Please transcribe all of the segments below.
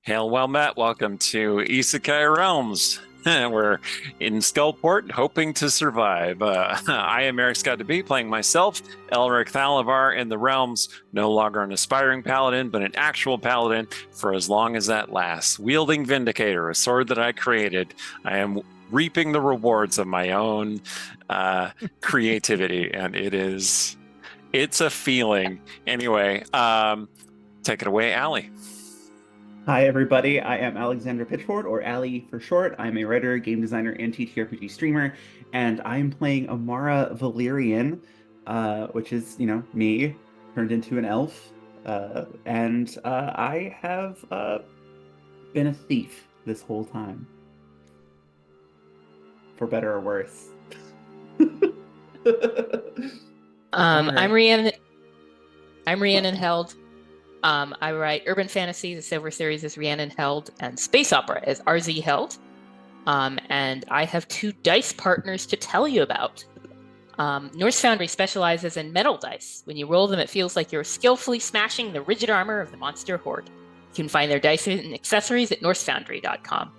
Hail, well met. Welcome to Isekai Realms. We're in Skullport, hoping to survive. I am Eric Scott DeB, playing myself, Elric Thalavar in the Realms, no longer an aspiring paladin, but an actual paladin for as long as that lasts. Wielding Vindicator, a sword that I created. I am reaping the rewards of my own creativity, and it's a feeling. Anyway, take it away, Allie. Hi, everybody. I am Alexander Pitchford, or Ali for short. I'm a writer, game designer, and TTRPG streamer, and I'm playing Amara Valerian, which is, me turned into an elf. I have been a thief this whole time, for better or worse. I'm Rhiannon. Held. I write urban fantasy. The Silver Series is Rhiannon Held, and space opera is RZ Held. And I have two dice partners to tell you about. Norse Foundry specializes in metal dice. When you roll them, it feels like you're skillfully smashing the rigid armor of the monster horde. You can find their dice and accessories at norsefoundry.com.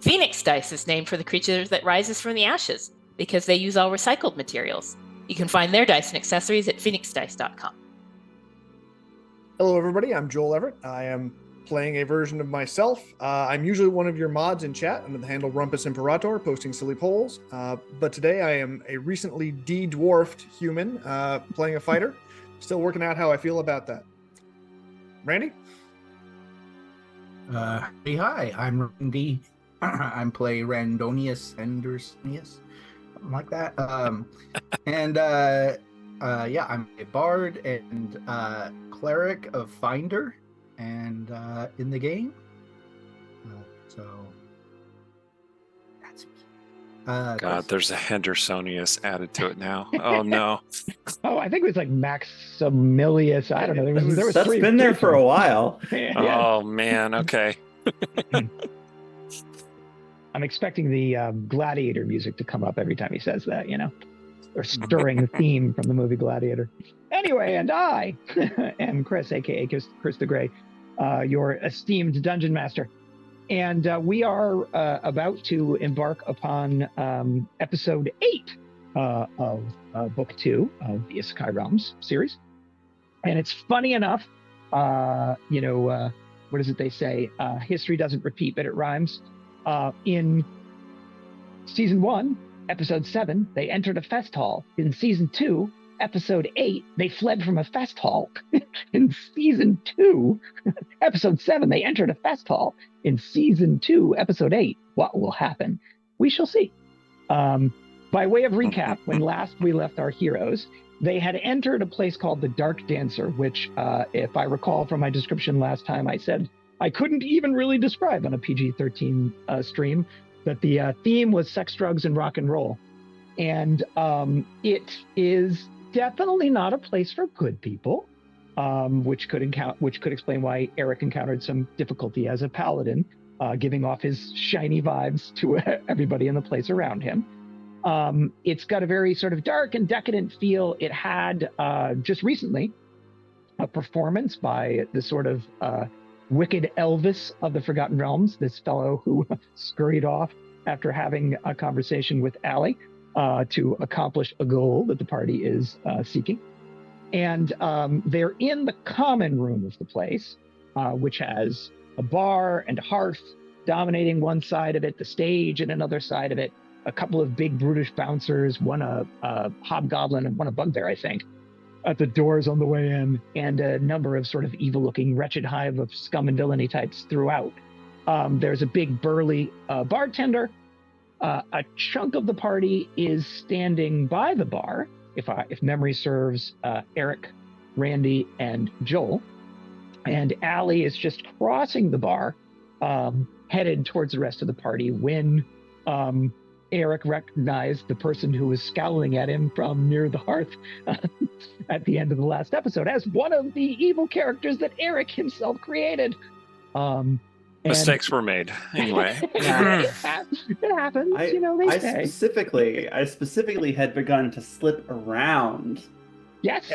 Phoenix Dice is named for the creature that rises from the ashes because they use all recycled materials. You can find their dice and accessories at phoenixdice.com. Hello, everybody. I'm Joel Everett. I am playing a version of myself. I'm usually one of your mods in chat under the handle Rumpus Imperator, posting silly polls. But today I am a recently de-dwarfed human playing a fighter. Still working out how I feel about that. Randy? Hey, hi. I'm Randy. I'm playing Randonius Andersonius, something like that. Yeah, I'm a bard and cleric of Finder, and in the game. So that's me. God, there's a Hendersonius added to it now. Oh no. Oh, I think it was like Maximilius. I don't know. There was That's three. been there for a while. Yeah. Oh man. Okay. I'm expecting the Gladiator music to come up every time he says that. Or stirring the theme from the movie Gladiator. Anyway, and I am Chris, aka Chris the Grey, your esteemed dungeon master. And we are about to embark upon episode 8 of book 2 of the Isekai Realms series. And it's funny enough, what is it they say? History doesn't repeat, but it rhymes. In season 1, Episode 7, they entered a fest hall. In Season 2, Episode 8, they fled from a fest hall. In Season 2, Episode 7, they entered a fest hall. In Season 2, Episode 8, what will happen? We shall see. By way of recap, when last we left our heroes, they had entered a place called the Dark Dancer, which, if I recall from my description last time, I said I couldn't even really describe on a PG-13 stream. That the theme was sex, drugs, and rock and roll. And it is definitely not a place for good people, which could explain why Eric encountered some difficulty as a paladin, giving off his shiny vibes to everybody in the place around him. It's got a very sort of dark and decadent feel. It had just recently a performance by the sort of wicked Elvis of the Forgotten Realms, this fellow who scurried off after having a conversation with Allie to accomplish a goal that the party is seeking. And they're in the common room of the place, which has a bar and a hearth dominating one side of it, the stage and another side of it, a couple of big brutish bouncers, one a hobgoblin and one a bugbear, I think, at the doors on the way in, and a number of sort of evil-looking wretched hive of scum and villainy types throughout. There's a big burly bartender. A chunk of the party is standing by the bar, if memory serves, Eric, Randy, and Joel. And Allie is just crossing the bar, headed towards the rest of the party when Eric recognized the person who was scowling at him from near the hearth at the end of the last episode as one of the evil characters that Eric himself created. Mistakes were made. Anyway. It happens, they say. I specifically had begun to slip around. Yes.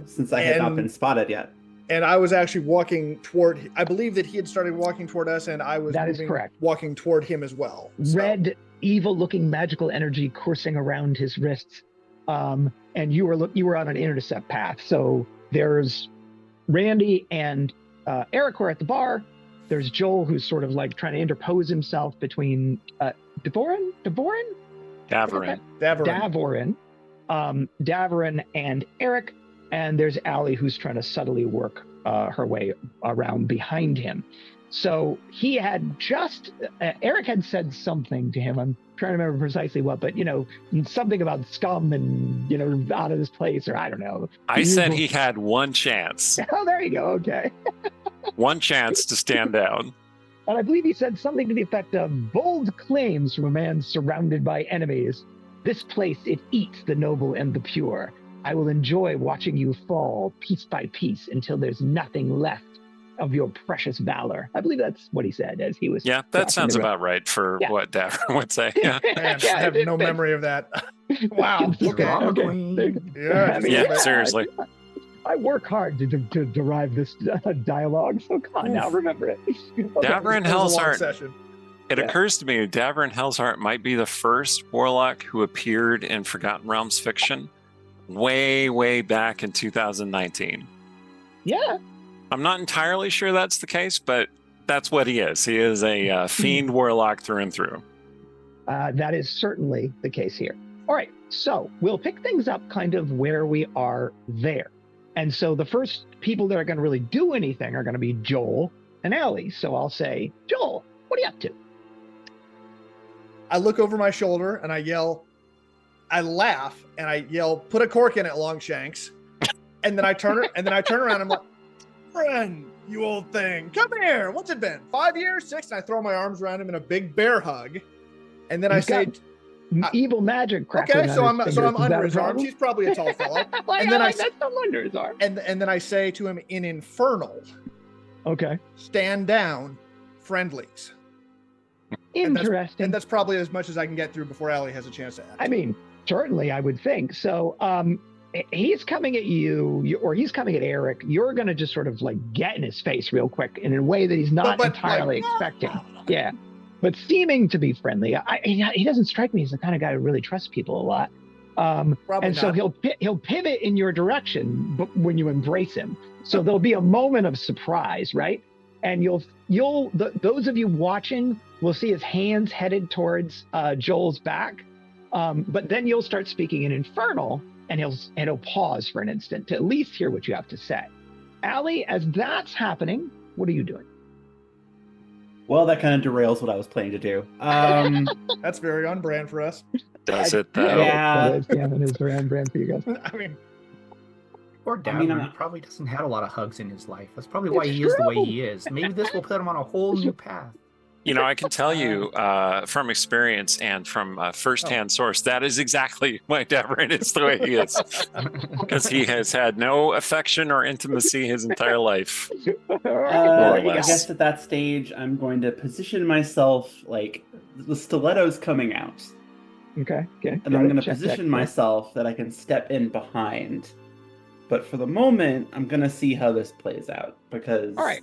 Since I had not been spotted yet. And I was actually walking toward, I believe that he had started walking toward us, and I was That is correct. walking toward him as well. So. Red, evil-looking magical energy coursing around his wrists. And you were on an intercept path. So there's Randy and Eric were at the bar. There's Joel, who's sort of like trying to interpose himself between Davoren, Davoren and Eric. And there's Allie, who's trying to subtly work her way around behind him. So he had Eric had said something to him. I'm trying to remember precisely what, but, something about scum and, out of this place, or I don't know. I said he had one chance. Oh, there you go. Okay. One chance to stand down. And I believe he said something to the effect of bold claims from a man surrounded by enemies. This place, it eats the noble and the pure. I will enjoy watching you fall piece by piece until there's nothing left of your precious valor. I believe that's what he said as he was. Yeah, that sounds about right for what Davoren would say. Yeah. Man, I have no memory of that. Wow. Okay. Yeah, seriously. I work hard to derive this dialogue, so come on now, remember it. Davoren Hellsheart. It occurs to me Davoren Hellsheart might be the first warlock who appeared in Forgotten Realms fiction way back in 2019. Yeah. I'm not entirely sure that's the case, but that's what he is. He is a fiend warlock through and through. That is certainly the case here. All right, so we'll pick things up kind of where we are there. And so the first people that are going to really do anything are going to be Joel and Allie. So I'll say, Joel, what are you up to? I look over my shoulder and I laugh and I yell, put a cork in it, Longshanks. And then I turn around and I'm like, friend, you old thing, come here. What's it been? 5 years, 6? And I throw my arms around him in a big bear hug. And then I say, evil magic crackling. Okay, so I'm under his arms. He's probably a tall fellow. And then I'm under his arm. And then I say to him in Infernal, okay, stand down, friendlies. Interesting. And that's probably as much as I can get through before Allie has a chance to act. I mean, certainly I would think. So he's coming at you, or he's coming at Eric. You're going to just sort of like get in his face real quick in a way that he's not entirely expecting. Yeah. But seeming to be friendly. He doesn't strike me as the kind of guy who really trusts people a lot. So he'll pivot in your direction when you embrace him. So there'll be a moment of surprise, right? And those of you watching will see his hands headed towards Joel's back. But then you'll start speaking in Infernal, and he'll pause for an instant to at least hear what you have to say. Allie, as that's happening, what are you doing? Well, that kind of derails what I was planning to do. That's very on brand for us. Does it though? Yeah. It is very on brand for you guys. I mean, Or Davoren probably doesn't have a lot of hugs in his life. That's probably why he is the way he is. Maybe this will put him on a whole new path. I can tell you from experience and from firsthand source, that is exactly why Davoren is the way he is. Because he has had no affection or intimacy his entire life. I guess at that stage, I'm going to position myself like the stiletto's coming out. Okay. And I'm going to position myself that I can step in behind. But for the moment, I'm going to see how this plays out because... All right.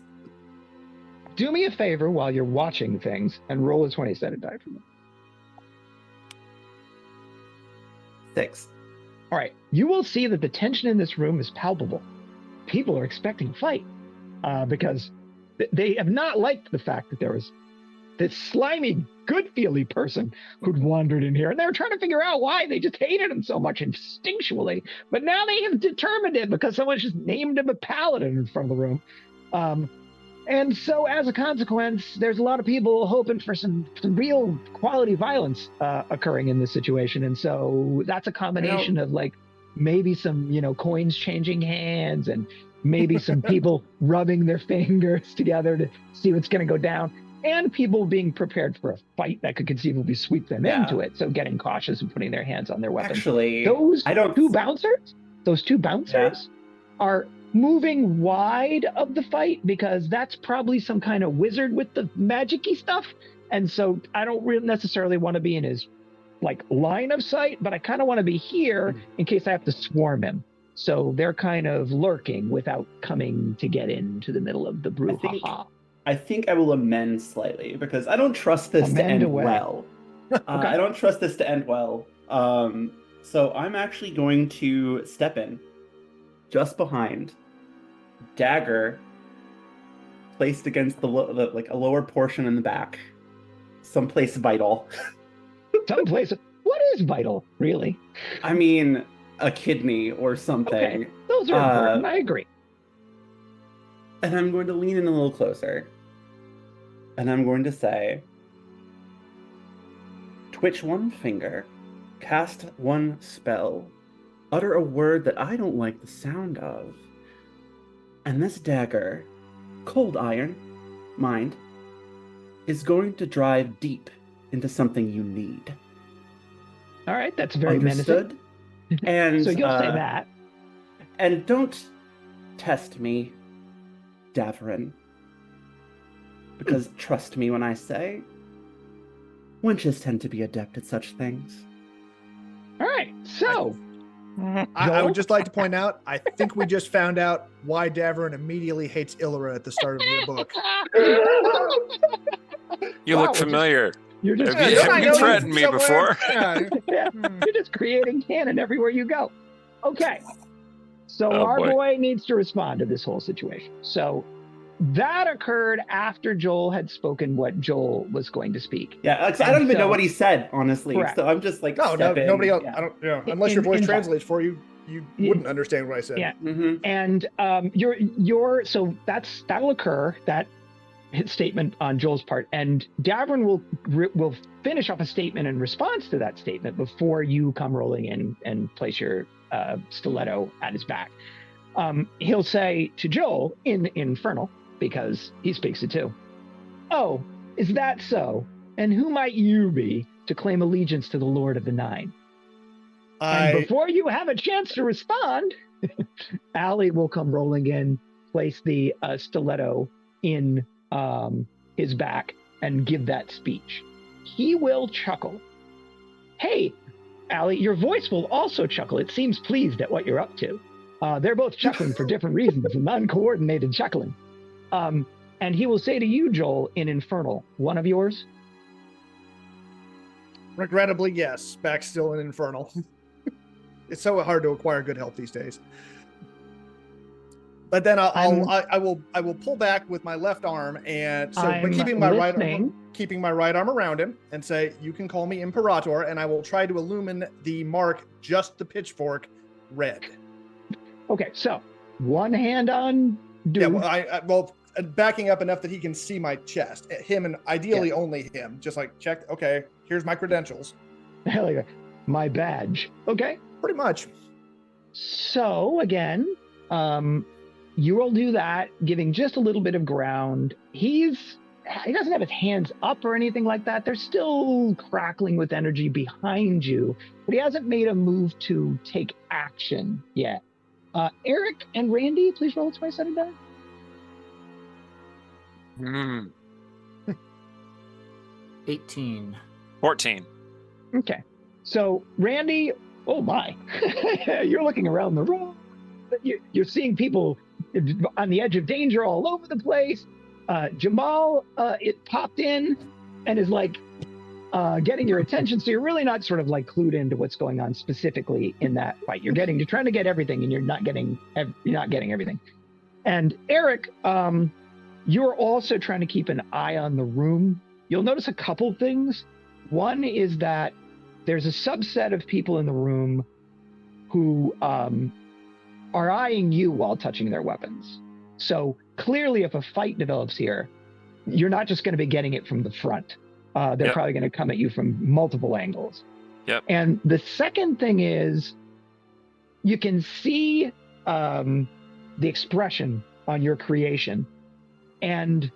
Do me a favor while you're watching things and roll a 20-sided die for me. 6. All right. You will see that the tension in this room is palpable. People are expecting a fight because they have not liked the fact that there was this slimy, good-feely person who'd wandered in here. And they were trying to figure out why. They just hated him so much instinctually. But now they have determined it because someone just named him a paladin in front of the room. And so as a consequence, there's a lot of people hoping for some real quality violence occurring in this situation. And so that's a combination of like maybe some, coins changing hands and maybe some people rubbing their fingers together to see what's going to go down, and people being prepared for a fight that could conceivably sweep them into it. So getting cautious and putting their hands on their weapons. Actually, those two bouncers are moving wide of the fight because that's probably some kind of wizard with the magic-y stuff. And so I don't really necessarily want to be in his line of sight, but I kind of want to be here in case I have to swarm him. So they're kind of lurking without coming to get into the middle of the brouhaha. I think I will amend slightly because I don't trust this to Amend end away. well. I don't trust this to end well. So I'm actually going to step in just behind, dagger placed against the like a lower portion in the back, someplace vital. Someplace. What is vital, really? I mean, a kidney or something. Okay, those are important. I agree. And I'm going to lean in a little closer. And I'm going to say, twitch one finger, cast one spell, utter a word that I don't like the sound of. And this dagger, cold iron, mind, is going to drive deep into something you need. All right, that's very Understood? menacing. And So you'll say that. And don't test me, Davoren. Because trust me when I say, wenches tend to be adept at such things. All right, so I would just like to point out, I think we just found out why Davoren immediately hates Illyra at the start of the book. You Wow, look familiar. you're just Have you threatened me before? Yeah. Yeah, you're just creating canon everywhere you go. Okay, so Oh, our boy. boy needs to respond to this whole situation. So that occurred after Joel had spoken what Joel was going to speak. Yeah, I don't even know so- what he said, honestly. Correct. So I'm just like, No, stepping. nobody else. Yeah. I don't. Yeah, unless your In- voice in- translates for you, you Yeah. wouldn't understand what I said. Yeah. Mhm. And so that'll occur, that statement on Joel's part, and Davoren will finish off a statement in response to that statement before you come rolling in and place your stiletto at his back. He'll say to Joel in Infernal, because he speaks it too, "Oh, is that so? And who might you be to claim allegiance to the Lord of the Nine?" And before you have a chance to respond, Allie will come rolling in, place the stiletto in his back, and give that speech. He will chuckle. Hey, Allie, your voice will also chuckle. It seems pleased at what you're up to. They're both chuckling for different reasons, and uncoordinated chuckling. And he will say to you, Joel, in Infernal, one of yours? Regrettably, yes. Back still in Infernal. It's so hard to acquire good health these days. But then I will pull back with my left arm, and so but I'm keeping my listening. right arm around him, and say, "You can call me Imperator," and I will try to illumine the mark, just the pitchfork, red. Okay, so one hand on dude. Yeah, well, backing up enough that he can see my chest. Him, and ideally only him. Just like, check. Okay, here's my credentials. Hell yeah. My badge. Okay. Pretty much. So again, you will do that, giving just a little bit of ground. He doesn't have his hands up or anything like that. They're still crackling with energy behind you, but he hasn't made a move to take action yet. Eric and Randy, please roll a twice-sided die. 18. 14. Okay. So Randy, oh my, you're looking around the room. You're seeing people on the edge of danger all over the place. Jamal, it popped in and is like getting your attention. So you're really not sort of like clued into what's going on specifically in that fight. You're trying to get everything, and you're not getting everything. And Eric, you're also trying to keep an eye on the room. You'll notice a couple things. One is that there's a subset of people in the room who are eyeing you while touching their weapons. So clearly, if a fight develops here, you're not just going to be getting it from the front. They're probably going to come at you from multiple angles. Yep. And the second thing is, you can see the expression on your creation, and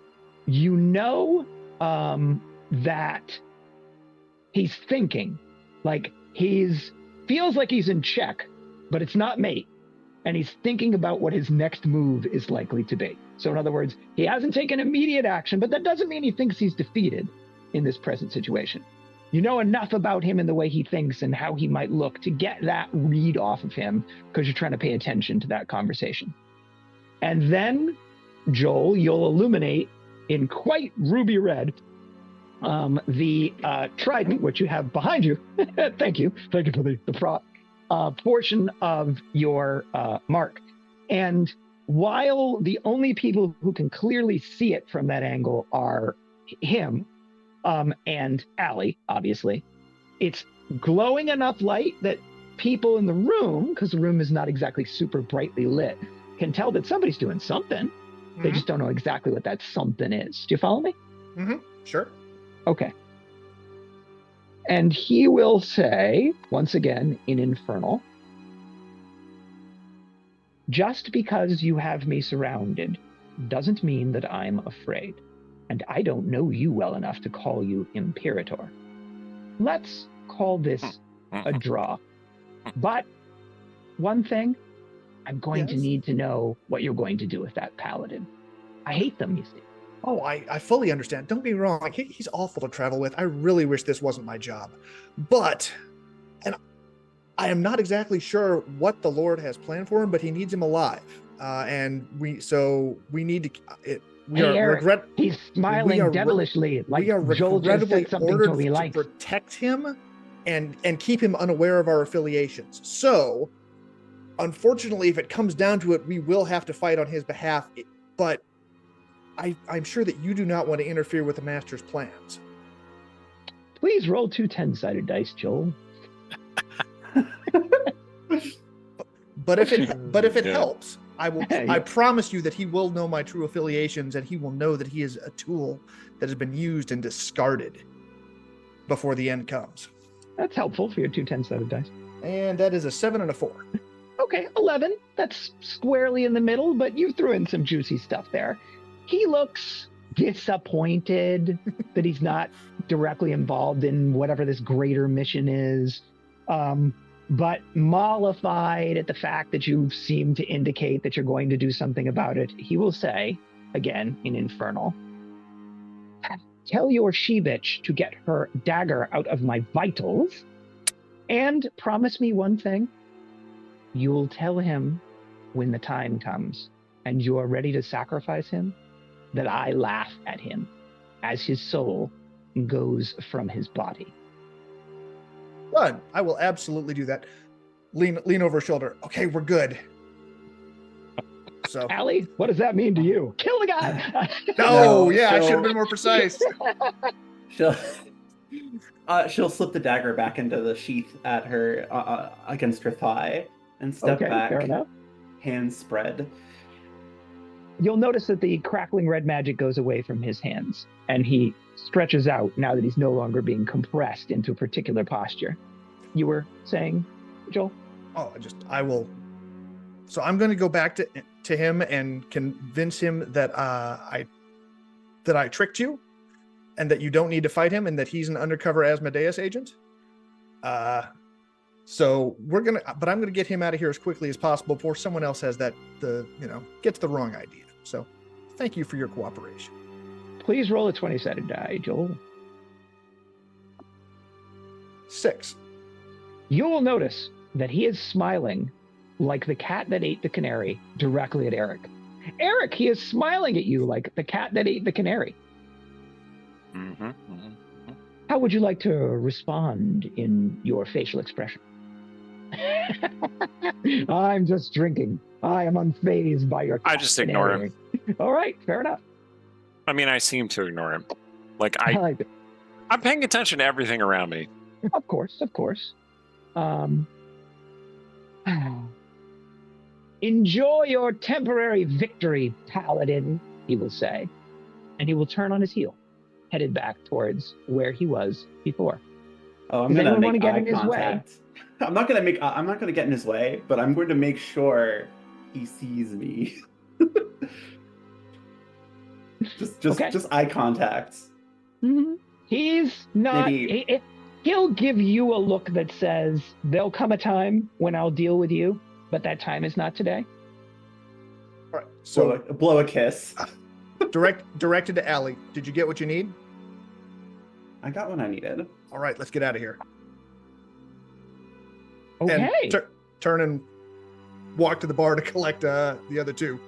you know that he's thinking, like feels like he's in check, but it's not mate. And he's thinking about what his next move is likely to be. So in other words, he hasn't taken immediate action, but that doesn't mean he thinks he's defeated in this present situation. You know enough about him and the way he thinks and how he might look to get that read off of him because you're trying to pay attention to that conversation. And then, Joel, you'll illuminate in quite ruby red the trident, which you have behind you. Thank you for the prop portion of your mark. And while the only people who can clearly see it from that angle are him and Allie, obviously, it's glowing enough light that people in the room, because the room is not exactly super brightly lit, can tell that somebody's doing something. Mm-hmm. They just don't know exactly what that something is. Do you follow me? Mm-hmm. Sure. Okay. And he will say, once again, in Infernal, just because you have me surrounded doesn't mean that I'm afraid. And I don't know you well enough to call you Imperator. Let's call this a draw. But one thing, I'm going to need to know what you're going to do with that paladin. I hate them, you see. Oh, I fully understand. Don't be wrong. Like, he's awful to travel with. I really wish this wasn't my job. But, and I am not exactly sure what the Lord has planned for him, but he needs him alive. And we need to... He's smiling devilishly, like Joel just said something totally likes. To protect him and keep him unaware of our affiliations. So, unfortunately, if it comes down to it, we will have to fight on his behalf. But I'm sure that you do not want to interfere with the Master's plans. Please roll 2 10-sided dice, Joel. But if it helps, I promise you that he will know my true affiliations, and he will know that he is a tool that has been used and discarded before the end comes. That's helpful for your 2 10-sided dice. And that is a 7 and a 4. Okay, 11. That's squarely in the middle, but you threw in some juicy stuff there. He looks disappointed that he's not directly involved in whatever this greater mission is. But mollified at the fact that you seem to indicate that you're going to do something about it, he will say, again in Infernal, tell your she-bitch to get her dagger out of my vitals, and promise me one thing. You'll tell him when the time comes and you are ready to sacrifice him, that I laugh at him as his soul goes from his body. Done. I will absolutely do that. Lean over her shoulder. Okay, we're good. So, Allie, what does that mean to you? Kill the guy. No, yeah, I should have been more precise. She'll slip the dagger back into the sheath at her against her thigh and step back. Fair enough. Hands spread. You'll notice that the crackling red magic goes away from his hands, and he stretches out now that he's no longer being compressed into a particular posture. You were saying, Joel? Oh, I will. So I'm going to go back to him and convince him that I tricked you, and that you don't need to fight him, and that he's an undercover Asmodeus agent. So but I'm gonna get him out of here as quickly as possible before someone else has gets the wrong idea. So, thank you for your cooperation. Please roll a 20-sided die, Joel. 6. You will notice that he is smiling like the cat that ate the canary directly at Eric. Eric, he is smiling at you like the cat that ate the canary. Mm-hmm, mm-hmm. How would you like to respond in your facial expression? I'm just drinking. I am unfazed by your... I just ignore him. All right, fair enough. I mean, I seem to ignore him. I like it. I'm paying attention to everything around me. Of course. Enjoy your temporary victory, Paladin, he will say. And he will turn on his heel, headed back towards where he was before. Oh, I'm going to make eye contact. I'm not going to get in his way, but I'm going to make sure he sees me. just eye contact. Mm-hmm. He's not. He'll give you a look that says, "There'll come a time when I'll deal with you, but that time is not today." All right. So blow a kiss. Directed to Allie. Did you get what you need? I got what I needed. All right, let's get out of here. Okay. And turn and walk to the bar to collect the other two.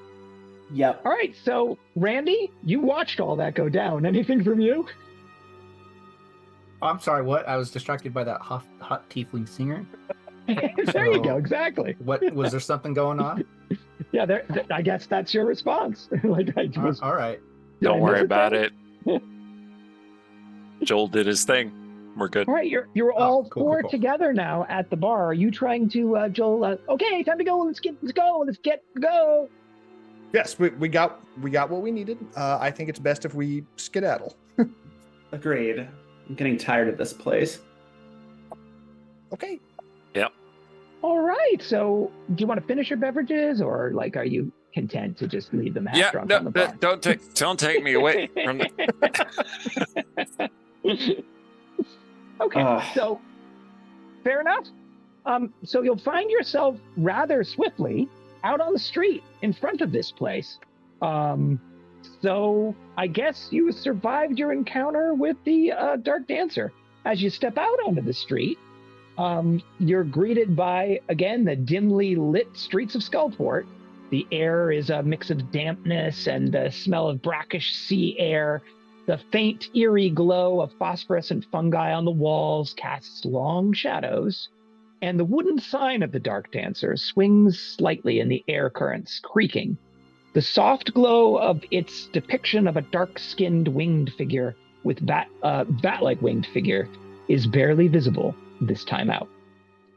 Yep. All right. So, Randy, you watched all that go down. Anything from you? Oh, I'm sorry, what? I was distracted by that hot tiefling singer. There you go. Exactly. What was there something going on? Yeah, I guess that's your response. Like I was. All right. Don't worry about it. Joel did his thing. We're good. All right, you're all cool, four cool. together now at the bar. Are you trying to, Joel? Okay, time to go. Let's go. Yes, we got what we needed. I think it's best if we skedaddle. Agreed. I'm getting tired of this place. Okay. All right. So, do you want to finish your beverages, or like, are you content to just leave them half Yeah, drunk no, on the bar? don't take me away from the. Okay, so fair enough. So you'll find yourself rather swiftly out on the street in front of this place. So I guess you survived your encounter with the Dark Dancer. As you step out onto the street, you're greeted by, again, the dimly lit streets of Skullport. The air is a mix of dampness and the smell of brackish sea air. The faint, eerie glow of phosphorescent fungi on the walls casts long shadows, and the wooden sign of the Dark Dancer swings slightly in the air currents, creaking. The soft glow of its depiction of a dark-skinned winged figure with bat-like winged figure is barely visible this time out.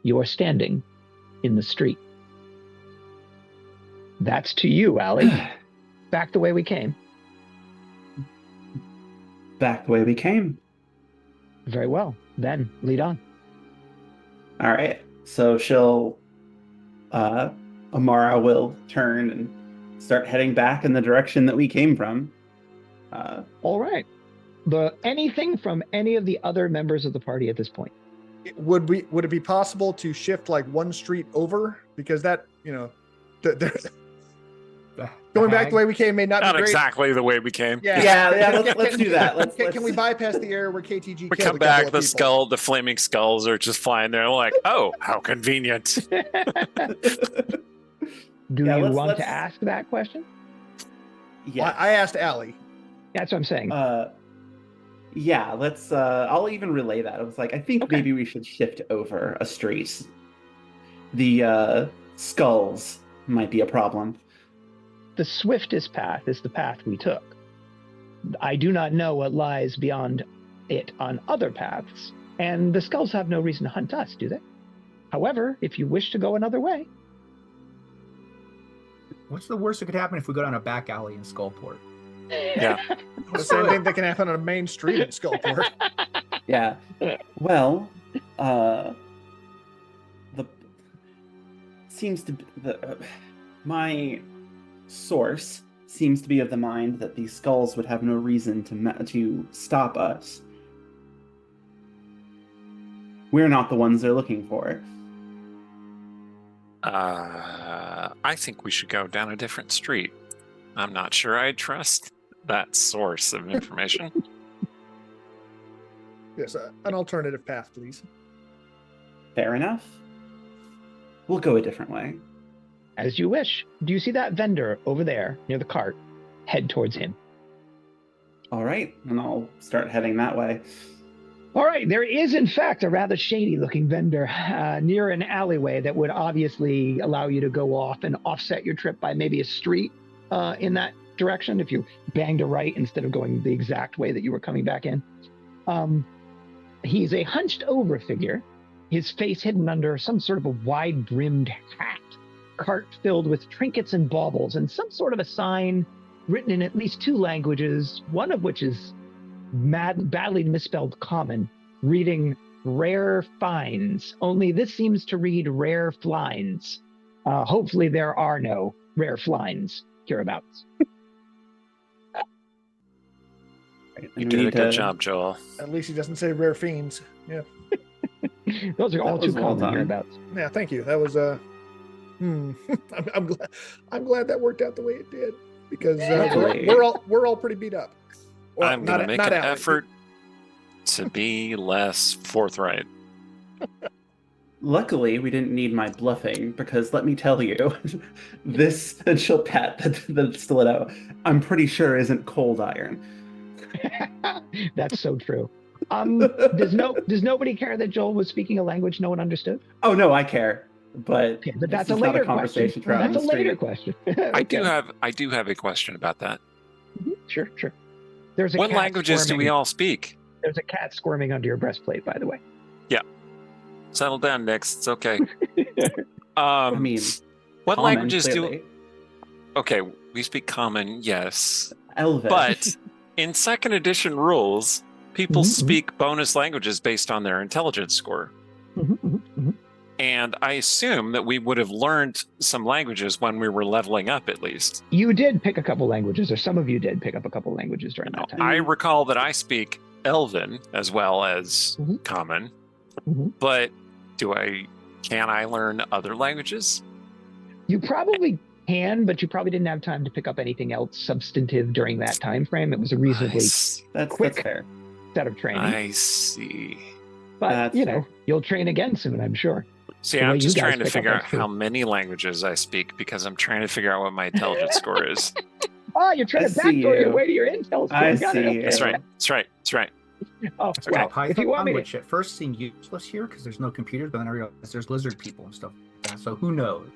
You are standing in the street. That's to you, Allie. Back the way we came. Back the way we came. Very well. Then lead on. All right. So Amara will turn and start heading back in the direction that we came from. All right. Anything from any of the other members of the party at this point? Would it be possible to shift like one street over, because that going back the way we came may not Not be great. exactly the way we came. Yeah. Let's do that. Can we bypass the area where KTG We killed come a back, couple of people? the flaming skulls are just flying there. We're like, oh, how convenient. Do Yeah, you let's- want let's- to ask that question? Yeah. I asked Allie. That's what I'm saying. Yeah, let's I'll even relay that. I was like, I think Okay. maybe we should shift over a street. The skulls might be a problem. The swiftest path is the path we took. I do not know what lies beyond it on other paths, and the skulls have no reason to hunt us, do they? However, if you wish to go another way, What's the worst that could happen if we go down a back alley in Skullport? Yeah. The same thing that can happen on a main street in Skullport. Yeah. Well, my source seems to be of the mind that these skulls would have no reason to stop us. We're not the ones they're looking for. I think we should go down a different street. I'm not sure I trust that source of information. Yes, an alternative path, please. Fair enough. We'll go a different way. as you wish. Do you see that vendor over there near the cart? Head towards him. All right, and I'll start heading that way. All right, there is in fact a rather shady-looking vendor near an alleyway that would obviously allow you to go off and offset your trip by maybe a street in that direction if you banged a right instead of going the exact way that you were coming back in. He's a hunched-over figure, his face hidden under some sort of a wide-brimmed hat, cart filled with trinkets and baubles, and some sort of a sign written in at least two languages, one of which is badly misspelled common, reading rare finds, only this seems to read rare flines. Hopefully there are no rare flines hereabouts. You did a good job, Joel. At least he doesn't say rare fiends. Yeah. Those are all That too was well common done. hereabouts. Yeah, thank you. That was I'm glad that worked out the way it did, because Really? we're all pretty beat up. Well, I'm gonna make an Alex. effort. to be less forthright. Luckily, we didn't need my bluffing because let me tell you, this and she'll pat the stiletto. I'm pretty sure isn't cold iron. That's so true. Does nobody care that Joel was speaking a language no one understood? Oh no, I care, but Okay, but that's this a is not later conversation question. for out on That's a the later street. question. I Okay. do have a question about that. Sure. There's a What cat languages do we squirming- all speak? There's a cat squirming under your breastplate, by the way. Settle down, Nix. It's okay. I mean, what common, languages clearly. Okay, we speak common, yes. Elven. But in second edition rules, people Mhm. speak bonus languages based on their intelligence score. And I assume that we would have learned some languages when we were leveling up, at least. You did pick a couple languages, or some of you did pick up a couple languages during that time. I recall that I speak Elven as well as Mhm. Common, Mhm. but can I learn other languages? You probably can, but you probably didn't have time to pick up anything else substantive during that time frame. It was a reasonably That's quick fair. set of training. I see. But That's fair. you'll train again soon, I'm sure. See, The way I'm you just guys trying to pick up figure out that's true. how many languages I speak because I'm trying to figure out what my intelligence score is. You're trying I to see backdoor your you. way to your intel score. I Got it. see Okay. you. That's right. That's right. That's right. Oh, Okay. well, Python, if you want me to, which at first seemed useless here because there's no computers, but then I realized there's lizard people and stuff like that. So who knows?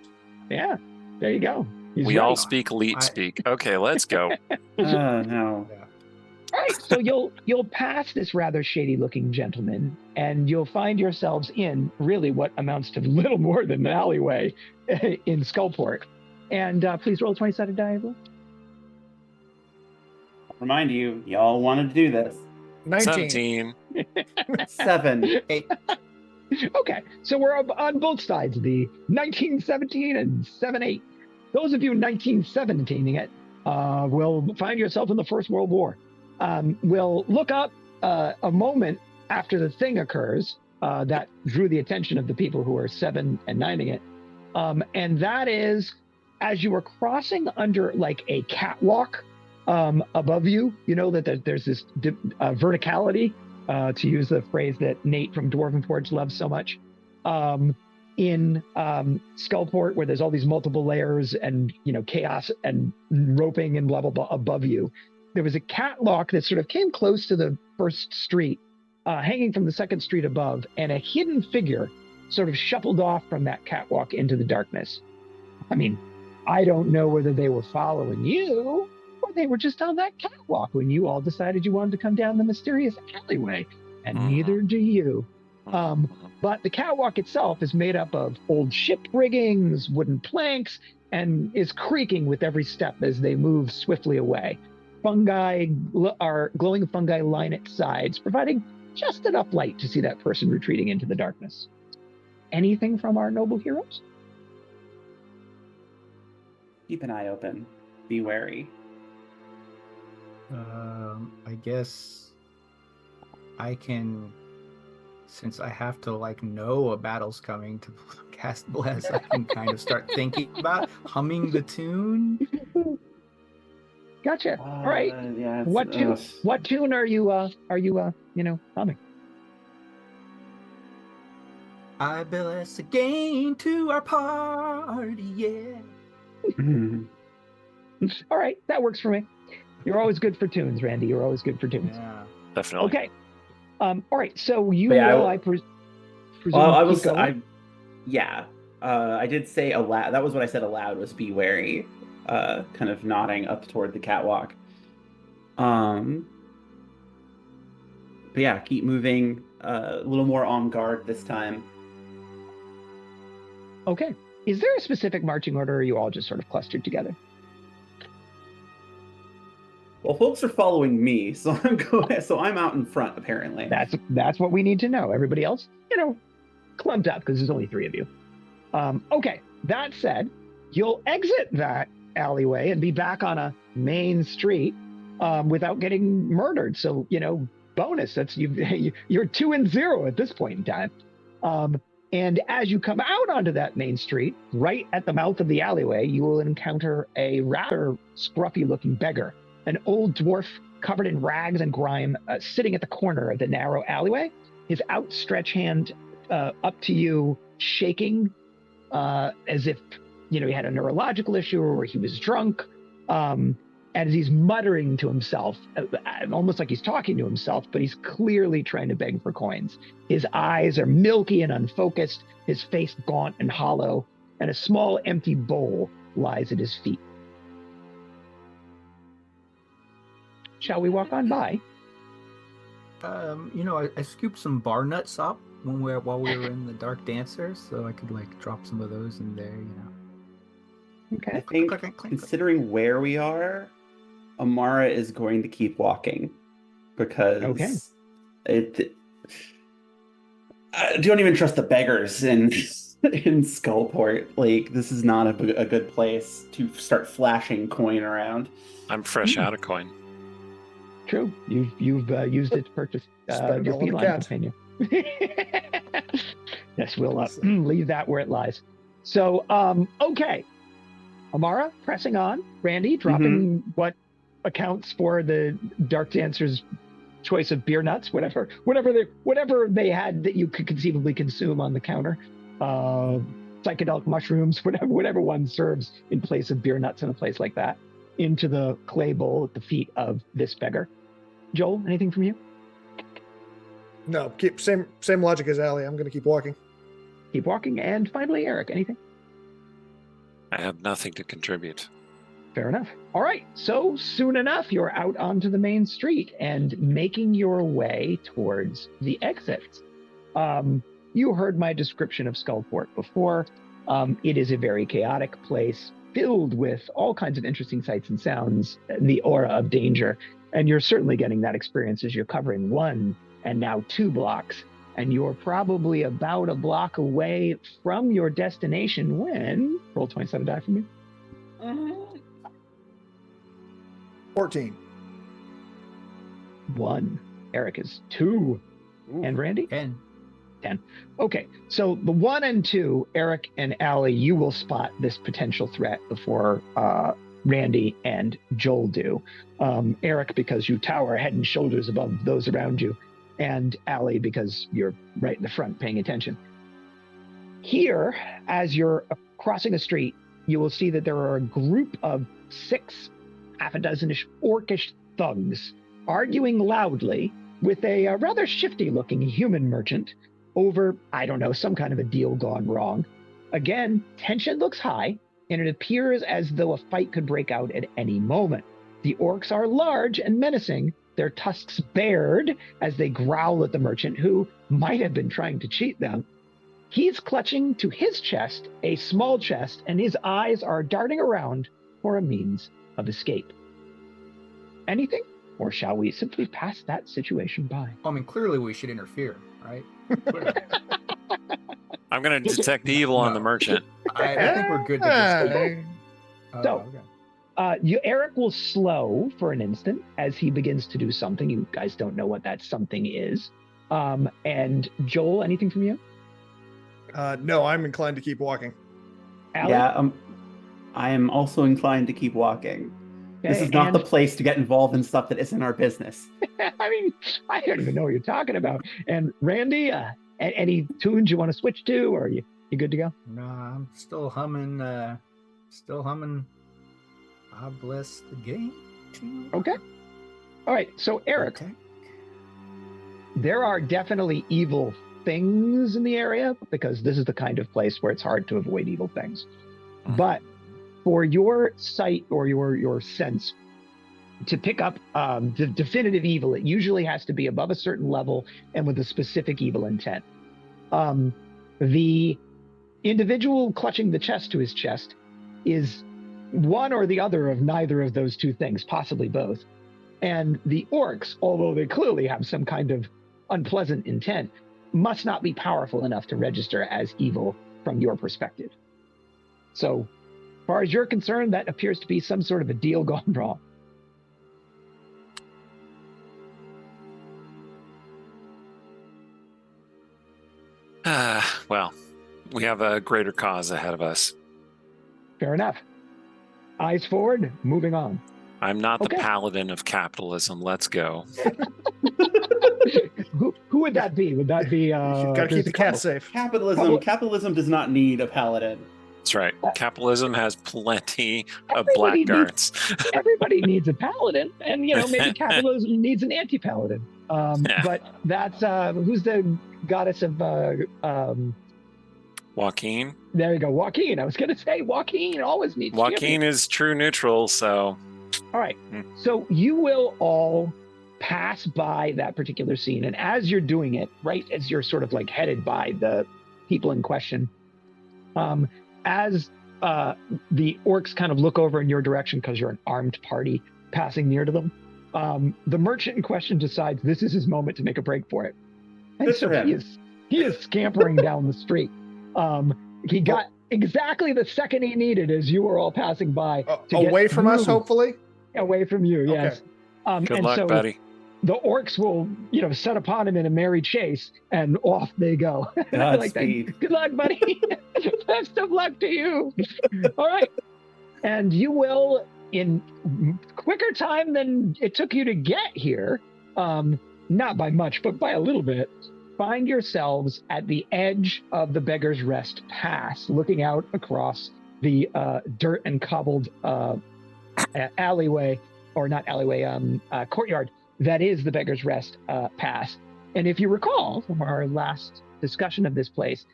yeah, there you go. He's We right. all speak elite speak. Okay, let's go. Oh no. All right, so you'll pass this rather shady-looking gentleman, and you'll find yourselves in really what amounts to little more than an alleyway in Skullport. And please roll a 20-sided die, everyone. Remind you, y'all wanted to do this. 19. 17. 7. Okay, so we're on both sides, the 1917 and 78. Those of you 1917ing it will find yourself in the First World War. We'll look up a moment after the thing occurs that drew the attention of the people who are 7 and 9ing it. And that is as you were crossing under like a catwalk above you, you know that there's this verticality, to use the phrase that Nate from Dwarven Forge loves so much, in Skullport, where there's all these multiple layers and, you know, chaos and roping and blah, blah, blah above you. There was a catwalk that sort of came close to the first street, hanging from the second street above, and a hidden figure sort of shuffled off from that catwalk into the darkness. I mean, I don't know whether they were following you or they were just on that catwalk when you all decided you wanted to come down the mysterious alleyway, and neither do you. But the catwalk itself is made up of old ship riggings, wooden planks, and is creaking with every step as they move swiftly away. Glowing fungi line its sides, providing just enough light to see that person retreating into the darkness. Anything from our noble heroes? Keep an eye open. Be wary. I guess I can, since I have to like know a battle's coming to cast Bless, I can kind of start thinking about humming the tune. Gotcha. All right. Yeah, What tune are you humming? I bless again to our party, yeah. All right, that works for me. You're always good for tunes, Randy. You're always good for tunes. Yeah. Definitely. Okay. All right. So you Yeah, will, I presume. I did say aloud. That was what I said aloud, was be wary. Kind of nodding up toward the catwalk. But yeah, keep moving. A little more on guard this time. Okay. Is there a specific marching order, or are you all just sort of clustered together? Well, folks are following me, so I'm out in front apparently. That's what we need to know. Everybody else, clumped up because there's only 3 of you. Okay. That said, you'll exit that alleyway and be back on a main street without getting murdered. So, bonus. That's you're 2 and 0 at this point in time. And as you come out onto that main street, right at the mouth of the alleyway, you will encounter a rather scruffy-looking beggar an old dwarf covered in rags and grime, sitting at the corner of the narrow alleyway, his outstretched hand up to you, shaking as if he had a neurological issue or he was drunk. As he's muttering to himself, almost like he's talking to himself, but he's clearly trying to beg for coins. His eyes are milky and unfocused, his face gaunt and hollow, and a small empty bowl lies at his feet. Shall we walk on by? I scooped some bar nuts up while we were in the Dark Dancers, so I could drop some of those in there, I think, considering where we are, Amara is going to keep walking because I don't even trust the beggars in Skullport. This is not a good place to start flashing coin around. I'm fresh out of coin. True. You've used it to purchase your feline companion. Yes, we'll leave that where it lies. So, okay. Amara, pressing on. Randy, dropping what accounts for the Dark Dancer's choice of beer nuts, whatever they had that you could conceivably consume on the counter. Psychedelic mushrooms, whatever one serves in place of beer nuts in a place like that, into the clay bowl at the feet of this beggar. Joel, anything from you? No, keep same logic as Allie. I'm going to keep walking. Keep walking. And finally, Eric, anything? I have nothing to contribute. Fair enough. All right. So soon enough, you're out onto the main street and making your way towards the exits. You heard my description of Skullport before. It is a very chaotic place filled with all kinds of interesting sights and sounds, the aura of danger. And you're certainly getting that experience as you're covering 1 and now 2 blocks. And you're probably about a block away from your destination when... Roll 27 die for me. 14. 1. Eric is 2. Ooh. And Randy? 10. Okay, so the 1 and 2, Eric and Allie, you will spot this potential threat before Randy and Joel do. Eric, because you tower head and shoulders above those around you, and Allie, because you're right in the front paying attention. Here, as you're crossing a street, you will see that there are a group of 6, half a dozen-ish orcish thugs arguing loudly with a rather shifty-looking human merchant over, I don't know, some kind of a deal gone wrong. Again, tension looks high, and it appears as though a fight could break out at any moment. The orcs are large and menacing, their tusks bared as they growl at the merchant, who might have been trying to cheat them. He's clutching to his chest, a small chest, and his eyes are darting around for a means of escape. Anything? Or shall we simply pass that situation by? I mean, clearly we should interfere, right? I'm going to detect evil on the merchant. I think we're good to just... Eric will slow for an instant as he begins to do something. You guys don't know what that something is. And Joel, anything from you? No, I'm inclined to keep walking. Allie? Yeah, I am also inclined to keep walking. Okay, this is not the place to get involved in stuff that isn't our business. I mean, I don't even know what you're talking about. And Randy, any tunes you want to switch to, or you good to go? No, I'm still humming. I bless the game. Okay. All right. So Eric, there are definitely evil things in the area because this is the kind of place where it's hard to avoid evil things. But for your sight or your sense to pick up the definitive evil, it usually has to be above a certain level and with a specific evil intent. The individual clutching the chest to his chest is one or the other of neither of those two things, possibly both. And the orcs, although they clearly have some kind of unpleasant intent, must not be powerful enough to register as evil from your perspective. So, as far as you're concerned, that appears to be some sort of a deal gone wrong. Well, we have a greater cause ahead of us. Fair enough. Eyes forward, moving on. I'm not the Okay. paladin of capitalism. Let's go. Who would that be? Would that be Gotta keep the cat safe. Capitalism does not need a paladin. That's right. Capitalism has plenty of Everybody blackguards. Everybody needs a paladin, and maybe capitalism needs an anti-paladin. Yeah. But that's who's the goddess of Joaquin. there you go, Joaquin. I was gonna say Joaquin always needs Joaquin champion. is true neutral, so All right. So you will all pass by that particular scene, and as you're doing it, right as you're sort of like headed by the people in question, as the orcs kind of look over in your direction because you're an armed party passing near to them, the merchant in question decides this is his moment to make a break for it, and Good so for him. he is scampering down the street. He got exactly the second he needed as you were all passing by to get Away from us, through. hopefully. Away from you, yes. good and luck, so buddy. the orcs will, set upon him in a merry chase, and off they go. Godspeed. Good luck, buddy. Best of luck to you. All right. And you will, in quicker time than it took you to get here, not by much, but by a little bit, find yourselves at the edge of the Beggar's Rest Pass, looking out across the dirt and cobbled alleyway, or not alleyway, courtyard that is the Beggar's Rest Pass. And if you recall from our last discussion of this place,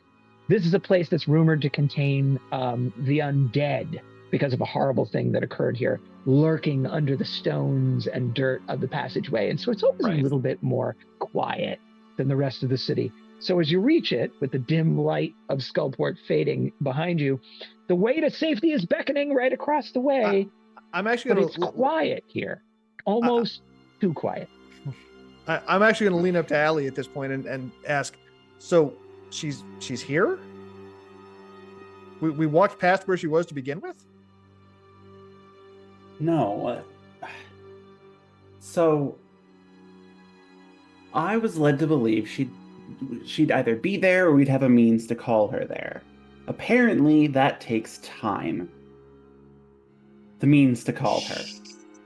this is a place that's rumored to contain the undead because of a horrible thing that occurred here, lurking under the stones and dirt of the passageway. And so it's always Right. a little bit more quiet than the rest of the city. So as you reach it, with the dim light of Skullport fading behind you, the way to safety is beckoning right across the way. I'm actually But going it's quiet here, almost too quiet. I'm actually going to lean up to Allie at this point and ask, so she's here? We walked past where she was to begin with? No. So I was led to believe she'd either be there or we'd have a means to call her there. Apparently, that takes time. The means to call her.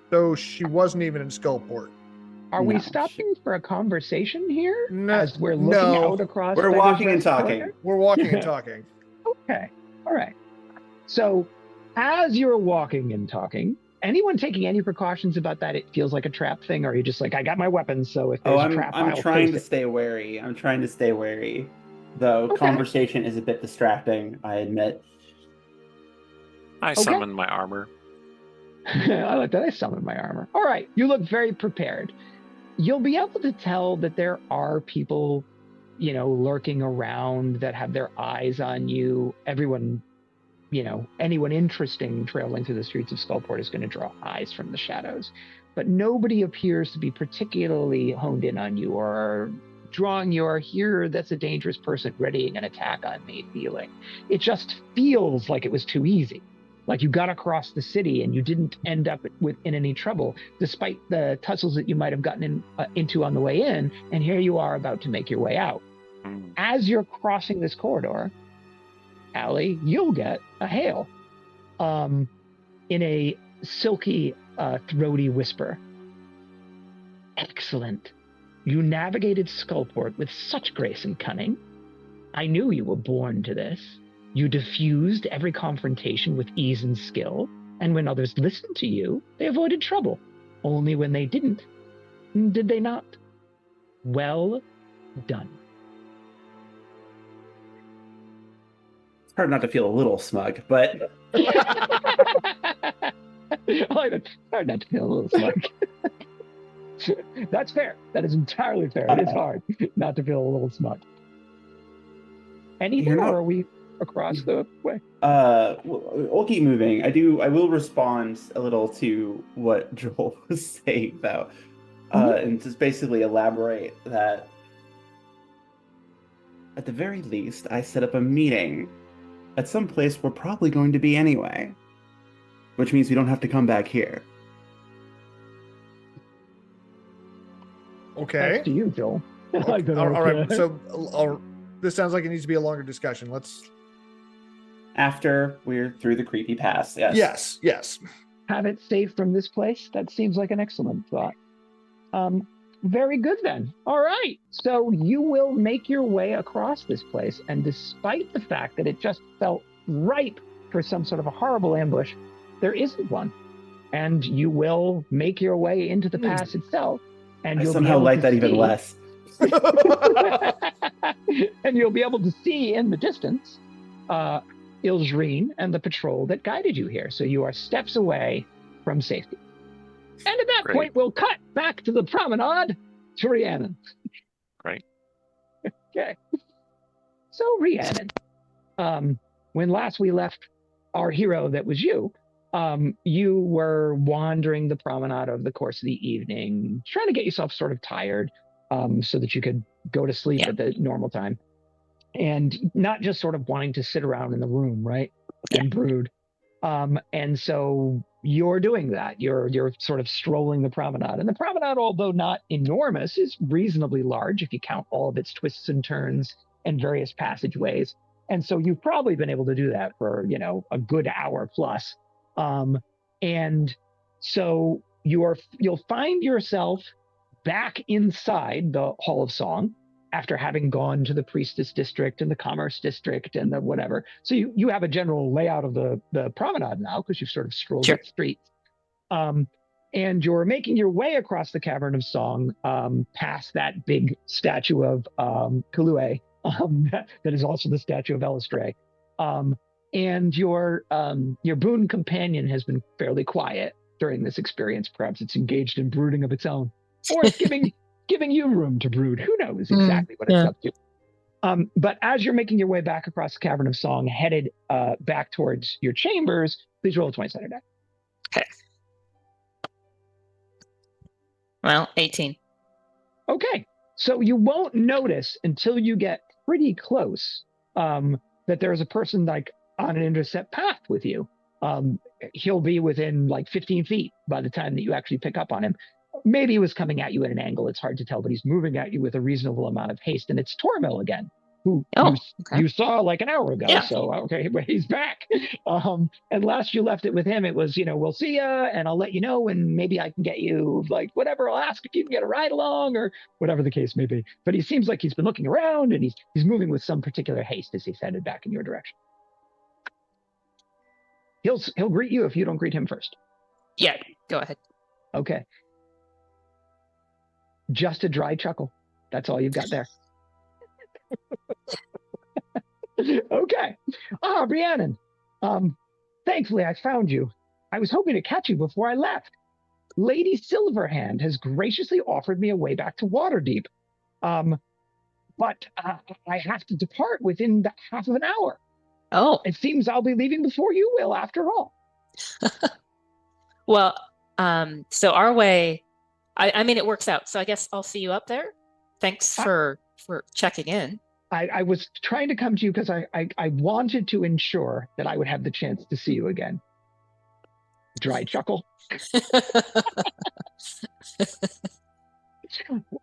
So she wasn't even in Skullport. Are we No. stopping for a conversation here No, as we're looking no. out across? We're Beggar's walking and Rest talking. Corner? We're walking and talking. Okay. All right. So as you're walking and talking, anyone taking any precautions about that? It feels like a trap thing, or are you just like, I got my weapons, so if there's a trap, I'm I'll trying face to it. stay wary. I'm trying to stay wary. Though Okay. conversation is a bit distracting, I admit. I summoned my armor. I like that. I summoned my armor. All right. You look very prepared. You'll be able to tell that there are people, lurking around that have their eyes on you. Everyone, anyone interesting traveling through the streets of Skullport is going to draw eyes from the shadows. But nobody appears to be particularly honed in on you or drawing your here, that's a dangerous person readying an attack on me feeling. It just feels like it was too easy. Like you got across the city and you didn't end up in any trouble, despite the tussles that you might have gotten into on the way in. And here you are about to make your way out. As you're crossing this corridor, Allie, you'll get a hail in a silky, throaty whisper. Excellent. You navigated Skullport with such grace and cunning. I knew you were born to this. You diffused every confrontation with ease and skill, and when others listened to you, they avoided trouble. Only when they didn't, did they not? Well done. It's hard not to feel a little smug, but Hard not to feel a little smug. That's fair. That is entirely fair. It is hard not to feel a little smug. Anything, You're not- or are we across the way? we'll keep moving. I will respond a little to what Joel was saying, though, and just basically elaborate that at the very least, I set up a meeting at some place we're probably going to be anyway, which means we don't have to come back here. Okay. That's to you, Joel. I like that. All right. Okay. So this sounds like it needs to be a longer discussion. Let's. After we're through the creepy pass, yes. Yes. have it safe from this place? That seems like an excellent thought. Very good then. All right. So you will make your way across this place, and despite the fact that it just felt ripe for some sort of a horrible ambush, there isn't one. And you will make your way into the pass itself, and I you'll somehow like that even see, less. and you'll be able to see in the distance Ilzreen and the patrol that guided you here. So you are steps away from safety. And at that Great. point, we'll cut back to the promenade to Rhiannon. Great. Okay. So Rhiannon, when last we left our hero that was you, you were wandering the promenade over the course of the evening, trying to get yourself sort of tired so that you could go to sleep at the normal time. And not just sort of wanting to sit around in the room, right? And brood. And so you're doing that. You're sort of strolling the promenade. And the promenade, although not enormous, is reasonably large if you count all of its twists and turns and various passageways. And so you've probably been able to do that for, a good hour plus. And so you'll find yourself back inside the Hall of Song after having gone to the Priestess District and the Commerce District and the whatever. So you have a general layout of the promenade now because you've sort of strolled the streets. And you're making your way across the Cavern of Song past that big statue of Kulue that is also the statue of Elistray. And your boon companion has been fairly quiet during this experience. Perhaps it's engaged in brooding of its own, or it's giving you room to brood. Who knows exactly what it's up to? But as you're making your way back across the Cavern of Song, headed back towards your chambers, please roll a 20-sided die. Okay. Well, 18. Okay. So you won't notice until you get pretty close that there's a person like on an intercept path with you. He'll be within like 15 feet by the time that you actually pick up on him. Maybe he was coming at you at an angle. It's hard to tell, but he's moving at you with a reasonable amount of haste. And it's Tormil again, who you saw like an hour ago. Yeah. So, okay, but he's back. And last you left it with him, it was, we'll see ya, and I'll let you know, and maybe I can get you like whatever. I'll ask if you can get a ride along or whatever the case may be. But he seems like he's been looking around, and he's moving with some particular haste as he's headed back in your direction. He'll greet you if you don't greet him first. Yeah, go ahead. Okay. Just a dry chuckle. That's all you've got there. Okay. Rhiannon. Thankfully I found you. I was hoping to catch you before I left. Lady Silverhand has graciously offered me a way back to Waterdeep. But I have to depart within half of an hour. Oh. It seems I'll be leaving before you will, after all. Well, so our way, I mean, it works out. So I guess I'll see you up there. Thanks for checking in. I was trying to come to you because I wanted to ensure that I would have the chance to see you again. Dry chuckle.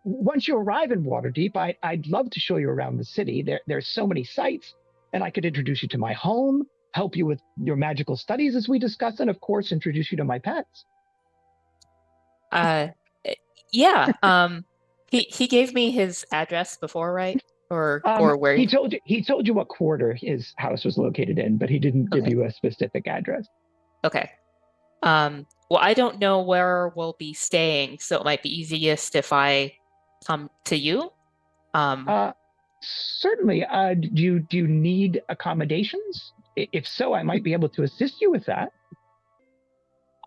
Once you arrive in Waterdeep, I'd love to show you around the city. There's so many sights, and I could introduce you to my home, help you with your magical studies as we discussed, and of course, introduce you to my pets. Yeah. He gave me his address before, right? Or where he told you what quarter his house was located in, but he didn't give you a specific address. Okay. Well, I don't know where we'll be staying, so it might be easiest if I come to you. Certainly. Do you need accommodations? If so, I might be able to assist you with that.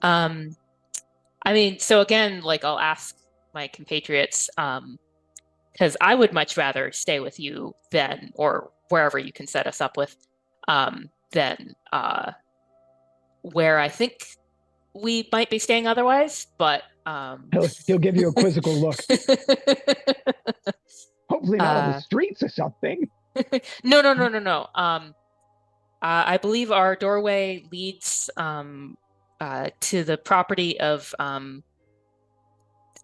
I mean, so again, like I'll ask my compatriots, because I would much rather stay with you than, or wherever you can set us up with, than where I think we might be staying otherwise. But he'll give you a quizzical look. Hopefully not on the streets or something. No. I believe our doorway leads to the property of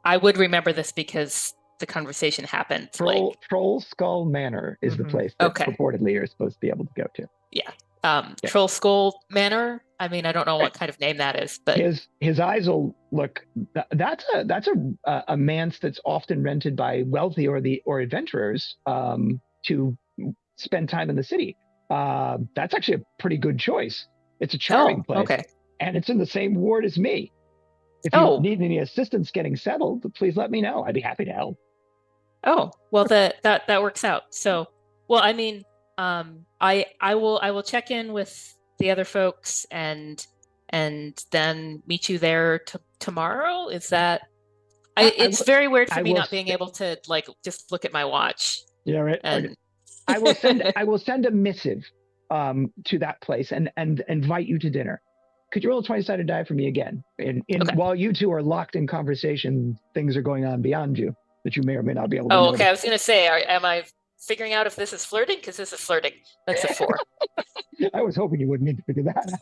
I would remember this because the conversation happened. Troll Skull Manor is the place that purportedly you're supposed to be able to go to. Yeah. Troll Skull Manor. I mean, I don't know what kind of name that is, but his eyes will look. That's a manse that's often rented by wealthy or adventurers to spend time in the city. That's actually a pretty good choice. It's a charming place, okay. and it's in the same ward as me. If you need any assistance getting settled, please let me know. I'd be happy to help. Oh, well, that works out. So, well, I mean, I will check in with the other folks and then meet you there tomorrow. Is that? It's very weird for me not being able to like just look at my watch. Yeah, right. And Okay. I will send a missive to that place and invite you to dinner. Could you roll a 20-sided die for me again? While you two are locked in conversation, things are going on beyond you that you may or may not be able to notice. Okay. I was going to say, am I figuring out if this is flirting? Because this is flirting. That's a 4. I was hoping you wouldn't need to figure that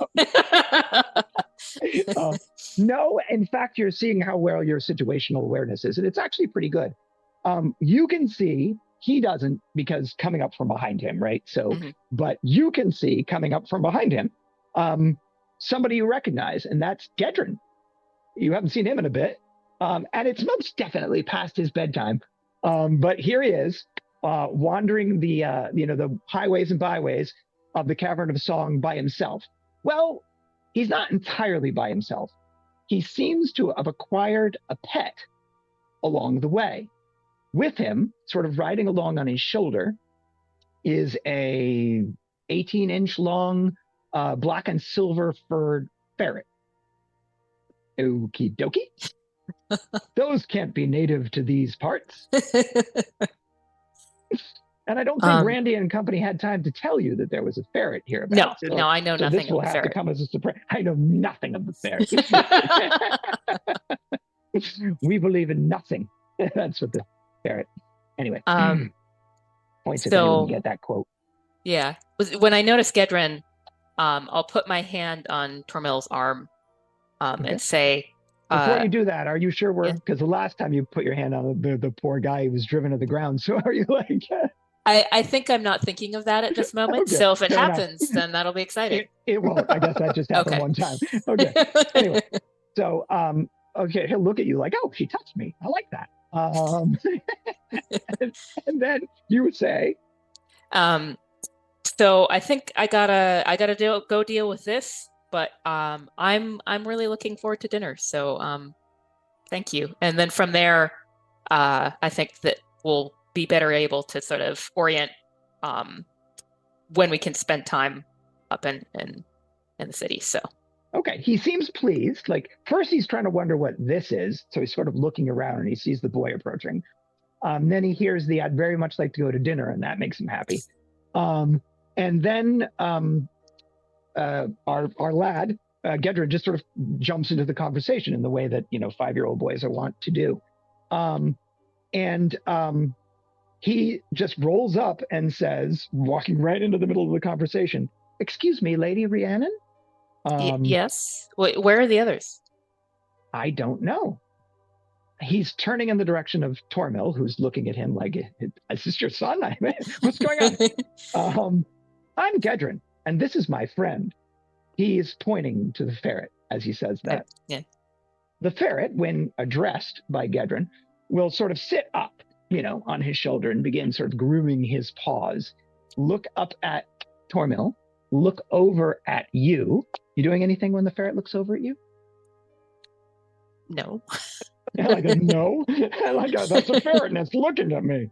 out. No, in fact, you're seeing how well your situational awareness is, and it's actually pretty good. You can see, he doesn't, because coming up from behind him, right? So, but you can see coming up from behind him, somebody you recognize, and that's Gedren. You haven't seen him in a bit, and it's most definitely past his bedtime. But here he is, wandering the the highways and byways of the Cavern of Song by himself. Well, he's not entirely by himself. He seems to have acquired a pet along the way. With him, sort of riding along on his shoulder, is a 18-inch long, black and silver furred ferret. Okie dokie. Those can't be native to these parts. And I don't think Randy and company had time to tell you that there was a ferret here. No, I know nothing this will of the have ferret. to come as a surprise. I know nothing of the ferret. We believe in nothing. That's what the ferret. Anyway, points if anyone can get that quote. Yeah, when I notice Gedren, I'll put my hand on Tormil's arm and say, before you do that, are you sure because the last time you put your hand on the poor guy, he was driven to the ground. So are you like? I think I'm not thinking of that at this moment. Okay, so if it fair happens, then that'll be exciting. It won't. I guess that just happened one time. Okay. Anyway, so okay, he'll look at you like, oh, she touched me. I like that. And then you would say, so I think I gotta go deal with this, but I'm really looking forward to dinner. So thank you. And then from there, I think that we'll be better able to sort of orient when we can spend time up in the city. So okay, he seems pleased. Like first he's trying to wonder what this is, so he's sort of looking around and he sees the boy approaching. Then he hears the "I'd very much like to go to dinner," and that makes him happy. And then our lad Gedren just sort of jumps into the conversation in the way that 5-year-old boys are wont to do, and he just rolls up and says, walking right into the middle of the conversation, "Excuse me, Lady Rhiannon." Yes. Wait, where are the others? I don't know. He's turning in the direction of Tormil, who's looking at him like, "Is this your son? What's going on?" I'm Gedren, and this is my friend. He is pointing to the ferret as he says that. Yeah. The ferret, when addressed by Gedren, will sort of sit up, on his shoulder and begin sort of grooming his paws. Look up at Tormil. Look over at you. You doing anything when the ferret looks over at you? No. Like a no? Like that's a ferret and it's looking at me.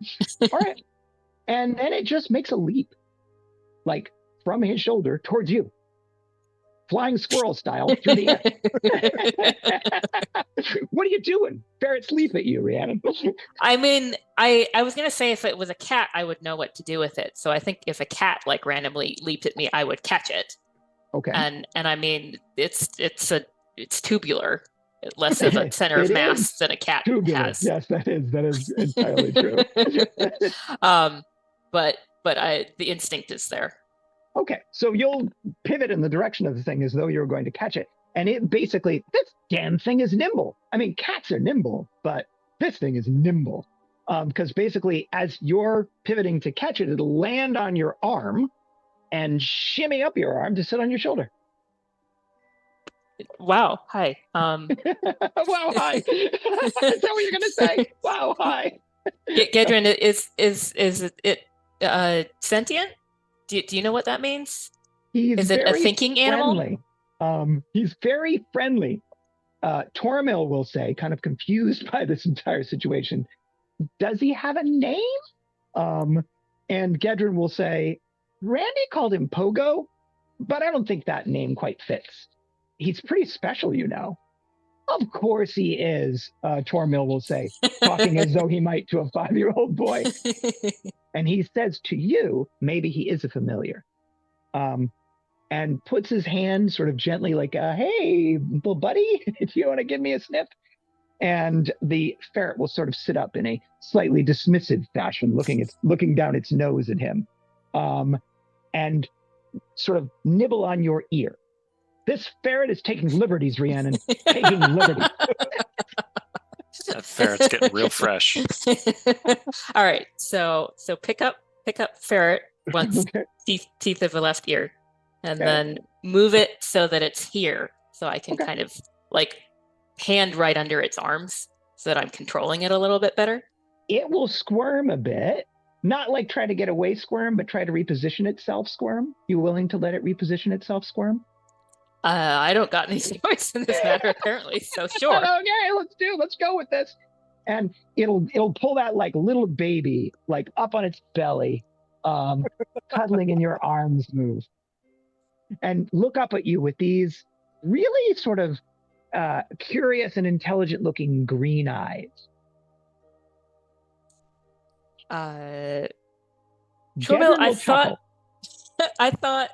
All right. And then it just makes a leap, like from his shoulder towards you. Flying squirrel style through the air. What are you doing? Ferrets leap at you, Rhiannon. I mean, I was going to say if it was a cat, I would know what to do with it. So I think if a cat like randomly leaped at me, I would catch it. Okay. And I mean, it's tubular, less of a center of mass than a cat tubular. has. Yes, that is entirely true. But the instinct is there. Okay, so you'll pivot in the direction of the thing as though you're going to catch it. And it basically, this damn thing is nimble. I mean, cats are nimble, but this thing is nimble. Because basically, as you're pivoting to catch it, it'll land on your arm and shimmy up your arm to sit on your shoulder. Wow. Hi. Wow, hi. Is that what you're gonna say? Wow, hi. Gedrin, is it sentient? Do you know what that means? He's Is it a very thinking animal? friendly. He's very friendly. Tormil will say, kind of confused by this entire situation, does he have a name? And Gedrin will say, Randy called him Pogo, but I don't think that name quite fits. He's pretty special, you know. Of course he is, Tormil will say, talking as though he might to a 5-year-old boy. And he says to you, maybe he is a familiar. And puts his hand sort of gently like, hey, little buddy, if you want to give me a sniff. And the ferret will sort of sit up in a slightly dismissive fashion, looking down its nose at him, and sort of nibble on your ear. This ferret is taking liberties, Rhiannon, taking liberties. That ferret's getting real fresh. All right, so pick up ferret once Okay. teeth of the left ear, and Okay. then move it so that it's here, so I can kind of like hand right under its arms, so that I'm controlling it a little bit better. It will squirm a bit, not like try to get away squirm, but try to reposition itself squirm. You willing to let it reposition itself squirm? I don't got any choice in this matter, apparently. So sure. Okay, let's go with this. And it'll pull that like little baby like up on its belly, cuddling in your arms move, and look up at you with these really sort of curious and intelligent looking green eyes. Trouble, Gedrin will chuckle. I thought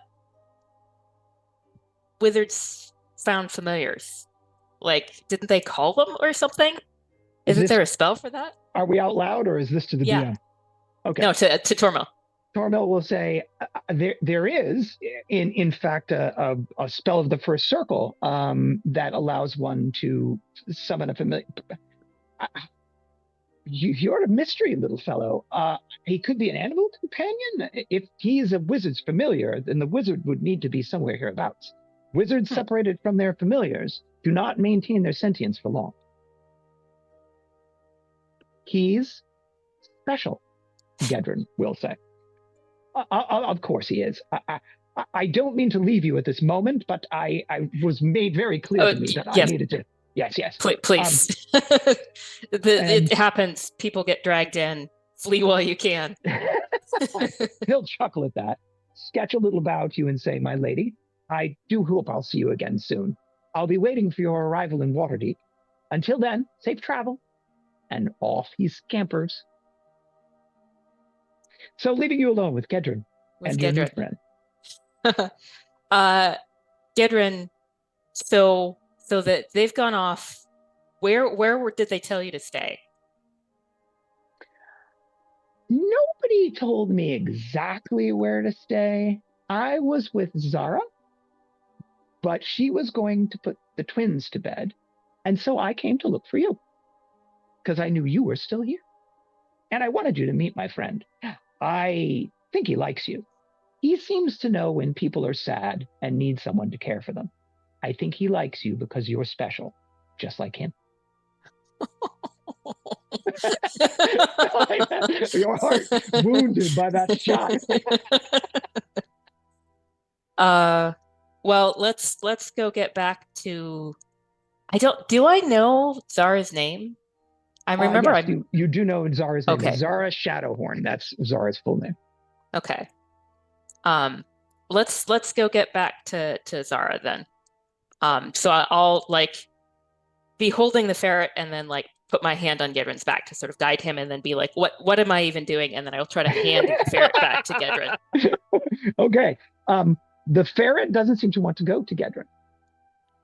wizards found familiars. Like, didn't they call them or something? Isn't there a spell for that? Are we out loud, or is this to the DM? Okay. No, to Tormil. Tormil will say, there is, in fact, a spell of the first circle that allows one to summon a familiar. You're a mystery, little fellow. He could be an animal companion. If he is a wizard's familiar, then the wizard would need to be somewhere hereabouts. Wizards separated from their familiars do not maintain their sentience for long. He's special, Gedrin will say. Of course he is. I don't mean to leave you at this moment, but I was made very clear to me that I needed to. Yes. Please. It happens. People get dragged in. Flee while you can. He'll chuckle at that, sketch a little bow to you and say, my lady, I do hope I'll see you again soon. I'll be waiting for your arrival in Waterdeep. Until then, safe travel. And off he scampers. So leaving you alone with Gedrin and your new friend. Gedrin, so that they've gone off. Where did they tell you to stay? Nobody told me exactly where to stay. I was with Zara, but she was going to put the twins to bed, and so I came to look for you because I knew you were still here, and I wanted you to meet my friend. I think he likes you. He seems to know when people are sad and need someone to care for them. I think he likes you because you're special, just like him. Your heart wounded by that shot. Well, let's go get back to. Do I know Zara's name? I remember. Yes, you do know Zara's name. Okay. Zara Shadowhorn. That's Zara's full name. Okay. Let's go get back to Zara then. So I'll like be holding the ferret and then like put my hand on Gedrin's back to sort of guide him, and then be like, what am I even doing? And then I'll try to hand the ferret back to Gedrin. Okay. The ferret doesn't seem to want to go to Gedrin.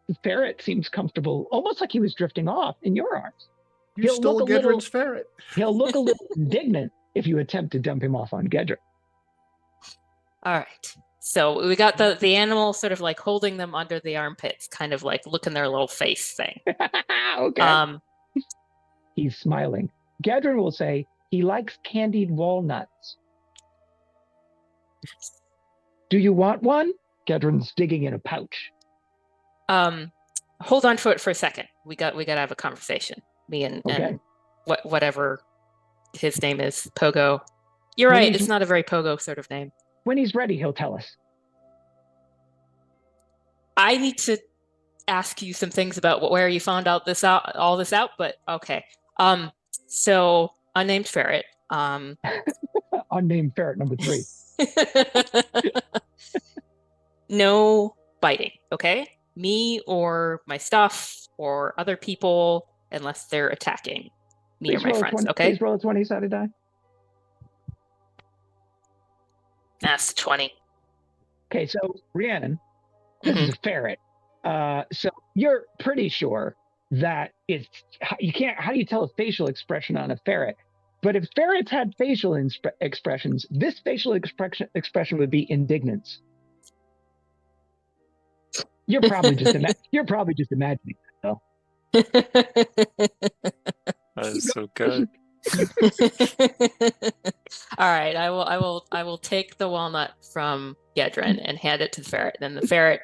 The ferret seems comfortable, almost like he was drifting off in your arms. You stole Gedrin's ferret. He'll look a little indignant if you attempt to dump him off on Gedrin. All right. So we got the animal sort of like holding them under the armpits, kind of like look in their little face thing. Okay. He's smiling. Gedrin will say he likes candied walnuts. Do you want one? Gedrin's digging in a pouch. hold on for a second. We got to have a conversation. Me and whatever his name is, Pogo. You're right. It's not a very Pogo sort of name. When he's ready, he'll tell us. I need to ask you some things about where you found all this out. But okay. So unnamed ferret. Unnamed ferret number 3. No biting, okay? Me or my stuff or other people, unless they're attacking me or my friends, okay? Please roll a 20-sided die. That's 20. Okay, so Rhiannon, this is a ferret. So you're pretty sure that you can't. How do you tell a facial expression on a ferret? But if ferrets had facial expressions, this facial expression would be indignance. You're probably just imagining that, though. That is so good. All right, I will take the walnut from Gedren and hand it to the ferret. Then the ferret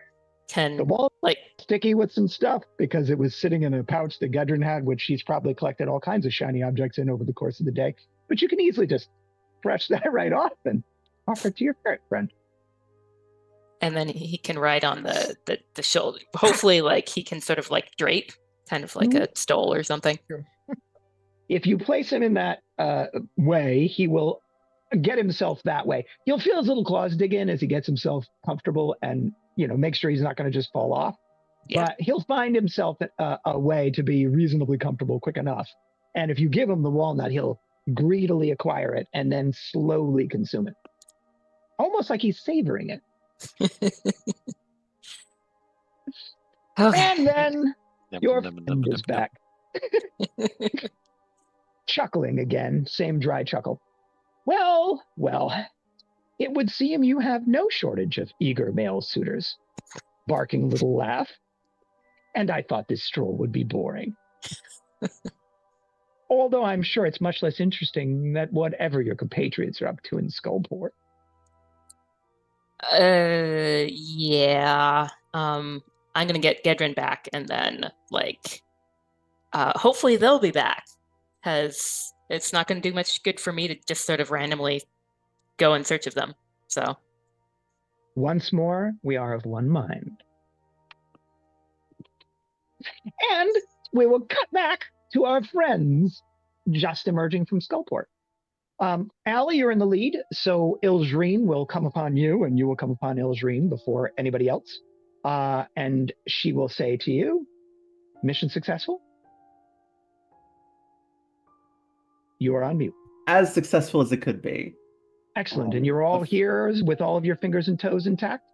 can The wall sticky with some stuff because it was sitting in a pouch that Gedren had, which she's probably collected all kinds of shiny objects in over the course of the day. But you can easily just brush that right off and offer it to your ferret friend. And then he can ride on the shoulder. Hopefully, like he can sort of like drape, kind of like a stole or something. If you place him in that way, he will get himself that way. He'll feel his little claws dig in as he gets himself comfortable and, make sure he's not going to just fall off. Yeah. But he'll find himself a way to be reasonably comfortable quick enough. And if you give him the walnut, he'll greedily acquire it and then slowly consume it. Almost like he's savoring it. Okay. And then your friend is back. Chuckling again, same dry chuckle. Well, it would seem you have no shortage of eager male suitors. Barking little laugh. And I thought this stroll would be boring. Although I'm sure it's much less interesting than whatever your compatriots are up to in Skullport. Yeah. I'm gonna get Gedren back, and then hopefully they'll be back, because it's not gonna do much good for me to just sort of randomly go in search of them. So once more, we are of one mind. And we will cut back to our friends just emerging from Skullport. Allie, you're in the lead, so Ilzreen will come upon you, and you will come upon Ilzreen before anybody else. And she will say to you, mission successful? You are on mute. As successful as it could be. Excellent. And you're all here with all of your fingers and toes intact?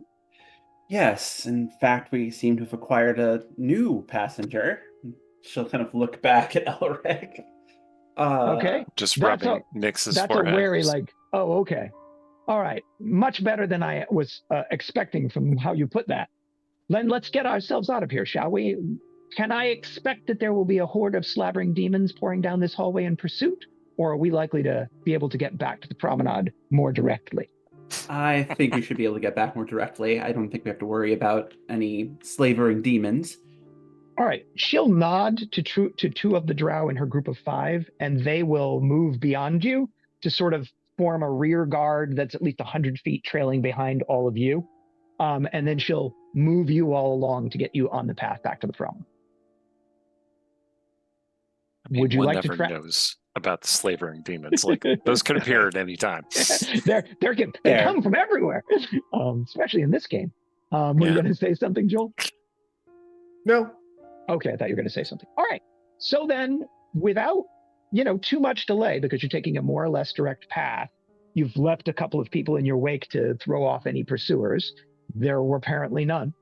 Yes. In fact, we seem to have acquired a new passenger. She'll kind of look back at Elric. Okay. Just rubbing Nix's forehead. That's a wary, okay. All right. Much better than I was expecting from how you put that. Then let's get ourselves out of here, shall we? Can I expect that there will be a horde of slavering demons pouring down this hallway in pursuit? Or are we likely to be able to get back to the promenade more directly? I think we should be able to get back more directly. I don't think we have to worry about any slavering demons. All right. She'll nod to two of the drow in her group of 5, and they will move beyond you to sort of form a rear guard that's at least 100 feet trailing behind all of you. And then she'll move you all along to get you on the path back to the promenade. Would you like to try? Knows about the slavering demons. Those could appear at any time. They come from everywhere, especially in this game. Were you going to say something, Joel? No. Okay, I thought you were going to say something. All right. So then, without too much delay, because you're taking a more or less direct path, you've left a couple of people in your wake to throw off any pursuers. There were apparently none.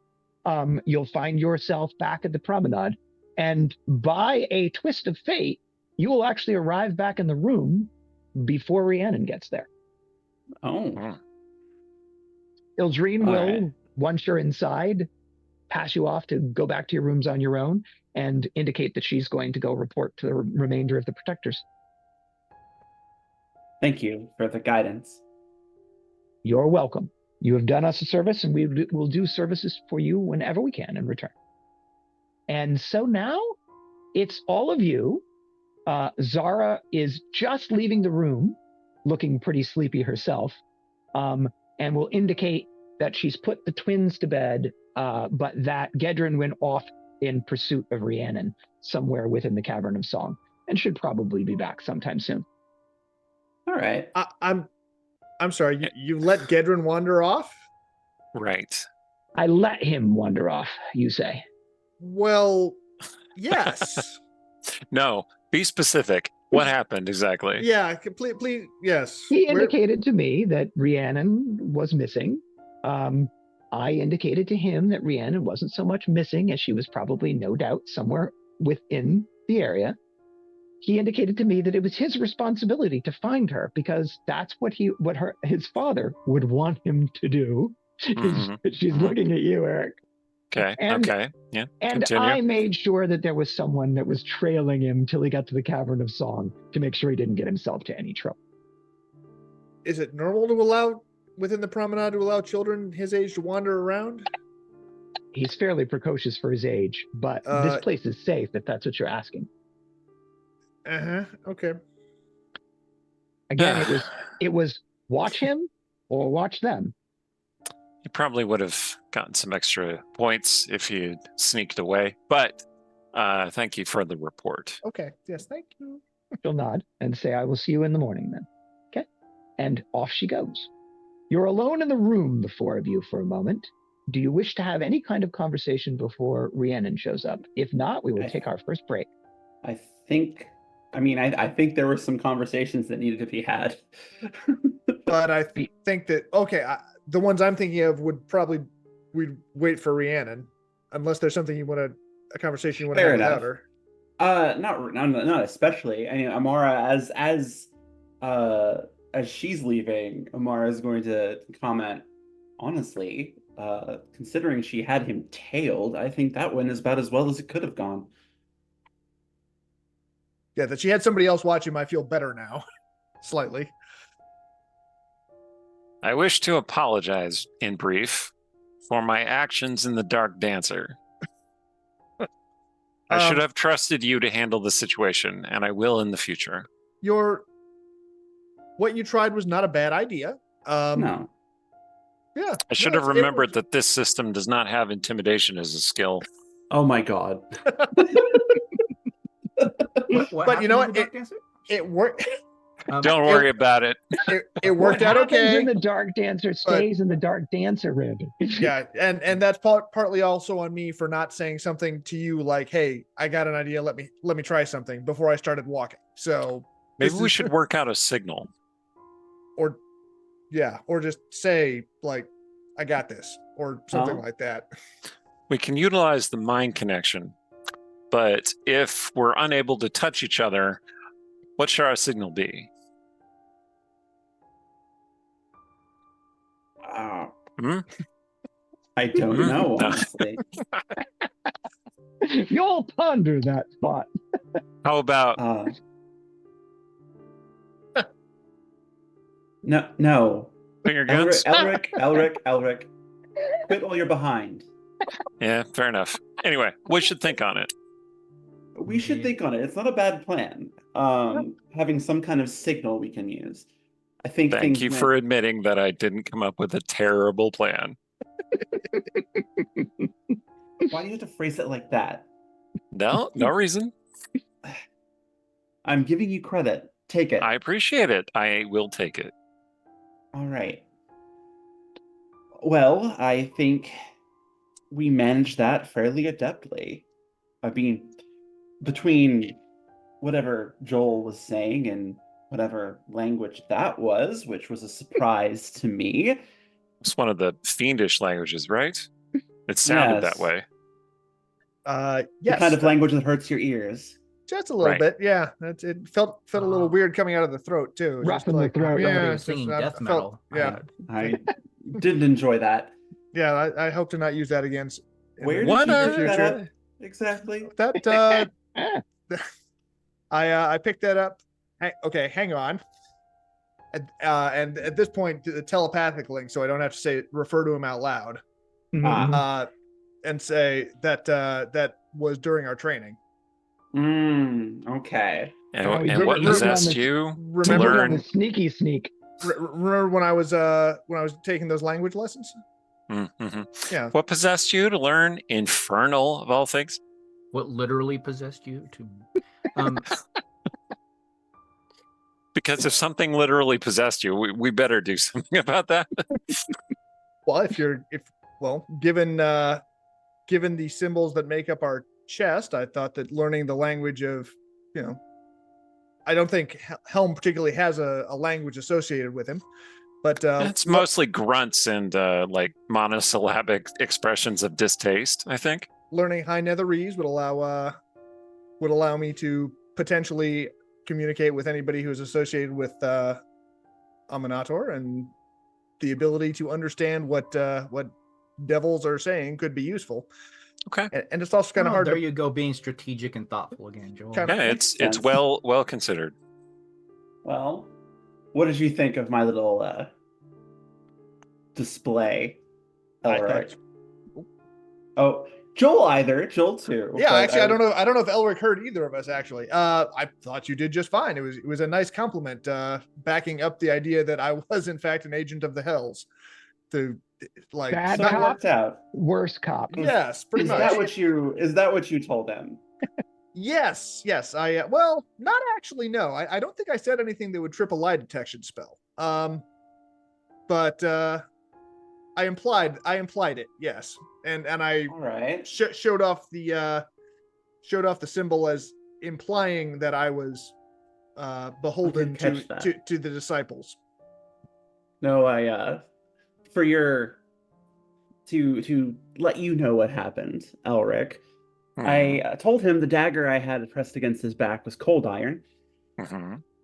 You'll find yourself back at the promenade, and by a twist of fate, you will actually arrive back in the room before Rhiannon gets there. Oh. Ilzreen will, once you're inside, pass you off to go back to your rooms on your own and indicate that she's going to go report to the remainder of the protectors. Thank you for the guidance. You're welcome. You have done us a service, and we will do services for you whenever we can in return. And so now it's all of you. Zara is just leaving the room, looking pretty sleepy herself, and will indicate that she's put the twins to bed, but that Gedrin went off in pursuit of Rhiannon somewhere within the Cavern of Song and should probably be back sometime soon. All right. I'm sorry. You let Gedrin wander off? Right. I let him wander off, you say. Well, yes. No, be specific. What happened exactly? Yeah, please, yes. He indicated to me that Rhiannon was missing. I indicated to him that Rhiannon wasn't so much missing as she was probably, no doubt, somewhere within the area. He indicated to me that it was his responsibility to find her because that's what his father would want him to do. She's looking at you, Eric. Okay. Okay. Yeah. And Continue. I made sure that there was someone that was trailing him till he got to the Cavern of Song to make sure he didn't get himself to any trouble. Is it normal to allow within the Promenade to allow children his age to wander around? He's fairly precocious for his age, but this place is safe if that's what you're asking. Okay. Again, it was watch him or watch them. You probably would have gotten some extra points if you'd sneaked away, but thank you for the report. Okay. Yes, thank you. She'll nod and say, I will see you in the morning then. Okay. And off she goes. You're alone in the room, the four of you, for a moment. Do you wish to have any kind of conversation before Rhiannon shows up? If not, we will take our first break. I think there were some conversations that needed to be had. But I think that, the ones I'm thinking of we'd wait for Rhiannon, unless there's something a conversation you want to have without her. Not especially. I mean, Amara, as she's leaving, Amara is going to comment, honestly, considering she had him tailed, I think that went about as well as it could have gone. Yeah, that she had somebody else watch him, I feel better now. Slightly. I wish to apologize, in brief, for my actions in the Dark Dancer. I should have trusted you to handle the situation, and I will in the future. What you tried was not a bad idea. No. Yeah. I should have remembered that this system does not have intimidation as a skill. Oh my god. But you know what? It worked. Don't worry about it. It worked out okay. In the Dark Dancer stays in the Dark Dancer, Randy. Yeah, and that's partly also on me for not saying something to you like, "Hey, I got an idea. Let me try something," before I started walking. So maybe we should work out a signal, or just say like, "I got this," or something like that. We can utilize the mind connection, but if we're unable to touch each other, what should our signal be? I don't know, honestly. You'll ponder that thought. How about... No. Finger guns? Elric. Quit while you're behind. Yeah, fair enough. Anyway, we should think on it. We should think on it. It's not a bad plan. Having some kind of signal we can use. I think. Thank you for admitting that I didn't come up with a terrible plan. Why do you have to phrase it like that? No reason. I'm giving you credit. Take it. I appreciate it. I will take it. All right. Well, I think we managed that fairly adeptly. I mean, between whatever Joel was saying and whatever language that was, which was a surprise to me. It's one of the fiendish languages, right? It sounded that way. Yes. The kind of language that hurts your ears. Just a little bit, yeah. It felt a little weird coming out of the throat too. Rough in the throat. Yeah, singing death metal. I didn't enjoy that. Yeah, I hope to not use that again. Where did you pick that up exactly? That I picked that up. Okay, hang on. And at this point, the telepathic link, so I don't have to refer to him out loud. and say that that was during our training. Okay. And, Oh, and what you're on possessed the- you to Remember You're on the learn? sneaky sneak. Remember when I was taking those language lessons? Mhm. Yeah. What possessed you to learn infernal of all things? What literally possessed you to? Because if something literally possessed you, we better do something about that. Well, given the symbols that make up our chest, I thought that learning the language of, I don't think Helm particularly has a language associated with him, but It's mostly grunts and like monosyllabic expressions of distaste, I think. learning High Netherese would allow me to potentially communicate with anybody who's associated with Aminator, and the ability to understand what devils are saying could be useful. Okay. And it's also kind of hard There to you go, being strategic and thoughtful again, Joel. Kinda- Yeah, Makes it's sense. well considered. Well, what did you think of my little display? I Elric? thought- Oh, Joel too. Yeah, but actually, I don't know if Elric heard either of us. Actually, I thought you did just fine. It was a nice compliment, backing up the idea that I was in fact an agent of the Hells. To like, Bad So it cop. worked out. Worst cop. yes, pretty Is much. that what you told him? Yes. I well, not actually. No, I don't think I said anything that would trip a lie detection spell. But I implied it. Yes, and I All right. showed off the symbol as implying that I was beholden catch that. to the disciples. No, for your to let you know what happened, Elric. I told him the dagger I had pressed against his back was cold iron,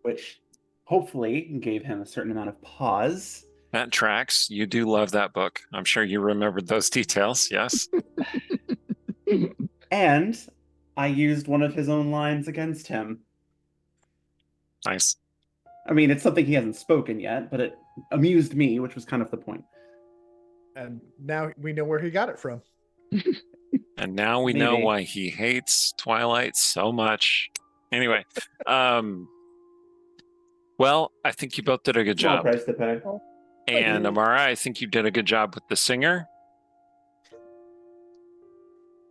which hopefully gave him a certain amount of pause. That tracks. You do love that book. I'm sure you remembered those details. Yes. And I used one of his own lines against him. Nice. I mean, it's something he hasn't spoken yet, but it amused me, which was kind of the point. And now we know where he got it from. And now we know Maybe. why he hates Twilight so much. Anyway, well, I think you both did a good Small job. price to pay. And Amara, I think you did a good job with the singer.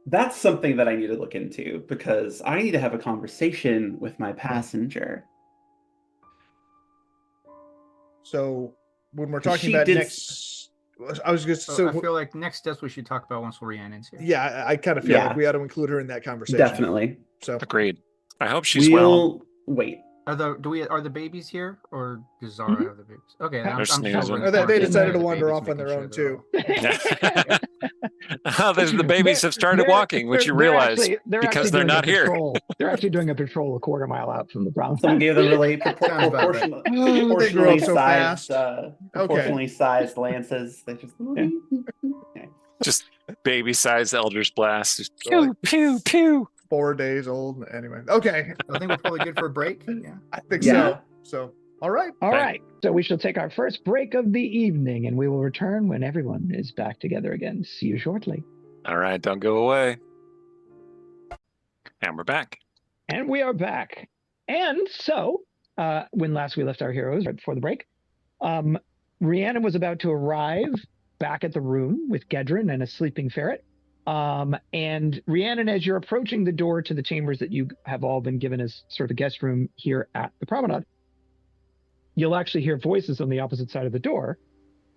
That's something that I need to look into because I need to have a conversation with my passenger. So when we're Because talking she about did next, I was just So I feel like next steps we should talk about once Rhiannon's here. yeah, I kind of feel Yeah. like we ought to include her in that conversation. Definitely. So Agreed. I hope she's well. Wait. Are the babies here, or does Zara have the babies? Okay, I'm sneezing. still Or they decided to the wander babies, off on making their sure own they're too. all- The babies have started walking, which you realize because they're not here. They're actually doing a patrol a quarter mile out from the Promenade. Someone gave them really Sounds about right. They grow up so fast. proportionally sized lances. They just Just baby-sized Elder's Blast. Just So, like, pew, pew, pew. 4 days old. Anyway, okay, I think we're probably good for a break. Yeah. I think Yeah. so. All right. All Okay. right. So we shall take our first break of the evening, and we will return when everyone is back together again. See you shortly. All right, don't go away. And we're back. And we are back. And so, when last we left our heroes, right before the break, Rhiannon was about to arrive back at the room with Gedrin and a sleeping ferret. And Rhiannon, as you're approaching the door to the chambers that you have all been given as sort of a guest room here at the Promenade, you'll actually hear voices on the opposite side of the door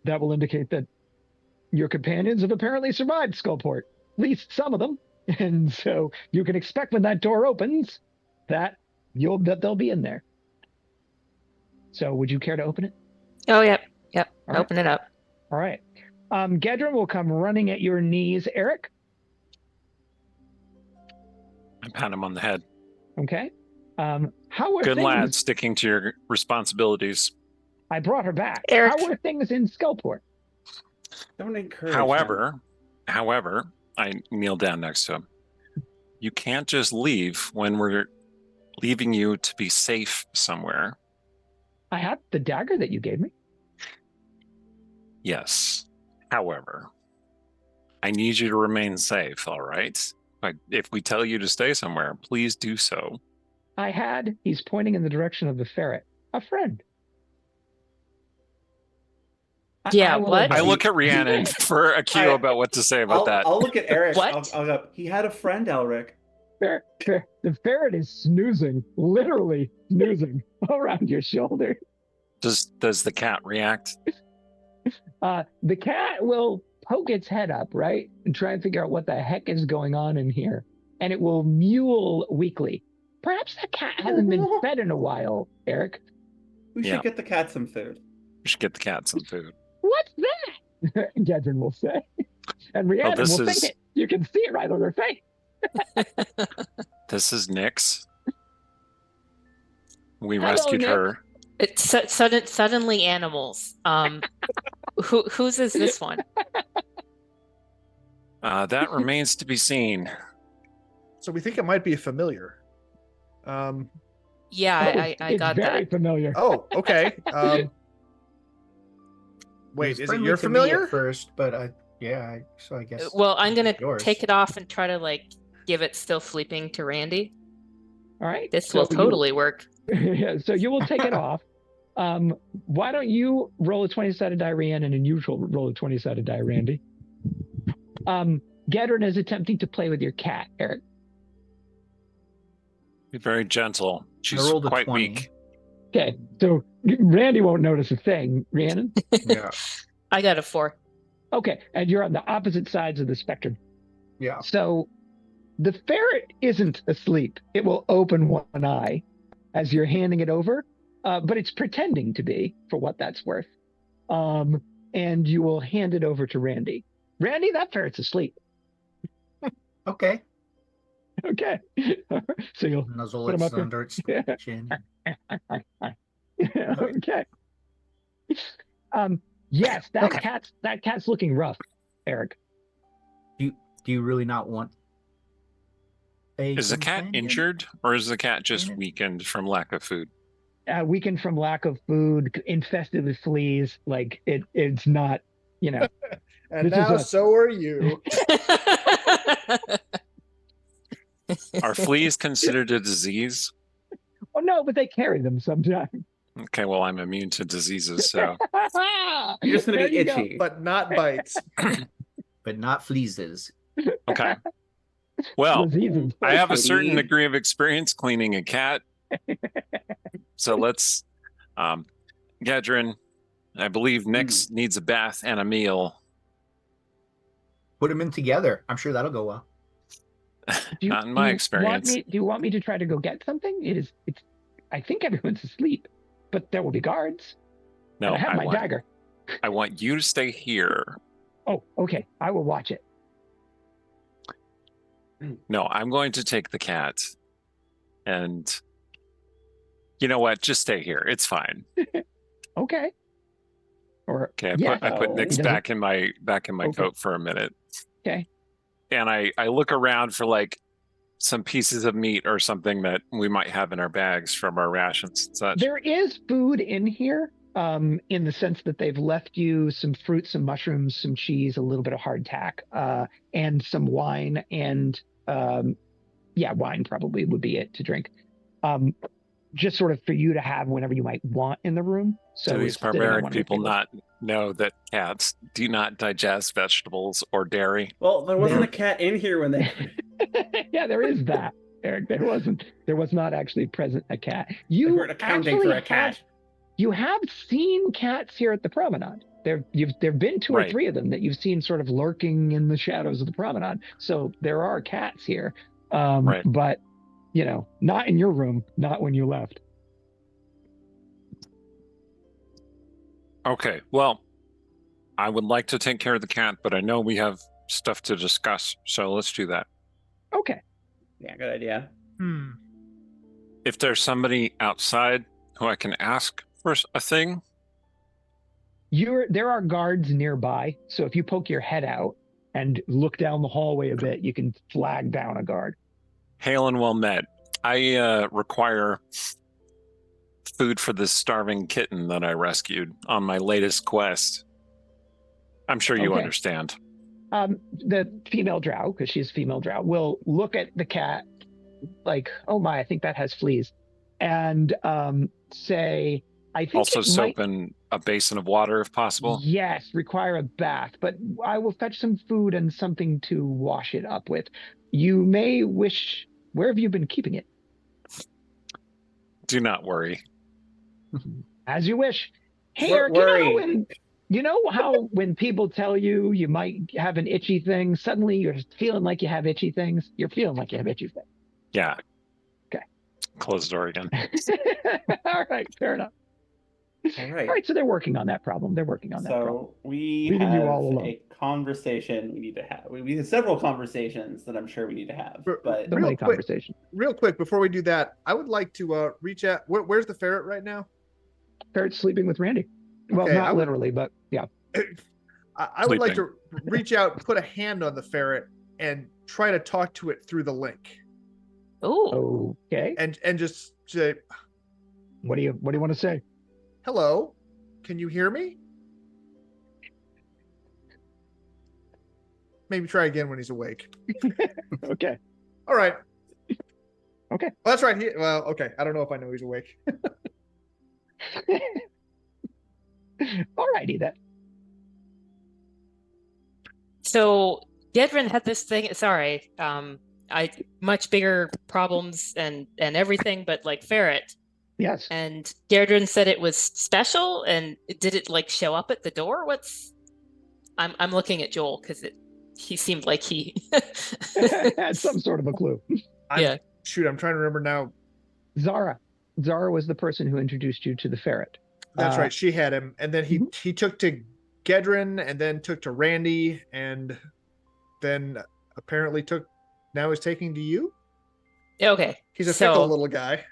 that will indicate that your companions have apparently survived Skullport, at least some of them. And so you can expect when that door opens that they'll be in there. So would you care to open it? Oh, yep. All right. Open it up. All right. Gedrin will come running at your knees, Eric. I pat him on the head. Okay. How are Good things? lad, sticking to your responsibilities. I brought her back. Eric. How are things in Skullport? Don't encourage. However, I kneel down next to him. You can't just leave when we're leaving you to be safe somewhere. I have the dagger that you gave me. Yes. However, I need you to remain safe, all right? If we tell you to stay somewhere, please do so. He's pointing in the direction of the ferret. A friend. Yeah, will what? admit- I look at Rhiannon for a cue about what to say about that. I'll look at Eric. What? I'll go, he had a friend, Elric. The ferret is snoozing, literally snoozing around your shoulder. Does the cat react? The cat will poke its head up, right? And try and figure out what the heck is going on in here. And it will mewl weakly. Perhaps that cat hasn't been fed in a while, Eric. We should get the cat some food. We should get the cat some food. What's that? Gedrin will say. And Rhiannon will say it. You can see it right on her face. This is Nyx. We Hello, rescued Nyx. her. It's suddenly animals. Whose is this one? That remains to be seen. So we think it might be a familiar. Yeah, I got It's very that. familiar. Oh, okay. Wait, is it your familiar? First, but I guess. Well, I'm gonna yours. take it off and try to give it still sleeping to Randy. All right. This so will totally work. Yeah, so you will take it off. Why don't you roll a 20-sided die, Rhiannon, and you roll a 20-sided die, Randy? Gedrin is attempting to play with your cat, Eric. Be very gentle. She's rolled a quite 20. weak. Okay, so Randy won't notice a thing. Rhiannon? Yeah. I got a 4. Okay, and you're on the opposite sides of the spectrum. Yeah. So the ferret isn't asleep. It will open one eye as you're handing it over, but it's pretending to be, for what that's worth. And you will hand it over to Randy. Randy, that ferret's asleep. Okay. Okay. So you'll Nuzzle put him its up here. under its chin. Okay. Yes, that cat's looking rough, Eric. Do you really not want a Is the cat companion? injured, or is the cat just Yeah. weakened from lack of food? Weakened from lack of food, infested with fleas. It's not, And This is now a- so are you. Are fleas considered a disease? Oh no, but they carry them sometimes. Okay, well, I'm immune to diseases, so You're just gonna There be you go. itchy. But not bites. But not fleases. okay. Well, Diseases. I have a certain Kitty. degree of experience cleaning a cat. So let's, Gedrin, I believe Nyx needs a bath and a meal. Put them in together. I'm sure that'll go well. Not in my experience. Do you want me to try to go get something? It's. I think everyone's asleep, but there will be guards. No, And I have my dagger. I want you to stay here. Oh, okay. I will watch it. No, I'm going to take the cat. And you know what? Just stay here. It's fine. Okay. Or Okay, yeah, I put he Nyx doesn't- back in my Okay. coat for a minute. Okay. And I look around for some pieces of meat or something that we might have in our bags from our rations and such. There is food in here, in the sense that they've left you some fruit, some mushrooms, some cheese, a little bit of hardtack, and some wine. And wine probably would be it to drink. Just sort of for you to have whenever you might want in the room. So Do these it's sitting on barbaric one of your people tables. not know that cats do not digest vegetables or dairy? Well, there wasn't a cat in here when they. Yeah, there is that, Eric. There was not actually present a cat. They You weren't accounting actually for a cat. You have seen cats here at the Promenade. There've been two or Right. three of them that you've seen sort of lurking in the shadows of the Promenade. So there are cats here, Right. but not in your room, not when you left. Okay, well, I would like to take care of the cat, but I know we have stuff to discuss, so let's do that. Okay. Yeah, good idea. If there's somebody outside who I can ask for a thing, There are guards nearby, so if you poke your head out and look down the hallway a bit, you can flag down a guard. hail and well met. I require food for this starving kitten that I rescued on my latest quest. I'm sure you Okay. understand. The female drow, because she's female drow, will look at the cat like, "Oh my, I think that has fleas," and say, "I think Also, it soap might, and a basin of water if possible. yes, require a bath, but I will fetch some food and something to wash it up with. You may wish. Where have you been keeping it?" Do not worry. As you wish. Hey, Wor- Eric, worry. you know how when people tell you you might have an itchy thing, suddenly you're feeling like you have itchy things? You're feeling like you have itchy things. Yeah. Okay. Close the door again. All right, fair enough. All right. All right, so they're working on that problem. They're working on that problem. So we Leaving have you all alone. a conversation we need to have. We have several conversations that I'm sure we need to have. But So many conversations. Real quick, before we do that, I would like to reach out. Where's the ferret right now? Ferret's sleeping with Randy. Well, Okay, not literally, but yeah. I would like to reach out, put a hand on the ferret, and try to talk to it through the link, Oh, Okay. and just say, What do you want to say? "Hello, can you hear me?" Maybe try again when he's awake. Okay. All right. Okay. Well, that's right. Well, okay. I don't know if I know he's awake. All righty then. so Gedrin had this thing. Sorry, I much bigger problems and everything, but like ferret. Yes. And Deirdre said it was special, and did it like show up at the door? I'm looking at Joel because he seemed like he Had some sort of a clue. Yeah. Shoot, I'm trying to remember now. Zara was the person who introduced you to the ferret. That's right. She had him, and then he took to Gedrin, and then took to Randy, and then apparently now he's taking to you. Okay. He's a fickle little guy.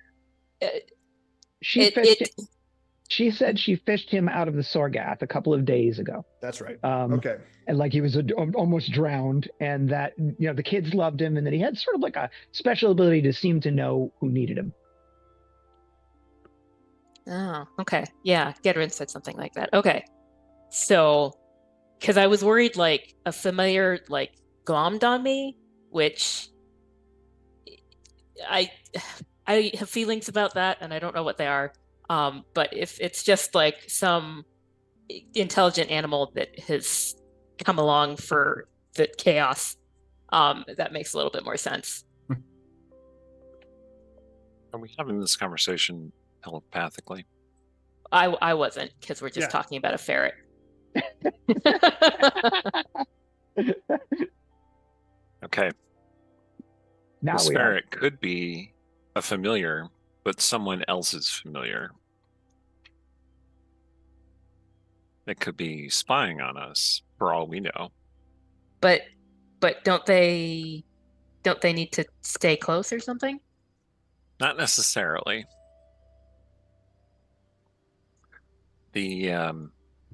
She said she fished him out of the Sorgath a couple of days ago. That's right. Um, Okay. And like he was almost drowned, and that the kids loved him, and that he had sort of like a special ability to seem to know who needed him. Oh, okay. Yeah, Gedrin said something like that. Okay. So, because I was worried like a familiar like glommed on me, which I have feelings about that, and I don't know what they are. But if it's just like some intelligent animal that has come along for the chaos, that makes a little bit more sense. Are we having this conversation telepathically? I wasn't, because we're just talking about a ferret. Okay. Now This we are. ferret could be a familiar, but someone else's familiar. It could be spying on us, for all we know. But don't they need to stay close or something? Not necessarily.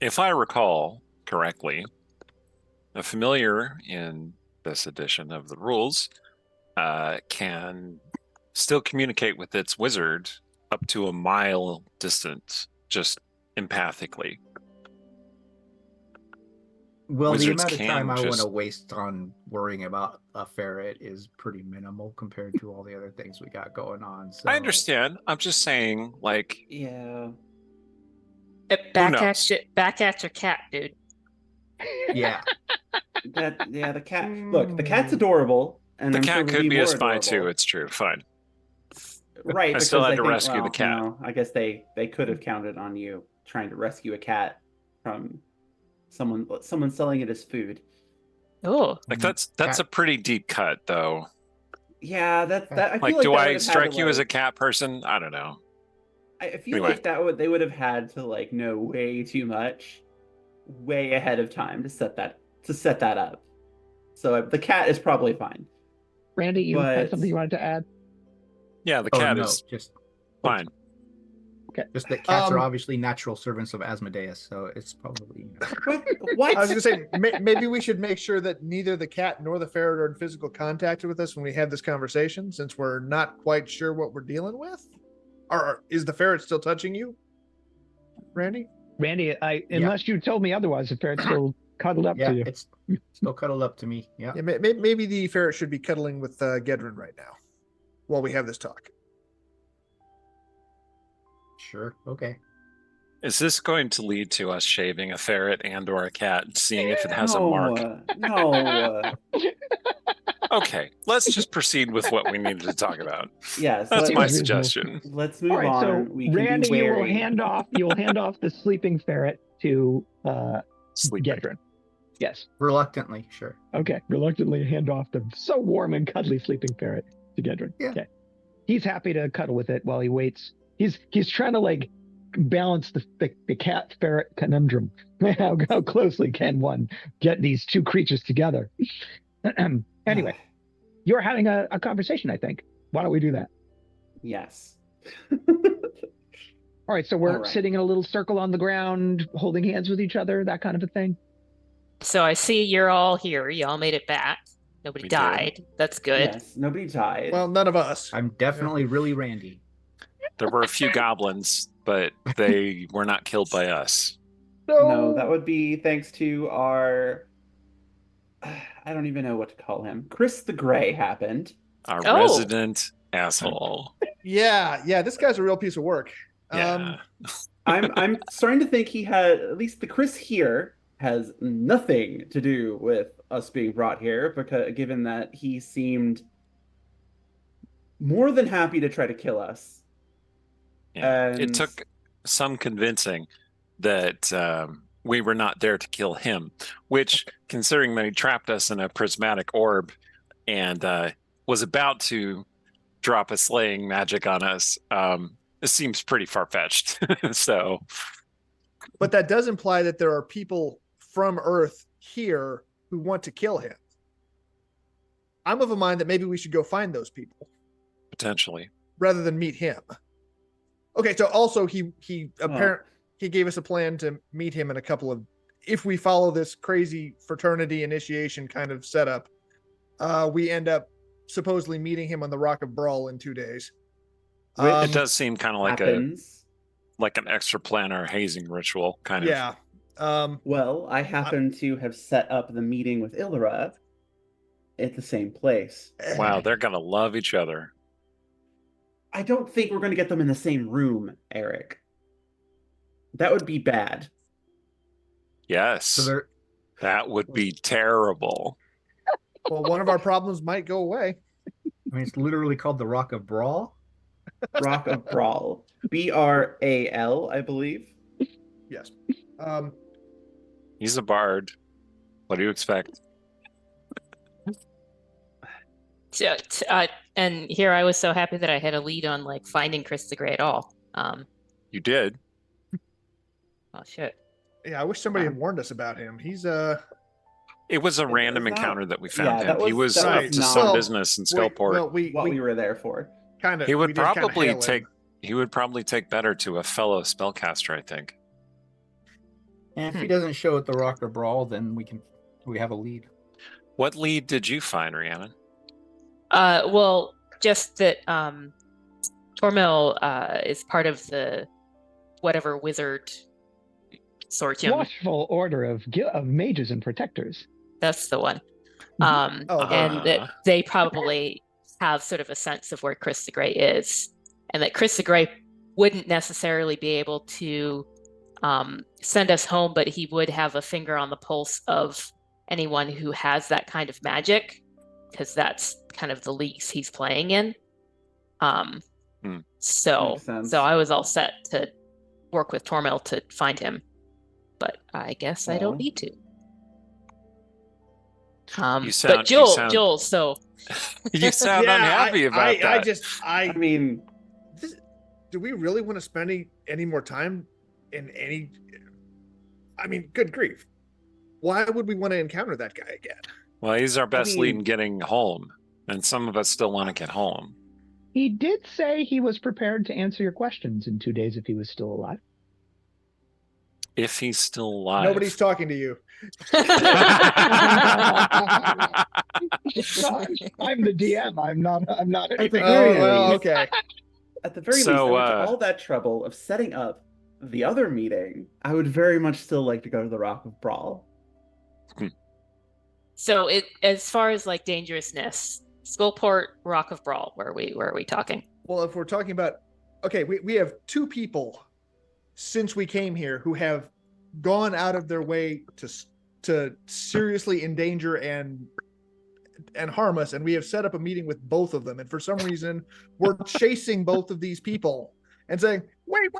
If I recall correctly, a familiar in this edition of the rules can still communicate with its wizard up to a mile distance, just empathically. Well, Wizards the amount of can time I want just- to waste on worrying about a ferret is pretty minimal compared to all the other things we got going on. So I understand. I'm just saying, like, yeah. Back at your cat, dude. Yeah. The cat. Look, the cat's adorable, and the I'm sure cat would could be a more spy adorable. too. It's true. Fine. Right. I still because had to think, rescue the cat. I guess they could have counted on you trying to rescue a cat from someone selling it as food. Oh, Like that's a pretty deep cut, though. Yeah, that I feel Like, like do that I would have had strike to, you as a like- cat person? I don't know. I feel Anyway. like they would have had to like know way too much, way ahead of time to set that up. So the cat is probably fine. Randy, you had But- something you wanted to add? Yeah, the cat is just fine. just that cats are Um, obviously natural servants of Asmodeus, so it's probably What? I was gonna say maybe we should make sure that neither the cat nor the ferret are in physical contact with us when we have this conversation, since we're not quite sure what we're dealing with. Or is the ferret still touching you, Randy? Randy, unless you told me otherwise, the ferret's still cuddled up Yeah, to you. it's still cuddled up to me. Yeah. Yeah, maybe the ferret should be cuddling with Gedrin right now while we have this talk. Sure. Okay. Is this going to lead to us shaving a ferret and or a cat and seeing if it has a mark? No. Okay, let's just proceed with what we needed to talk about. Yes. That's seems my reasonable. suggestion. Let's move All right, so on. We can Randy, be you will wary. hand off the sleeping ferret to Sleep. Gedrin. Yes. Reluctantly, sure. Okay. Reluctantly hand off the so warm and cuddly sleeping ferret to Gedrin. Yeah. Okay. He's happy to cuddle with it while he waits. He's trying to like balance the cat ferret conundrum. How closely can one get these two creatures together? Anyway, you're having a conversation, I think. Why don't we do that? Yes. All right, so we're All right. sitting in a little circle on the ground, holding hands with each other, that kind of a thing. So I see you're all here. You all made it back. Nobody We did. died. That's good. Yes. Nobody died. Well, none of us. I'm definitely really Randy. There were a few goblins, but they were not killed by us. No, that would be thanks to our. I don't even know what to call him. Chris the Gray happened. Our Oh. resident asshole. Yeah, this guy's a real piece of work. Yeah. I'm starting to think he had at least the Chris here has nothing to do with us being brought here, because given that he seemed more than happy to try to kill us. Yeah. And- It took some convincing that we were not there to kill him, which, considering that he trapped us in a prismatic orb and was about to drop a slaying magic on us, it seems pretty far-fetched. So, But that does imply that there are people from Earth here who want to kill him. I'm of a mind that maybe we should go find those people potentially. rather than meet him. Okay, so also he gave us a plan to meet him in a couple of, if we follow this crazy fraternity initiation kind of setup, we end up supposedly meeting him on the Rock of Brawl in 2 days. It does seem kind of like happens. an extra planar hazing ritual kind of. Yeah. Well, I happen to have set up the meeting with Ilra at the same place. Wow, they're gonna love each other. I don't think we're going to get them in the same room, Eric. That would be bad. Yes, So they're that would be terrible. Well, one of our problems might go away. I mean, it's literally called the Rock of Brawl. Rock of Brawl. Bral, I believe. Yes. He's a bard. What do you expect? So, and here I was so happy that I had a lead on like finding Chris the Grey at all. You did. Oh shit. Yeah, I wish somebody had warned us about him. He's It was a random was not- encounter that we found yeah, him. He was that up was to not- some Well, business in wait, Skullport. well, What we we were there for. kind of He would probably take better to a fellow spellcaster, I think. And if he doesn't show at the Rock of Brawl, then we have a lead. What lead did you find, Rhiannon? Well, just that Tormel is part of the whatever wizard consortium. Watchful order of mages and protectors. That's the one. Oh, And that they probably have sort of a sense of where Chris the Grey is, and that Chris the Grey wouldn't necessarily be able to send us home, but he would have a finger on the pulse of anyone who has that kind of magic, because that's kind of the leagues he's playing in. So Makes sense. I was all set to work with Tormel to find him, but I guess I don't Well. need to. You But sound- Joel, so You sound unhappy about that. I mean, do we really want to spend any more time in any? I mean, good grief! Why would we want to encounter that guy again? Well, he's our best lead mean- in getting home, and some of us still want to get home. He did say he was prepared to answer your questions in 2 days if he was still alive. If he's still alive. Nobody's talking to you. I'm the DM. I'm not anything. very well, least. okay. at the very least, So, I went to all that trouble of setting up the other meeting. I would very much still like to go to the Rock of Brawl. So as far as like dangerousness, Skullport, Rock of Brawl, where are we talking? Well, if we're talking about, okay, we have two people since we came here who have gone out of their way to seriously endanger and harm us, and we have set up a meeting with both of them, and for some reason we're chasing both of these people and saying, wait,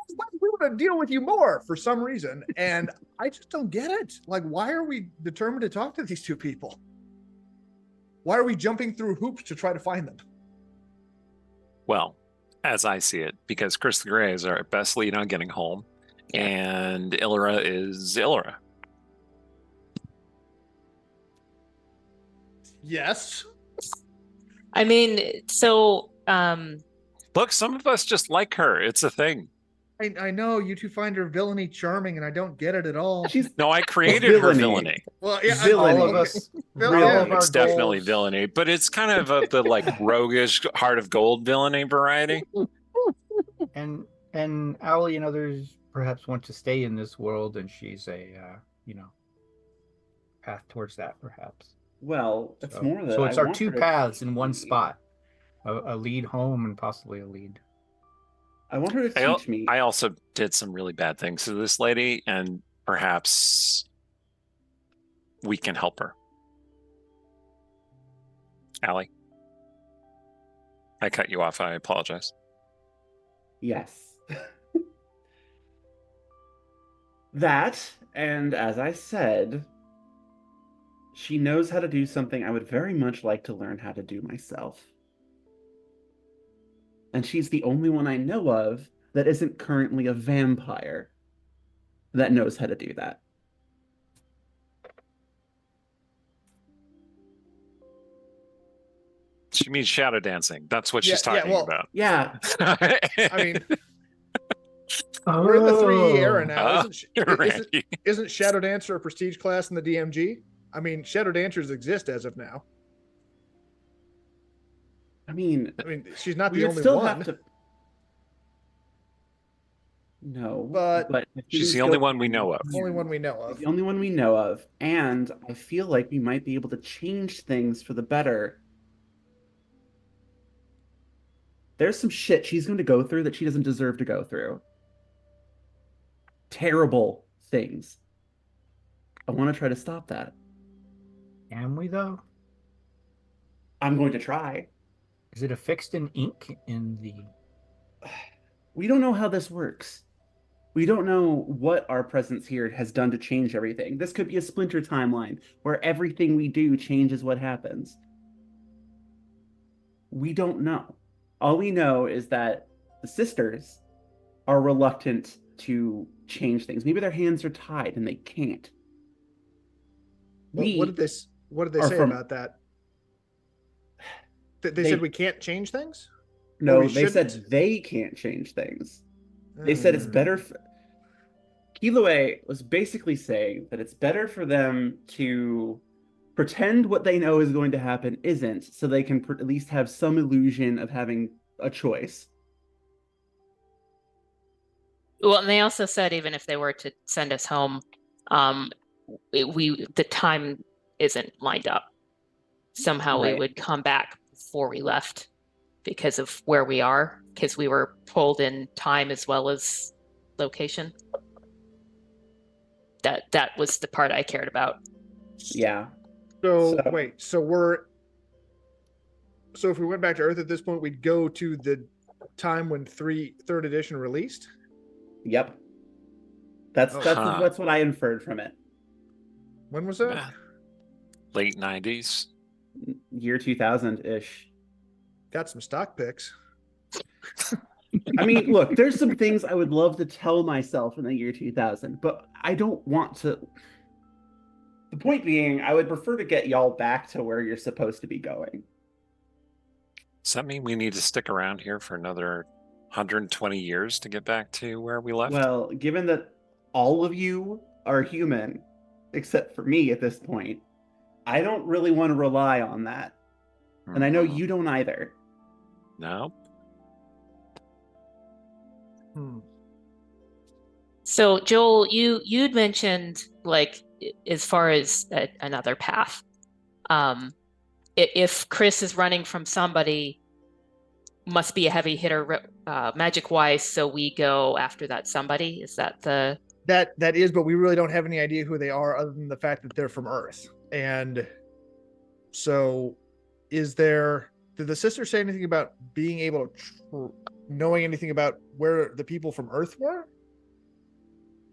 we want to deal with you more for some reason, and I just don't get it. Like, why are we determined to talk to these two people? Why are we jumping through hoops to try to find them? Well, as I see it, because Chris the Grey is our best lead on getting home, and Illyra is Illyra. Yes. I mean, so Look, some of us just like her. It's a thing. I know you two find her villainy charming, and I don't get it at all. No, I created her villainy. Well, yeah, Villainy. All of us. Villainy. all of our It's definitely goals- villainy, but it's kind of the like roguish heart of gold villainy variety. And Owlie and others perhaps want to stay in this world, and she's a path towards that, perhaps. Well, it's So, more that so it's I our want two her to paths in one teach me. spot, a lead home and possibly a lead. I want her to teach me. I also did some really bad things to this lady, and perhaps we can help her. Allie, I cut you off. I apologize. Yes. That, and as I said, she knows how to do something I would very much like to learn how to do myself. And she's the only one I know of that isn't currently a vampire that knows how to do that. She means shadow dancing. That's what she's talking about. Yeah. I mean, we're in the 3E era now. Isn't Shadow Dancer a prestige class in the DMG? I mean, Shadow Dancers exist as of now. I mean, she's not we the would only still one. have to. No, But she's the only one we know of. Only one we know of. The only one we know of, and I feel like we might be able to change things for the better. There's some shit she's going to go through that she doesn't deserve to go through. Terrible things. I want to try to stop that. Can we, though? I'm going to try. Is it affixed in ink in the... We don't know how this works. We don't know what our presence here has done to change everything. This could be a splinter timeline where everything we do changes what happens. We don't know. All we know is that the sisters are reluctant to change things. Maybe their hands are tied and they can't. What did they say about that? They said we can't change things? No, they said they can't change things. They said it's better for... Kilue was basically saying that it's better for them to pretend what they know is going to happen isn't, so they can at least have some illusion of having a choice. Well, and they also said even if they were to send us home, the time isn't lined up. Somehow we would come back before we left because of where we are, because we were pulled in time as well as location. That was the part I cared about. Yeah. So wait, so if we went back to Earth at this point, we'd go to the time when third edition released? Yep. That's what I inferred from it. When was that? Late 90s. Year 2000-ish. Got some stock picks. I mean, look, there's some things I would love to tell myself in the year 2000, but I don't want to. The point being, I would prefer to get y'all back to where you're supposed to be going. Does that mean we need to stick around here for another 120 years to get back to where we left? Well, given that all of you are human, except for me at this point, I don't really want to rely on that. And I know you don't either. No. So Joel, you'd mentioned like as far as another path. If Chris is running from somebody, must be a heavy hitter magic wise, so we go after that somebody. Is that the that is, but we really don't have any idea who they are other than the fact that they're from Earth. And so did the sister say anything about being able to knowing anything about where the people from Earth were?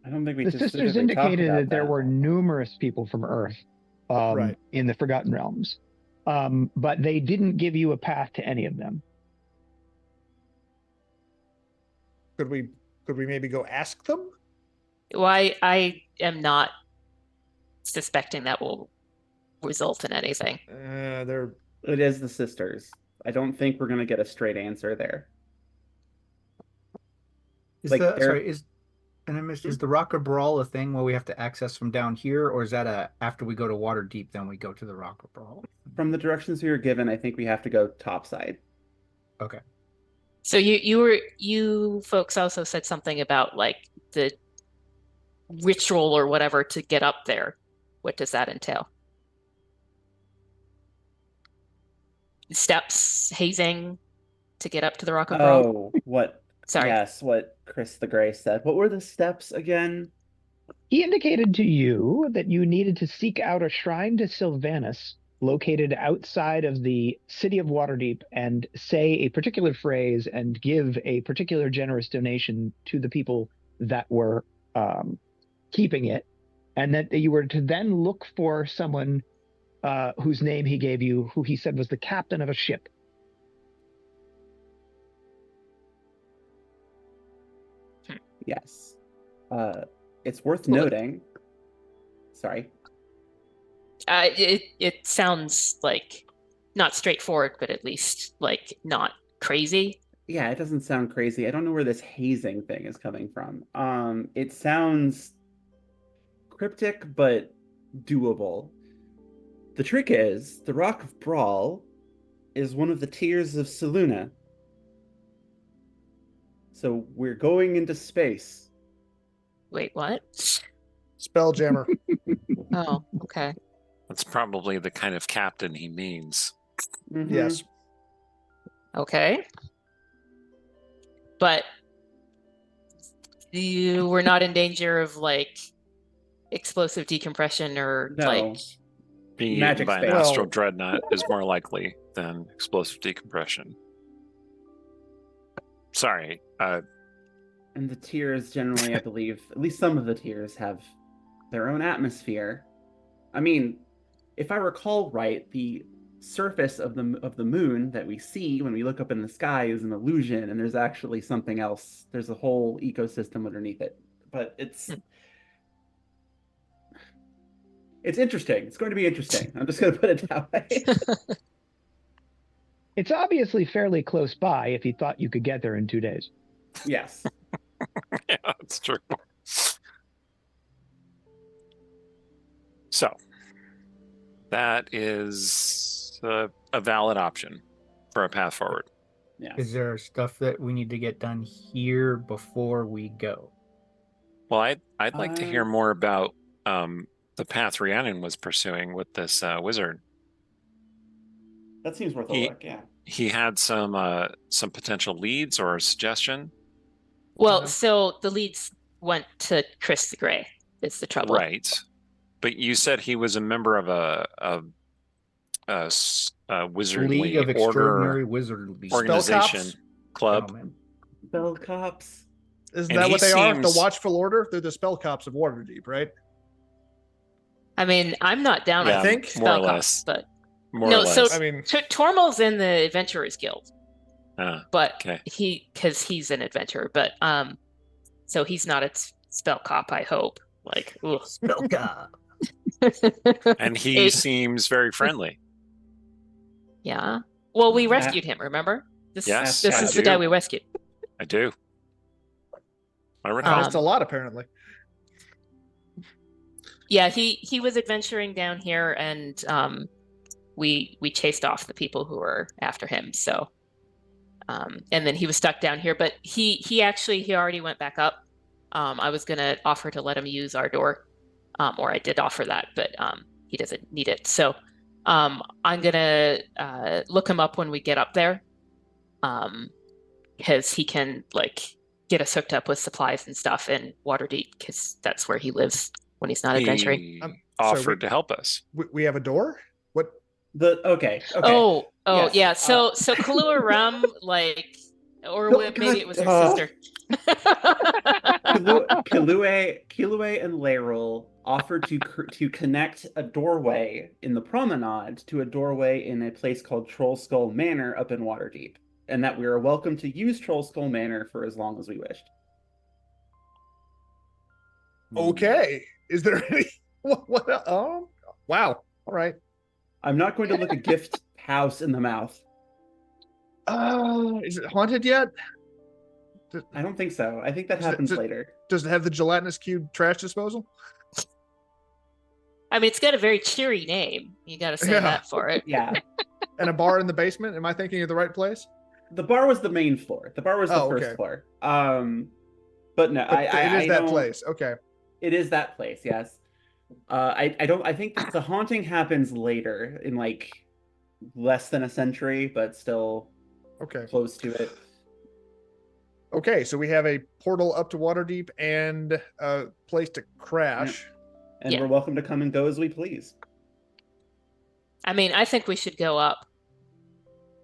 I don't think we The just sisters specifically talked indicated about that there were numerous people from Earth Right. in the Forgotten Realms, but they didn't give you a path to any of them. Could we maybe go ask them? Well, I am not suspecting that will result in anything. It is the sisters. I don't think we're gonna get a straight answer there. Is Like, the they're- sorry is and I missed, is the Rock of Brawl a thing where we have to access from down here, or is that after we go to Waterdeep then we go to the Rock of Brawl? From the directions we were given, I think we have to go topside. Okay. So you folks also said something about like the ritual or whatever to get up there. What does that entail? Steps, hazing to get up to the Rock of Brawl? Oh, what? Sorry. Yes, what Chris the Grey said. What were the steps again? He indicated to you that you needed to seek out a shrine to Sylvanus located outside of the city of Waterdeep and say a particular phrase and give a particular generous donation to the people that were keeping it, and that you were to then look for someone whose name he gave you, who he said was the captain of a ship. Yes. It's worth Well, noting. Sorry. It sounds like not straightforward, but at least like not crazy. Yeah, it doesn't sound crazy. I don't know where this hazing thing is coming from. It sounds cryptic, but doable. The trick is, the Rock of Brawl is one of the tiers of Selûne. So we're going into space. Wait, what? Spelljammer. Oh, okay. That's probably the kind of captain he means. Mhm. Yes. Okay. But you were not in danger of like explosive decompression or No. like Being Magic eaten by an space. astral Well- dreadnought is more likely than explosive decompression. Sorry. And the tiers generally, I believe, at least some of the tiers have their own atmosphere. I mean, if I recall right, the surface of the moon that we see when we look up in the sky is an illusion, and there's actually something else. There's a whole ecosystem underneath it. But it's interesting. It's going to be interesting. I'm just going to put it that way. It's obviously fairly close by if you thought you could get there in 2 days. Yes. Yeah, that's true. So, that is a valid option for a path forward. Yes. Is there stuff that we need to get done here before we go? Well, I'd like to hear Uh, more about the path Rhiannon was pursuing with this wizard. That seems worth a He- look, yeah. He had some potential leads or a suggestion. well, Yeah. so the leads went to Chris the Grey. Is the trouble. Right. But you said he was a member of a wizardly League of Extraordinary order Wizardly organization Spellcops? club. Gentlemen. Bell cops. Isn't And that he what they are? The seems- Watchful Order? They're the spell cops of Waterdeep, right? I mean, I'm not down Yeah, with think- more or spell less. cops, but More No, or so- less. I mean, Tormal's in the Adventurers Guild, but okay. because he's an adventurer, but so he's not a spell cop. I hope. Like, ugh. Spell cop. And he It- seems very friendly. Yeah. Well, we Yeah. rescued him. Remember? Yes, This I is the guy do. we rescued. I do. I recall. cost a lot apparently. Yeah, he was adventuring down here, and we chased off the people who were after him. So, and then he was stuck down here, but he already went back up. I was gonna offer to let him use our door, or I did offer that, but he doesn't need it. So I'm gonna look him up when we get up there, because he can like get us hooked up with supplies and stuff in Waterdeep, because that's where he lives when he's not adventuring. He sorry, offered to help us. We have a door. What? Okay. Oh, Yes, yeah. So Kahlua Rum, like, or No, maybe it was her God. sister. Kilue and Laeral offered to connect a doorway in the Promenade to a doorway in a place called Troll Skull Manor up in Waterdeep, and that we are welcome to use Troll Skull Manor for as long as we wished. Okay. Is there any? What? Oh, wow. All right. I'm not going to look a gift house in the mouth. Is it haunted yet? I don't think so. I think that happens later. Does it have the gelatinous cube trash disposal? I mean, it's got a very cheery name. You got to say that for it. Yeah. And a bar in the basement? Am I thinking of the right place? The bar was the main floor. The bar was the first floor. But no, But it is that place. Okay. It is that place, yes. I think that the haunting happens later in like less than a century, but still close to it. Okay, so we have a portal up to Waterdeep and a place to crash. And we're welcome to come and go as we please. I mean, I think we should go up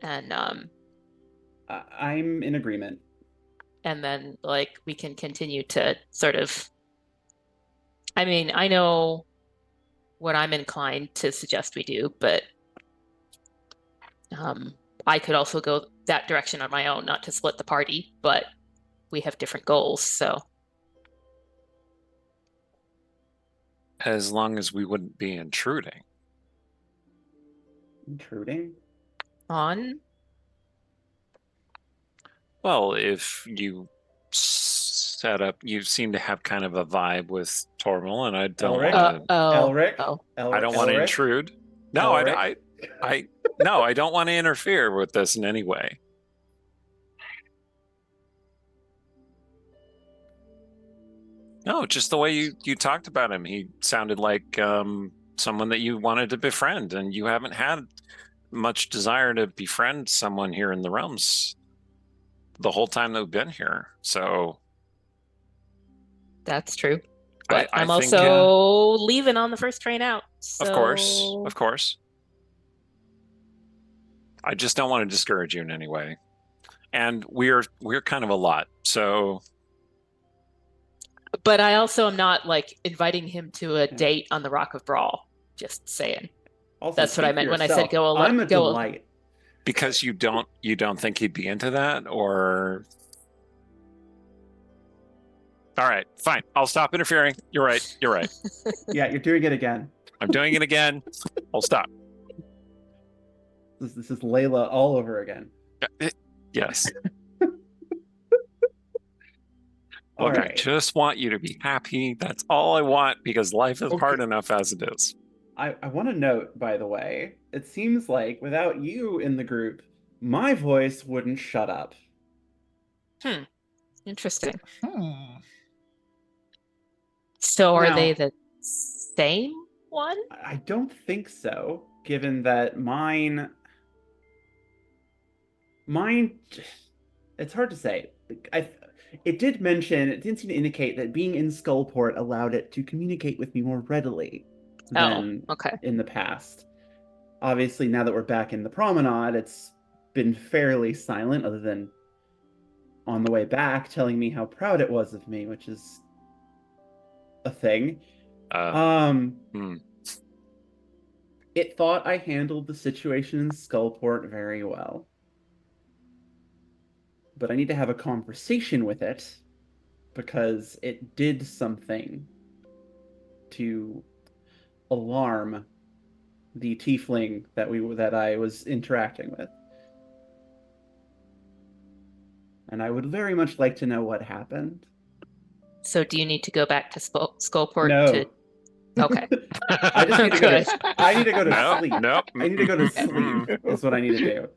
and I'm in agreement. And then like we can continue to sort of, I mean, I know what I'm inclined to suggest we do, but I could also go that direction on my own, not to split the party, but we have different goals, so. As long as we wouldn't be intruding. Intruding? On? Well, if you set up, you seem to have kind of a vibe with Tormal, and I don't want to. Elric? I don't want to intrude. No, no, I don't want to interfere with this in any way. No, just the way you talked about him. He sounded like someone that you wanted to befriend, and you haven't had much desire to befriend someone here in the realms the whole time that we've been here. So that's true. But I'm think, also leaving on the first train out. So... Of course. I just don't want to discourage you in any way. And we're kind of a lot, so. But I also am not like inviting him to a date on the Rock of Brawl. Just saying. Also, that's what I meant when I said go. I'm a delight. Because you don't think he'd be into that, or. All right, fine. I'll stop interfering. You're right. Yeah, you're doing it again. I'm doing it again. I'll stop. This is Layla all over again. Yes. All Look, right. I just want you to be happy. That's all I want, because life is hard enough as it is. I want to note, by the way, it seems like without you in the group, my voice wouldn't shut up. Interesting. So are they the same one? I don't think so, given that mine, it's hard to say. It did seem to indicate that being in Skullport allowed it to communicate with me more readily than in the past. Obviously, now that we're back in the Promenade, it's been fairly silent, other than on the way back telling me how proud it was of me, which is a thing. It thought I handled the situation in Skullport very well. But I need to have a conversation with it, because it did something to alarm the tiefling that I was interacting with. And I would very much like to know what happened. So do you need to go back to Skullport? No. Okay. I just need to go to, I need to go to sleep. Nope. I need to go to sleep is what I need to do.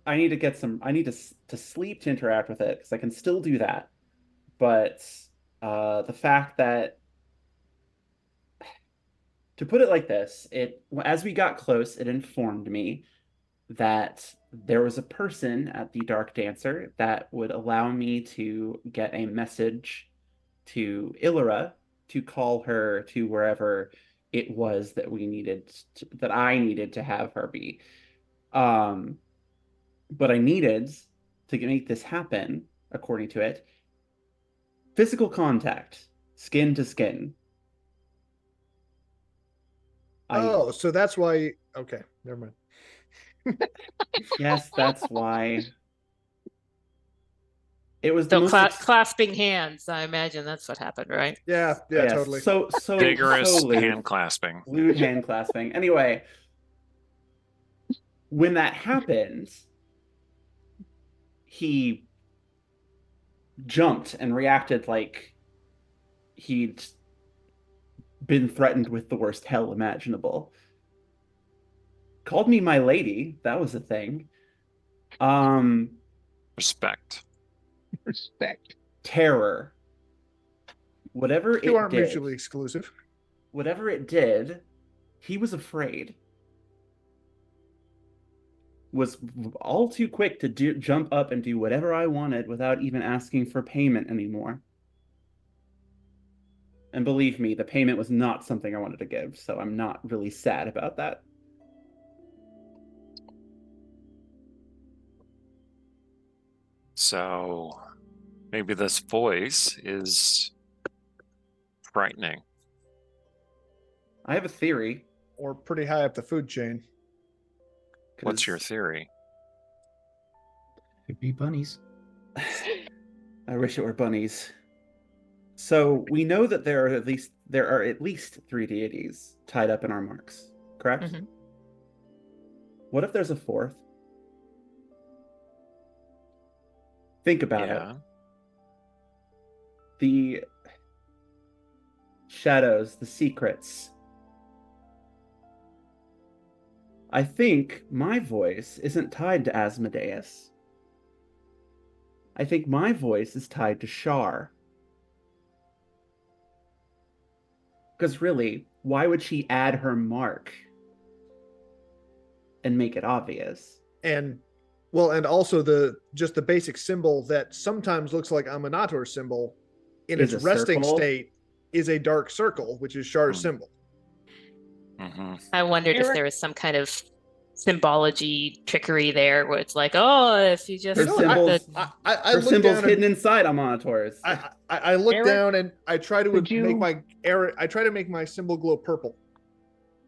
I need to sleep to interact with it, because I can still do that. But The fact that, to put it like this, as we got close, it informed me that there was a person at the Dark Dancer that would allow me to get a message to Illyra to call her to wherever it was that that I needed to have her be. But I needed to make this happen, according to it, physical contact, skin to skin. So that's why. Okay, never mind. Yes, that's why. It was the So most clasping hands, I imagine that's what happened, right? Yeah, yes, totally. so Vigorous lewd. hand clasping. Lewd hand clasping. Anyway, when that happened, he jumped and reacted like he'd been threatened with the worst hell imaginable. Called me my lady. That was a thing. Respect. Respect. Terror. Whatever You it aren't did, mutually exclusive. whatever it did, he was afraid. Was all too quick to jump up and do whatever I wanted without even asking for payment anymore. And believe me, the payment was not something I wanted to give, so I'm not really sad about that. So maybe this voice is frightening. I have a theory. Or pretty high up the food chain. What's your theory? Could be bunnies. I wish it were bunnies. So we know that there are at least 3 deities tied up in our marks, correct? Mm-hmm. What if there's a fourth? Think about it. The shadows, the secrets. I think my voice isn't tied to Asmodeus. I think my voice is tied to Shar. Because really, why would she add her mark and make it obvious? And also the basic symbol that sometimes looks like Aminator's symbol in Is its a resting circle? state is a dark circle, which is Shar's symbol. Mm-hmm. I wondered if Eric? there was some kind of symbology trickery there where it's like, oh, if you just Her put symbols, I her look symbols down hidden and inside Amonitors. I look Eric, down and I try to could you- make my symbol glow purple.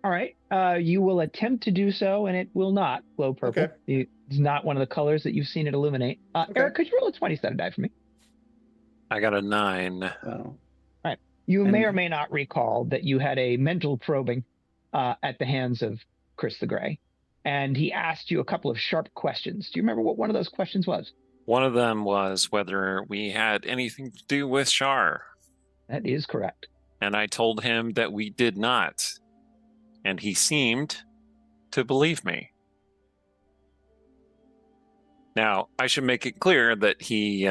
All right. You will attempt to do so, and it will not glow purple. Okay. It's not one of the colors that you've seen it illuminate. Okay. Eric, could you roll a 20-sided die for me? I got a 9. Well, You may And- or may not recall that you had a mental probing at the hands of Chris the Grey, and he asked you a couple of sharp questions. Do you remember what one of those questions was? One of them was whether we had anything to do with Shar. That is correct. And I told him that we did not. And he seemed to believe me. Now, I should make it clear that he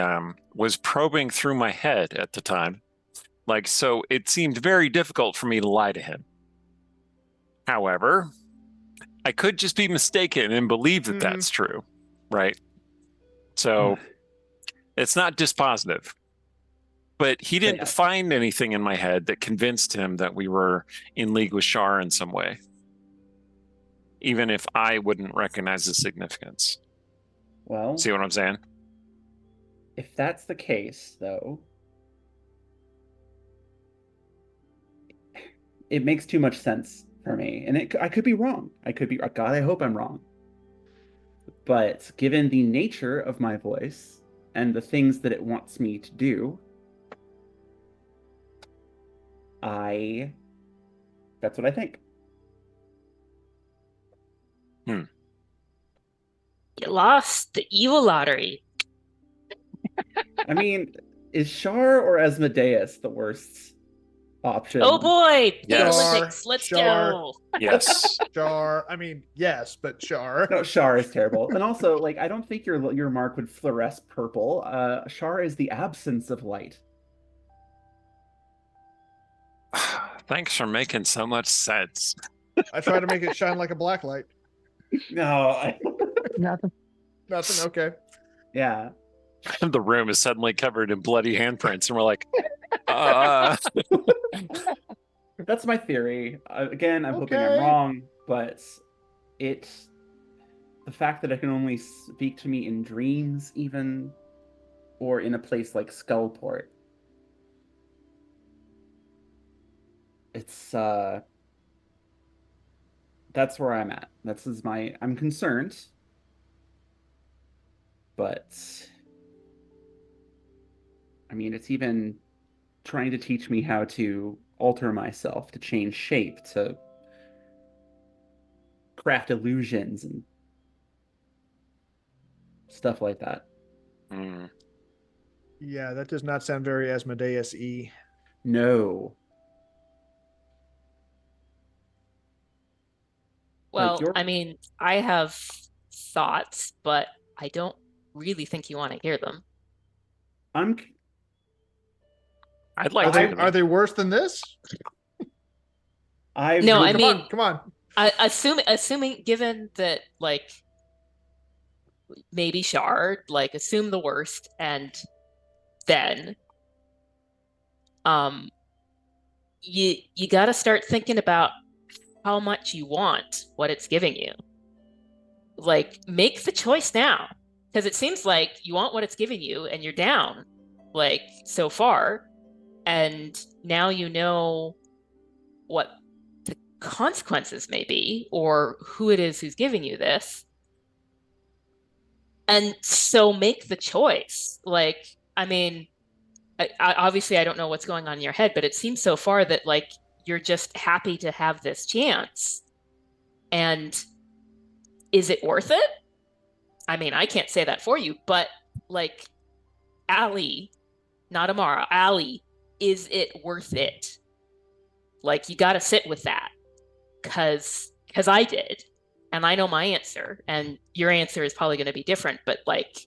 was probing through my head at the time. So it seemed very difficult for me to lie to him. However, I could just be mistaken and believe that that's true, right? So it's not dispositive. But he didn't find anything in my head that convinced him that we were in league with Shar in some way, even if I wouldn't recognize the significance. well, See what I'm saying? if that's the case, though, it makes too much sense for me. And I could be wrong. God, I hope I'm wrong. But given the nature of my voice and the things that it wants me to do, that's what I think. You lost the evil lottery. I mean, is Shar or Asmodeus the worst option? Oh boy, the Yes. Olympics. Let's Shar. go. Yes. Shar, I mean, yes, but Shar. No, Shar is terrible. And also, I don't think your mark would fluoresce purple. Shar is the absence of light. Thanks for making so much sense. I try to make it shine like a black light. No, Nothing. Nothing. Okay. yeah. The room is suddenly covered in bloody handprints, and we're like, uh, That's my theory. Again, I'm hoping I'm Okay. wrong, but it's the fact that it can only speak to me in dreams, even, or in a place like Skullport. It's that's where I'm at. I'm concerned, but I mean, it's even trying to teach me how to alter myself, to change shape, to craft illusions and stuff like that. hmm. Yeah, that does not sound very Asmodeus-y. No. Well, you're- I mean, I have thoughts, but I don't really think you want to hear them. I'm I'd Are like they, to. are they worse than this? I No, would- I Come mean- on, come on. Assuming given that like maybe Shard, like assume the worst, and then you got to start thinking about how much you want what it's giving you. Like, make the choice now, because it seems like you want what it's giving you and you're down, like, so far, and now you know what the consequences may be or who it is who's giving you this. And so make the choice. Like, I mean, obviously I don't know what's going on in your head, but it seems so far that like you're just happy to have this chance. And is it worth it? I mean, I can't say that for you, but like Allie, not Amara, Allie, is it worth it? Like, you got to sit with that, because I did, and I know my answer, and your answer is probably going to be different, but like,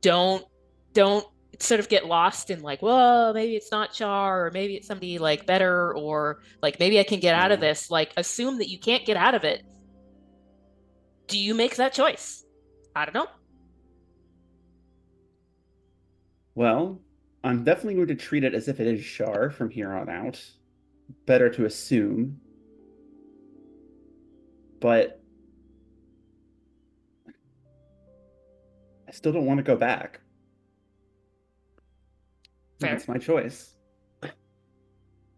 don't sort of get lost in like, well, maybe it's not Char, or maybe it's somebody like better, or like maybe I can get out of this. Like, assume that you can't get out of it. Do you make that choice? I don't know. Well, I'm definitely going to treat it as if it is Shar from here on out. Better to assume. But I still don't want to go back. Fair. It's my choice.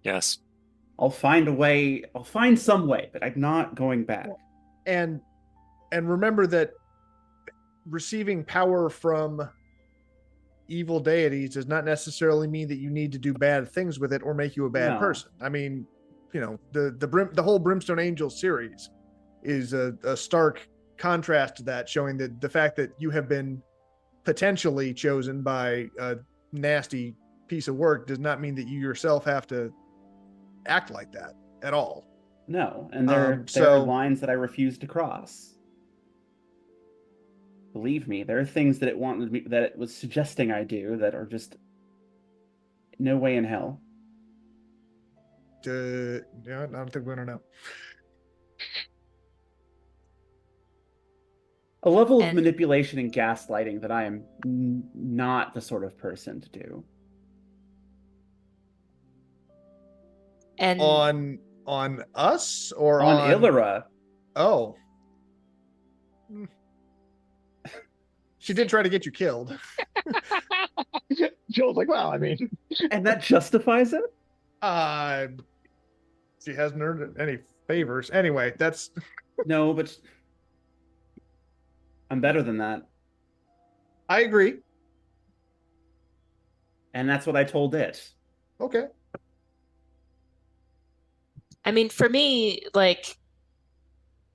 Yes. I'll find a way. I'll find some way, but I'm not going back. And remember that receiving power from evil deities does not necessarily mean that you need to do bad things with it or make you a bad No. person. I mean, you know, the whole Brimstone Angel series is a stark contrast to that, showing that the fact that you have been potentially chosen by a nasty piece of work does not mean that you yourself have to act like that at all. No, and there so- are lines that I refuse to cross. Believe me, there are things that it was suggesting I do that are just no way in hell. Yeah, I don't think we're gonna know. A level of And- manipulation and gaslighting that I am not the sort of person to do. And On us or On on Illyra, Oh. She did try to get you killed. Joel's like, well, I mean, and that justifies it? She hasn't earned any favors. Anyway, that's No, but I'm better than that. I agree. And that's what I told it. Okay. I mean, for me, like,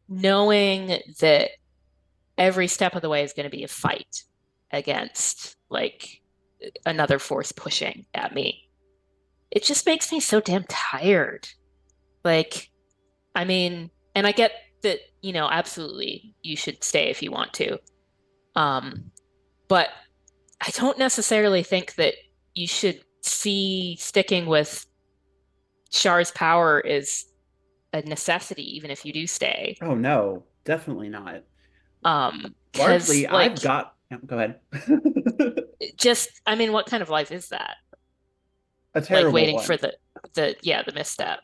knowing that every step of the way is going to be a fight against like another force pushing at me, it just makes me so damn tired. Like, I mean, and I get that, you know, absolutely you should stay if you want to. But I don't necessarily think that you should see sticking with Char's power is a necessity, even if you do stay. Oh no, definitely not. Because Largely, I've got. Go ahead. I mean, what kind of life is that? A terrible waiting one. for the misstep.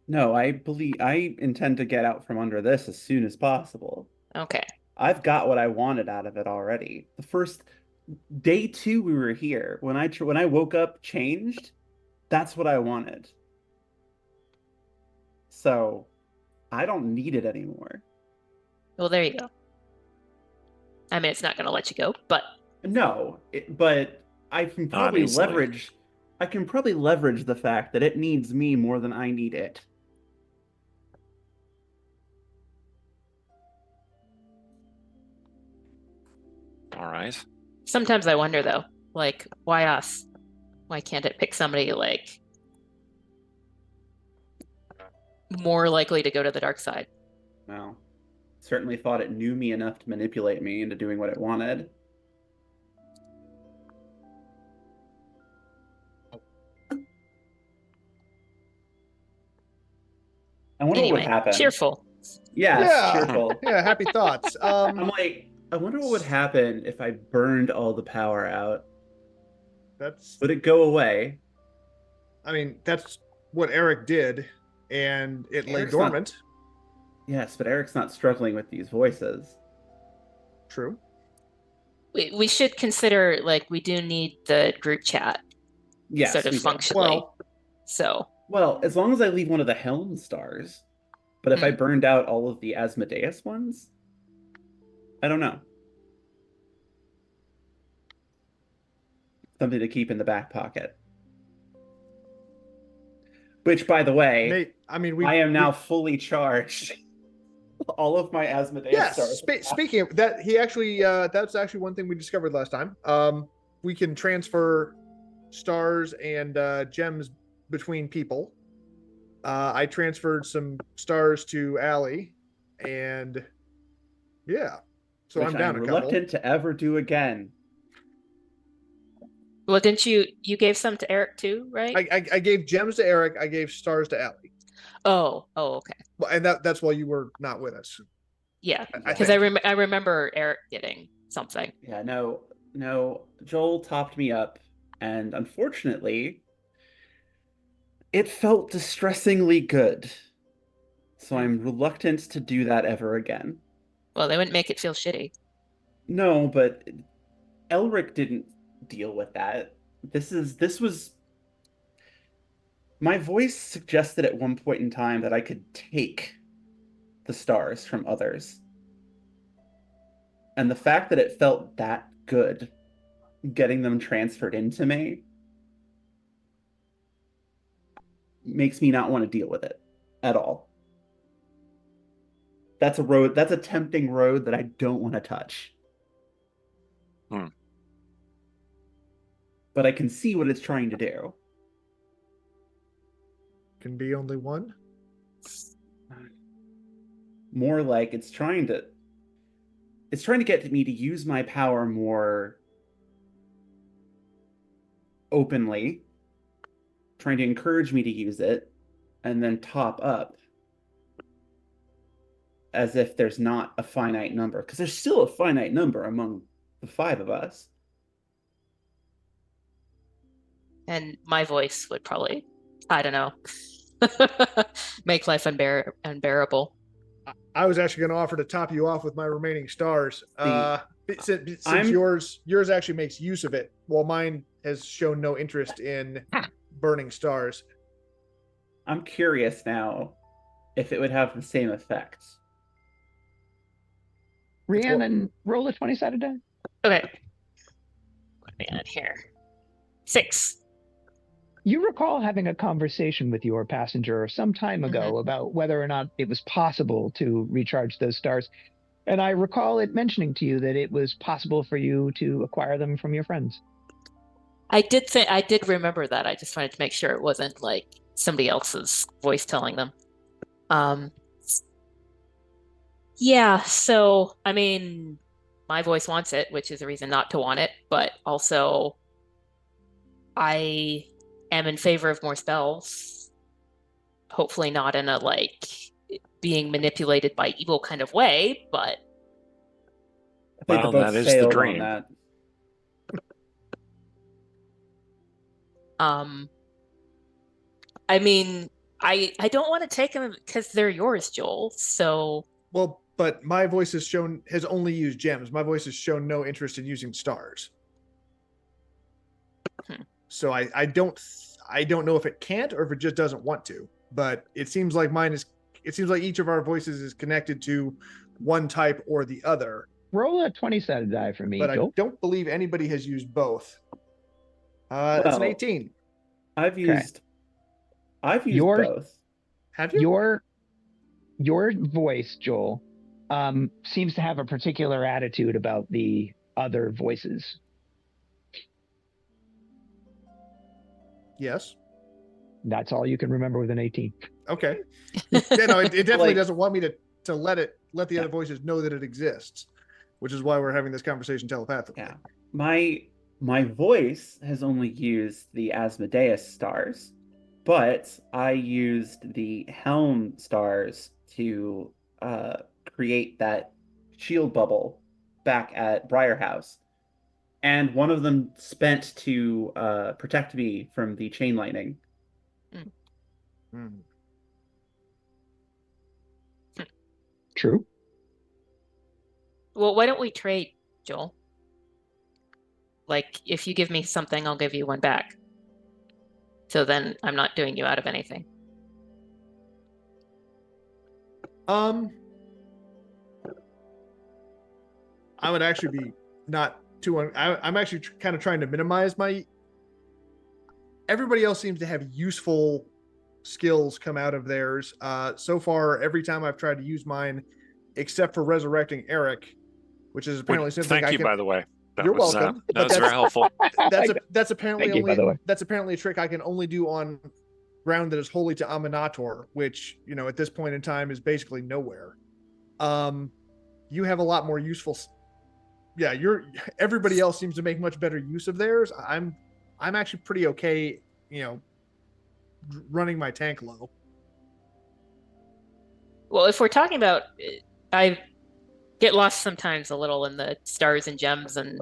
No, I intend to get out from under this as soon as possible. Okay. I've got what I wanted out of it already. The first day 2 we were here, when I woke up changed, that's what I wanted. So I don't need it anymore. Well, there you go. I mean, it's not going to let you go, but No, but I can probably leverage. I can probably leverage the fact that it needs me more than I need it. All right. sometimes I wonder though, like, why us? Why can't it pick somebody like more likely to go to the dark side? Well, certainly thought it knew me enough to manipulate me into doing what it wanted. I wonder what would happen. Cheerful. Yes, Yeah. cheerful. Yeah, happy thoughts. I'm like, I wonder what would happen if I burned all the power out. Would it go away? I mean, that's what Eric did, and it lay Eric's dormant. Yes, but Eric's not struggling with these voices. True. We should consider, like, we do need the group chat Yes, sort of we do. functionally. Well, as long as I leave one of the helm stars. But if I burned out all of the Asmodeus ones, I don't know. Something to keep in the back pocket. Which, by the way, Nate, I am now fully charged. All of my Asmodeus stars. Speaking of that, that's actually one thing we discovered last time. We can transfer stars and gems between people. I transferred some stars to Allie, and yeah, so Which I'm down I'm a couple. reluctant to ever do again. Well, didn't you gave some to Eric too, right? I gave gems to Eric. I gave stars to Allie. Oh, okay. Well, and that's why you were not with us. Yeah, because I remember Eric getting something. Yeah, no, Joel topped me up, and unfortunately, it felt distressingly good. So I'm reluctant to do that ever again. Well, they wouldn't make it feel shitty. No, but Elric didn't deal with that. This was my voice suggested at one point in time that I could take the stars from others. And the fact that it felt that good getting them transferred into me makes me not want to deal with it at all. That's a tempting road that I don't want to touch. But I can see what it's trying to do. Can be only one? More like it's trying to get me to use my power more openly, trying to encourage me to use it, and then top up as if there's not a finite number, because there's still a finite number among the 5 of us. And my voice would probably, I don't know, make life unbearable. I was actually going to offer to top you off with my remaining stars. Since yours actually makes use of it, while mine has shown no interest in burning stars. I'm curious now if it would have the same effect. Rhiannon, roll a 20-sided die. Okay. What are we on here? 6. You recall having a conversation with your passenger some time ago about whether or not it was possible to recharge those stars. And I recall it mentioning to you that it was possible for you to acquire them from your friends. I did remember that. I just wanted to make sure it wasn't like somebody else's voice telling them. Yeah, so I mean, my voice wants it, which is a reason not to want it, but also I am in favor of more spells. Hopefully not in a like being manipulated by evil kind of way, but I think Well, the boat that is the sailed on dream. that. I mean, I don't want to take them because they're yours, Joel. So Well, but my voice has only used gems. My voice has shown no interest in using stars. So I don't know if it can't or if it just doesn't want to. But it seems like each of our voices is connected to one type or the other. Roll a 20-sided die for me, But Joel. I don't believe anybody has used both. It's an Well, 18. I've used Your- both. Have you? Your voice, Joel, seems to have a particular attitude about the other voices. Yes. That's all you can remember with an 18. Okay. Yeah, no, it definitely Like- doesn't want me to let the other voices know that it exists, which is why we're having this conversation telepathically. Yeah. My voice has only used the Asmodeus stars, but I used the Helm stars to create that shield bubble back at Briarhouse. And one of them spent to protect me from the chain lightning. Hmm. True. well, why don't we trade, Joel? Like, if you give me something, I'll give you one back. So then I'm not doing you out of anything. I would actually be not too. I'm actually kind of trying to minimize my. Everybody else seems to have useful skills come out of theirs. So far, every time I've tried to use mine, except for resurrecting Eric, which is apparently something Thank I you, can. by the way. That You're was, welcome, That but was very helpful. That's apparently Thank you, by only the way. that's apparently a trick I can only do on ground that is holy to Aminator, which at this point in time is basically nowhere. You have a lot more useful. Yeah, everybody else seems to make much better use of theirs. I'm actually pretty okay, running my tank low. Well, if we're talking about, I get lost sometimes a little in the stars and gems, and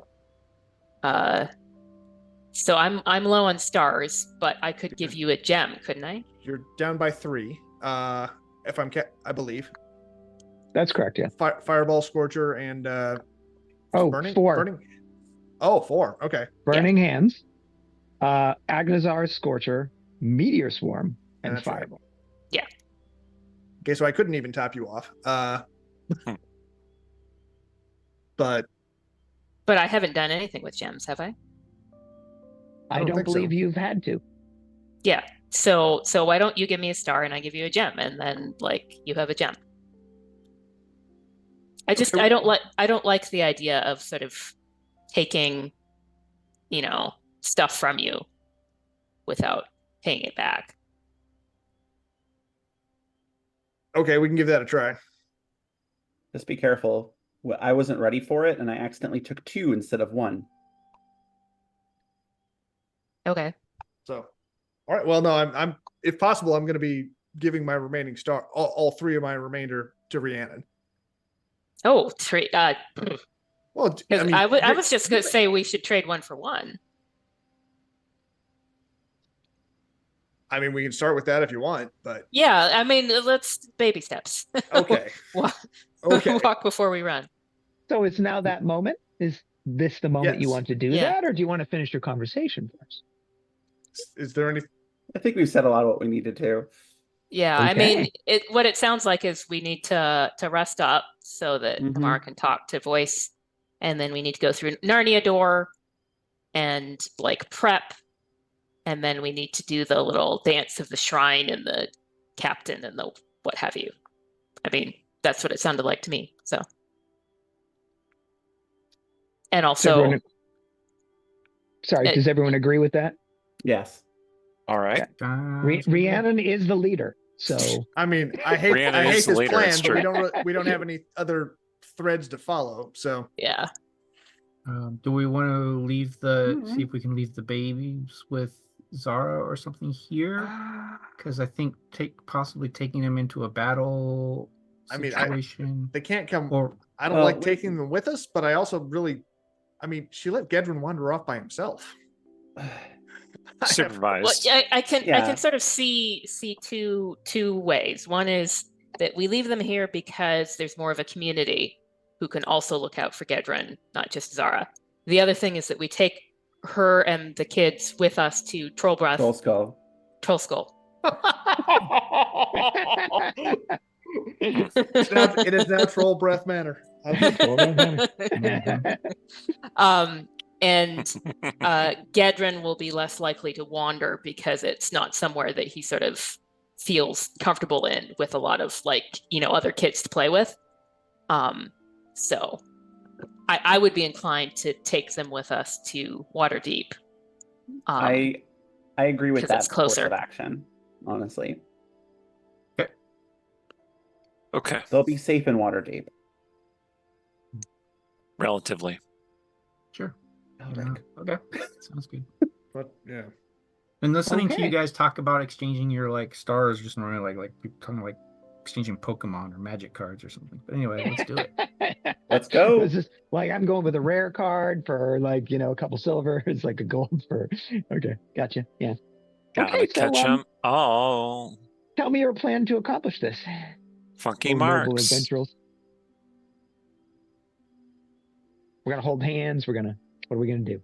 so I'm low on stars, but I could give you a gem, couldn't I? You're down by 3. If I believe. That's correct, yeah. Fireball, Scorcher, and burning. 4. Burning. Oh, 4. Okay. Burning Hands, Agnazar, Scorcher, Meteor Swarm, and That's right. Fireball. Okay, so I couldn't even top you off. But I haven't done anything with gems, have I? I don't don't think so. believe you've had to. Yeah. So why don't you give me a star and I give you a gem, and then like you have a gem. I don't like the idea of sort of taking, stuff from you without paying it back. okay, we can give that a try. Just be careful. I wasn't ready for it, and I accidentally took 2 instead of 1. Okay. So, all right. Well, no, I'm if possible, I'm going to be giving my remaining star, all 3 of my remainder to Rhiannon. Oh, trade. Well, I was just going to say we should trade 1 for 1. I mean, we can start with that if you want, but Yeah, I mean, let's baby steps. okay. Walk, Okay. walk before we run. So it's now that moment? Is this the moment you Yes. want to do Yeah. that, or do you want to finish your conversation first? Is there any? I think we've said a lot of what we needed to. Yeah, I Okay. mean, what it sounds like is we need to rest up so that Mhm. Amara can talk to voice, and then we need to go through Narnia door and like prep, and then we need to do the little dance of the shrine and the captain and the what have you. I mean, that's what it sounded like to me. So, and also, Does everyone agree with that? Yes. All right. Rhiannon is the leader, so I mean, I hate Rhiannon is this the leader, plan, it's but true. we don't have any other threads to follow. So yeah. Do we want to leave Mm-hmm. see if we can leave the babies with Zara or something here? Because I think possibly taking them into a battle situation. They can't come. Or I don't like taking them with us, but I also really, she let Gedrin wander off by himself. Supervised. Well, I can sort of see two ways. One is that we leave them here because there's more of a community who can also look out for Gedrin, not just Zara. The other thing is that we take her and the kids with us to Troll Skull. It is now Troll Breath Manor. And Gedrin will be less likely to wander because it's not somewhere that he sort of feels comfortable in with a lot of other kids to play with. So I would be inclined to take them with us to Waterdeep. I agree with that course of action, honestly. Okay. They'll be safe in Waterdeep. Relatively. Sure. Okay. Sounds good. But yeah. And listening to you guys talk about exchanging your stars just normally like talking exchanging Pokemon or magic cards or something. But anyway, let's do it. Let's go. This is I'm going with a rare card for a couple silver. It's like a gold for. Okay, gotcha. Yeah. Gotta catch them. Oh. Tell me your plan to accomplish this. Funky marks. Adventurers. We're gonna hold hands. What are we gonna do?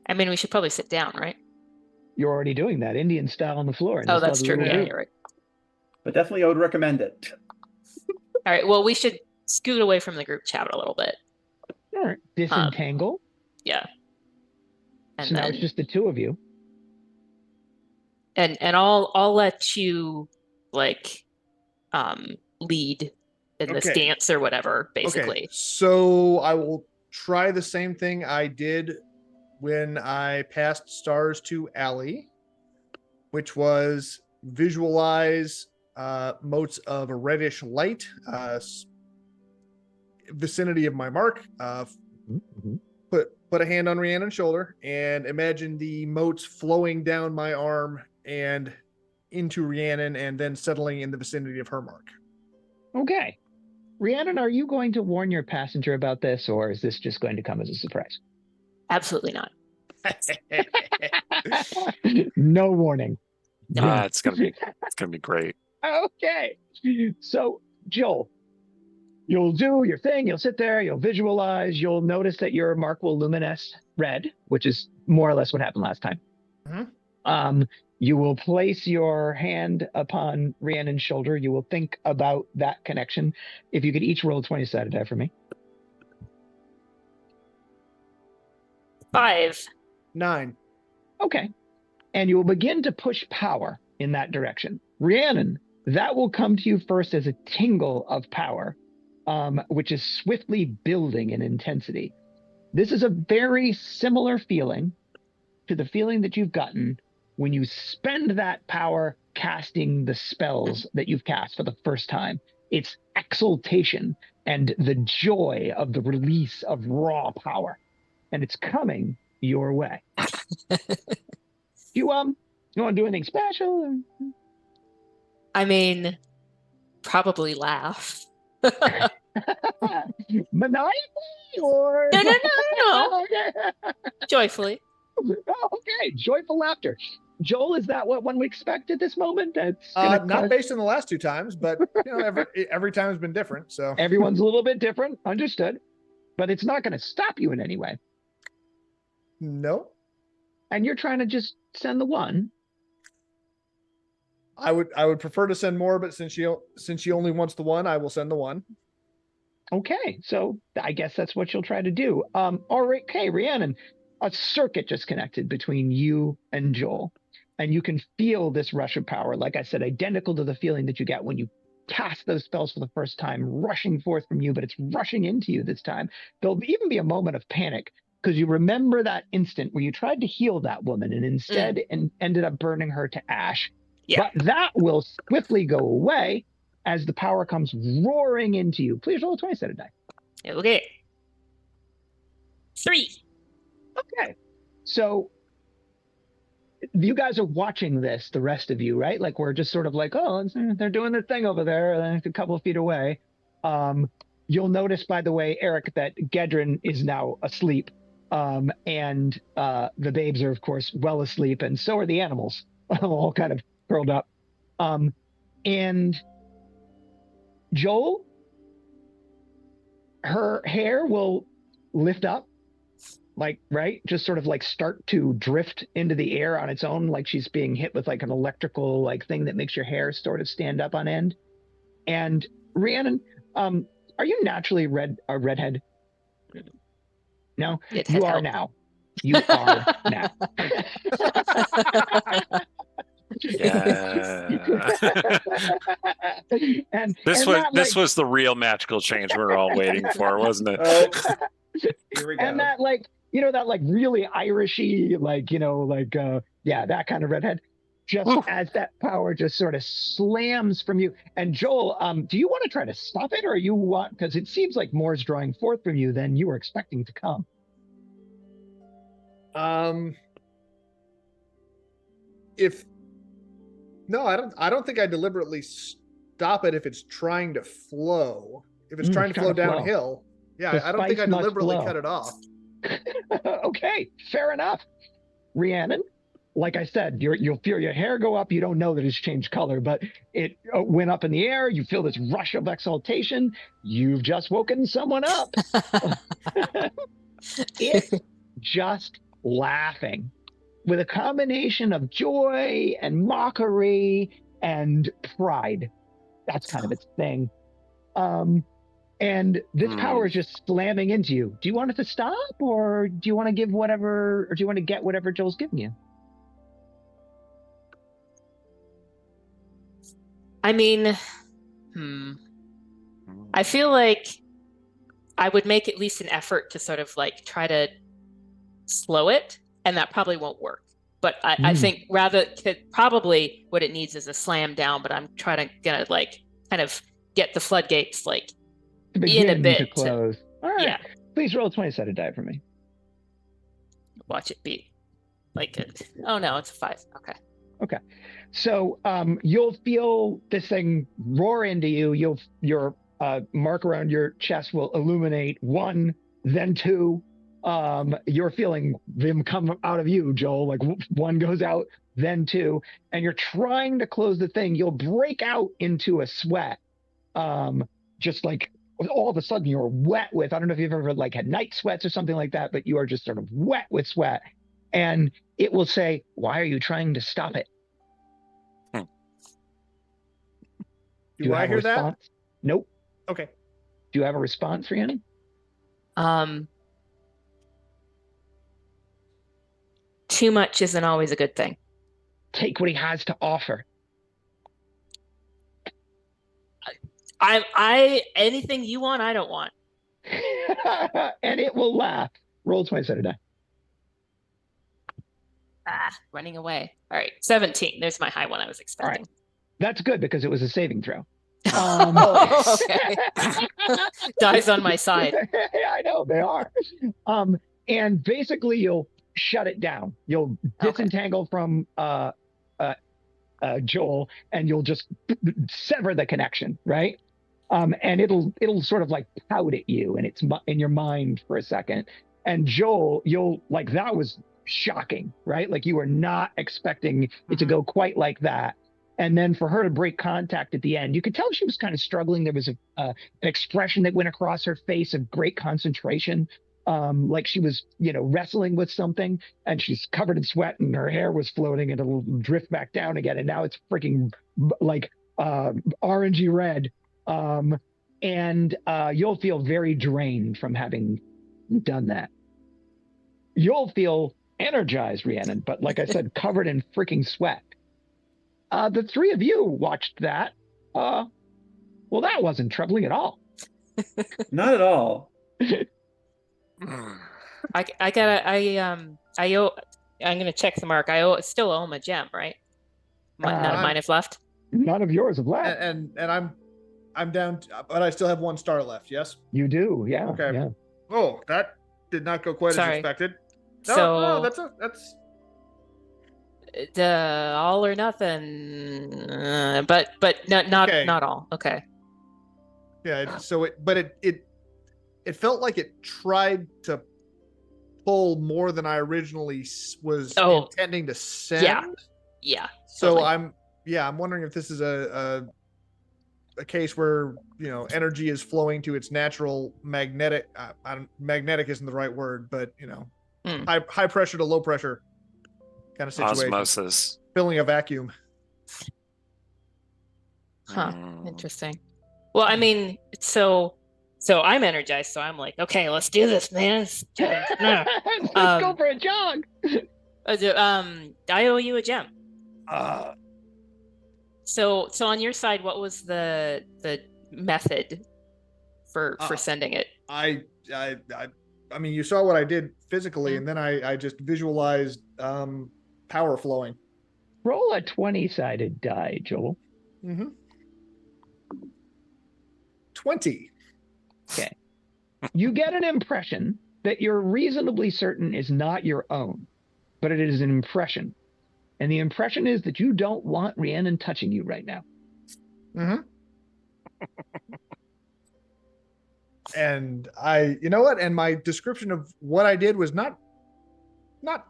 I mean, we should probably sit down, right? You're already doing that Indian style on the floor. Oh, that's true. Yeah, you're right. But definitely, I would recommend it. All right. Well, we should scoot away from the group chat a little bit. All right. Disentangle. Yeah. And so now it's just the two of you. And I'll let you lead in this dance or whatever, basically. Okay. So I will try the same thing I did when I passed stars to Allie, which was visualize motes of a reddish light vicinity of my mark. Put a hand on Rhiannon's shoulder and imagine the motes flowing down my arm and into Rhiannon and then settling in the vicinity of her mark. Okay. Rhiannon, are you going to warn your passenger about this, or is this just going to come as a surprise? Absolutely not. No warning. It's gonna be great. Okay. So, Joel, you'll do your thing. You'll sit there. You'll visualize. You'll notice that your mark will luminesce red, which is more or less what happened last time. Mm-hmm. You will place your hand upon Rhiannon's shoulder. You will think about that connection. If you could each roll a 20-sided die for me. 5. 9. Okay. And you will begin to push power in that direction. Rhiannon, that will come to you first as a tingle of power, which is swiftly building in intensity. This is a very similar feeling to the feeling that you've gotten when you spend that power casting the spells that you've cast for the first time. It's exultation and the joy of the release of raw power. And it's coming your way. You want to do anything special? I mean, probably laugh. Maniacally or No. Joyfully. Okay, joyful laughter. Joel, is that what one would expect at this moment? That's not based on the last 2 times, but every time has been different. So everyone's a little bit different, understood. But it's not going to stop you in any way. No. And you're trying to just send the one. I would prefer to send more, but since she only wants the one, I will send the one. Okay, so I guess that's what you'll try to do. All right, okay, Rhiannon, a circuit just connected between you and Joel, and you can feel this rush of power. Like I said, identical to the feeling that you get when you cast those spells for the first time, rushing forth from you, but it's rushing into you this time. There'll even be a moment of panic because you remember that instant where you tried to heal that woman and instead ended up burning her to ash. Yeah. But that will swiftly go away as the power comes roaring into you. Please roll a 20-sided die. Okay. 3. Okay. So you guys are watching this, the rest of you, right? Like we're just sort of like, oh, they're doing their thing over there, a couple of feet away. You'll notice, by the way, Eric, that Gedrin is now asleep, and the babes are, of course, well asleep, and so are the animals, all kind of curled up. And Joel, her hair will lift up, like, right? Just sort of like start to drift into the air on its own, like she's being hit with like an electrical like thing that makes your hair sort of stand up on end. And Rhiannon, are you naturally a redhead? No, you are now. You are now. And this was the real magical change we were all waiting for, wasn't it? Oh, here we go. And that like, you know, that like really Irishy, like, you know, like yeah, that kind of redhead. Just as that power just sort of slams from you. And Joel, do you want to try to stop it, or you want, because it seems like more is drawing forth from you than you were expecting to come. I don't think I deliberately stop it if it's trying to flow. If it's trying to flow downhill. Yeah, I don't think I deliberately cut it off. Okay, fair enough. Rhiannon, like I said, you'll feel your hair go up. You don't know that it's changed color, but it went up in the air. You feel this rush of exaltation. You've just woken someone up. It's just laughing with a combination of joy and mockery and pride. That's kind of its thing. And this power is just slamming into you. Do you want it to stop, or do you want to get whatever Joel's giving you? I mean, I feel like I would make at least an effort to sort of like try to slow it, and that probably won't work. But I think probably what it needs is a slam down, but I'm gonna like kind of get the floodgates like in a bit to close. All right. Yeah. Please roll a 20-sided die for me. Watch it be like oh no, it's a 5. Okay. So you'll feel this thing roar into you. Your mark around your chest will illuminate 1, then 2. You're feeling them come out of you, Joel. Like 1 goes out, then 2, and you're trying to close the thing. You'll break out into a sweat. Just like all of a sudden you're wet with, I don't know if you've ever like had night sweats or something like that, but you are just sort of wet with sweat. And it will say, "Why are you trying to stop it?" Do I hear that? Nope. Okay. Do you have a response, Rhiannon? Too much isn't always a good thing. Take what he has to offer. Anything you want, I don't want. And it will laugh. Roll 20-sided die. Running away. All right, 17. There's my high one I was expecting. Right. That's good because it was a saving throw. Okay. Dies on my side. I know they are. And basically you'll shut it down. You'll disentangle from Joel, and you'll just sever the connection, right? And it'll sort of like pout at you, and it's in your mind for a second. And Joel, you'll like, that was shocking, right? Like you were not expecting it to go quite like that. And then for her to break contact at the end, you could tell she was kind of struggling. There was an expression that went across her face of great concentration, like she was, wrestling with something, and she's covered in sweat, and her hair was floating, and it'll drift back down again. And now it's freaking like orangey red. And you'll feel very drained from having done that. You'll feel energized, Rhiannon, but like I said, covered in freaking sweat. The 3 of you watched that. Well, that wasn't troubling at all. Not at all. I'm gonna check the mark. Still owe him a gem, right? None of mine have left. None of yours have left. And I'm down, but I still have 1 star left. Yes. You do, yeah. Okay. Yeah. Oh, that did not go quite as expected. No, that's The all or nothing, but not Okay. not all. Okay. Yeah. It felt like it tried to pull more than I originally was intending to send. Yeah. So Totally. I'm wondering if this is a case where energy is flowing to its natural magnetic. Magnetic isn't the right word, but high pressure to low pressure kind of situation. Osmosis. Filling a vacuum. Huh. Interesting. Well, I mean, so I'm energized, so I'm like, okay, let's do this, man. Let's go for a jog. I owe you a gem. Uh, So on your side, what was the method for sending it? I mean, you saw what I did physically, and then I just visualized power flowing. Roll a 20-sided die, Joel. 20. Okay. You get an impression that you're reasonably certain is not your own, but it is an impression. And the impression is that you don't want Rhiannon touching you right now. And and my description of what I did was not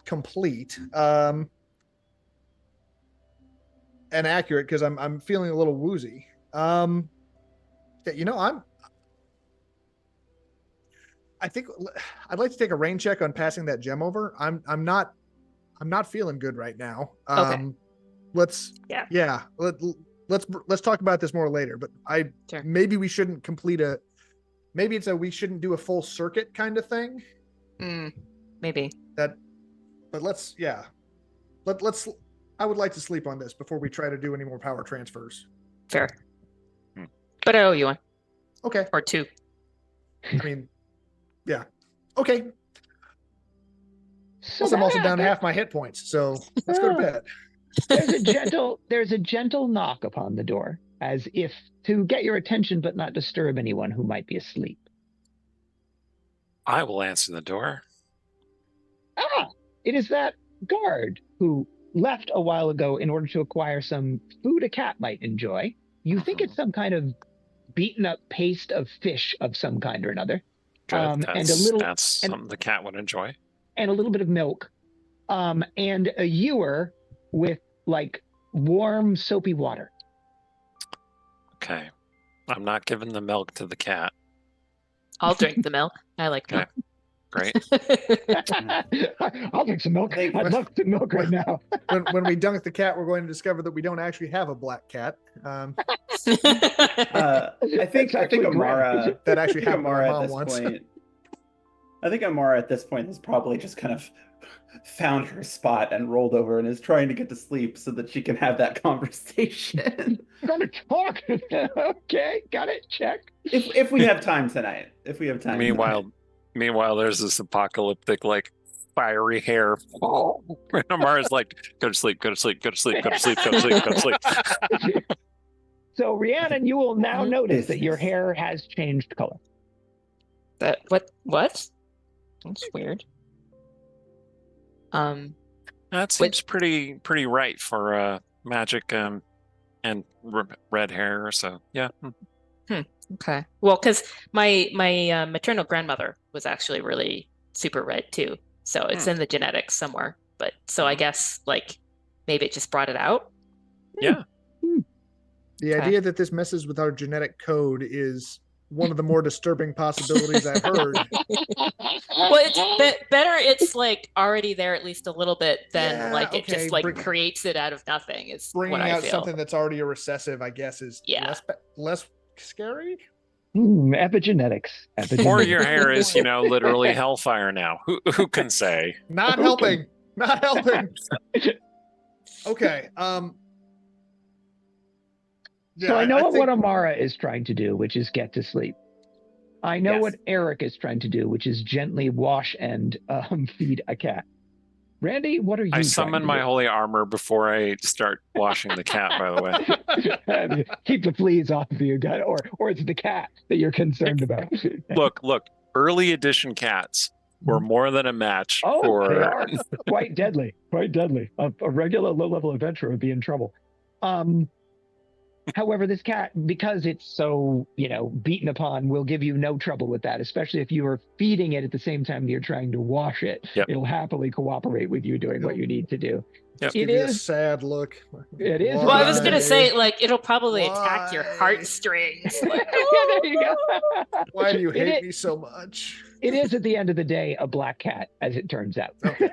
complete and accurate, because I'm feeling a little woozy. I think I'd like to take a rain check on passing that gem over. I'm not feeling good right now. Okay. Let's talk about this more later, but maybe we shouldn't complete we shouldn't do a full circuit kind of thing. Maybe. But I would like to sleep on this before we try to do any more power transfers. Fair. But I owe you one. Okay. Or two. I mean, yeah. Okay. So I'm also down half my hit points, so let's go to bed. There's a gentle knock upon the door, as if to get your attention but not disturb anyone who might be asleep. I will answer the door. It is that guard who left a while ago in order to acquire some food a cat might enjoy. You think it's some kind of beaten up paste of fish of some kind or another. Good. And that's something the cat would enjoy. And a little bit of milk. And a ewer with like warm soapy water. Okay. I'm not giving the milk to the cat. I'll drink the milk. I like milk. Great. I'll drink some milk. I'd love some milk right now. when we dunk the cat, we're going to discover that we don't actually have a black cat. I think Amara that actually happened. Amara at this point. I think Amara at this point has probably just kind of found her spot and rolled over and is trying to get to sleep so that she can have that conversation. I'm gonna talk. Okay, got it. Check. If we have time tonight. Meanwhile, there's this apocalyptic, like, fiery hair. And Amara's like, go to sleep, go to sleep, go to sleep, go to sleep, go to sleep, go to sleep. So, Rhiannon, you will now notice that your hair has changed color. What? That's weird. That seems pretty right for magic and red hair. So yeah. Okay. Well, because my maternal grandmother was actually really super red too, so it's in the genetics somewhere. But so I guess like maybe it just brought it out. Yeah. The idea that this messes with our genetic code is one of the more disturbing possibilities I've heard. Well, it's better. It's like already there at least a little bit than it just like creates it out of nothing. Is bringing what I out feel. Something that's already a recessive, I guess, is less scary. Epigenetics. Or your hair is, literally hellfire now. Who can say? Not helping. Not helping. Okay. So I know what Amara is trying to do, which is get to sleep. I know what Eric is trying to do, which is gently wash and feed a cat. Randy, what are you? I summon my holy armor before I start washing the cat, by the way. Keep the fleas off of you, or it's the cat that you're concerned about. Look, early edition cats, were more than a match Oh, for. they are quite deadly. Quite deadly. A regular low-level adventurer would be in trouble. However, this cat, because it's so, beaten upon, will give you no trouble with that, especially if you are feeding it at the same time that you're trying to wash it. Yep. It'll happily cooperate with you doing what you need to do. Yep. Give you a sad look. It is. Well, I was going to say, Why? it'll probably attack your Why? heartstrings. Yeah, there you go. Why do you It hate is- me so much? It is, at the end of the day, a black cat, as it turns out. Okay.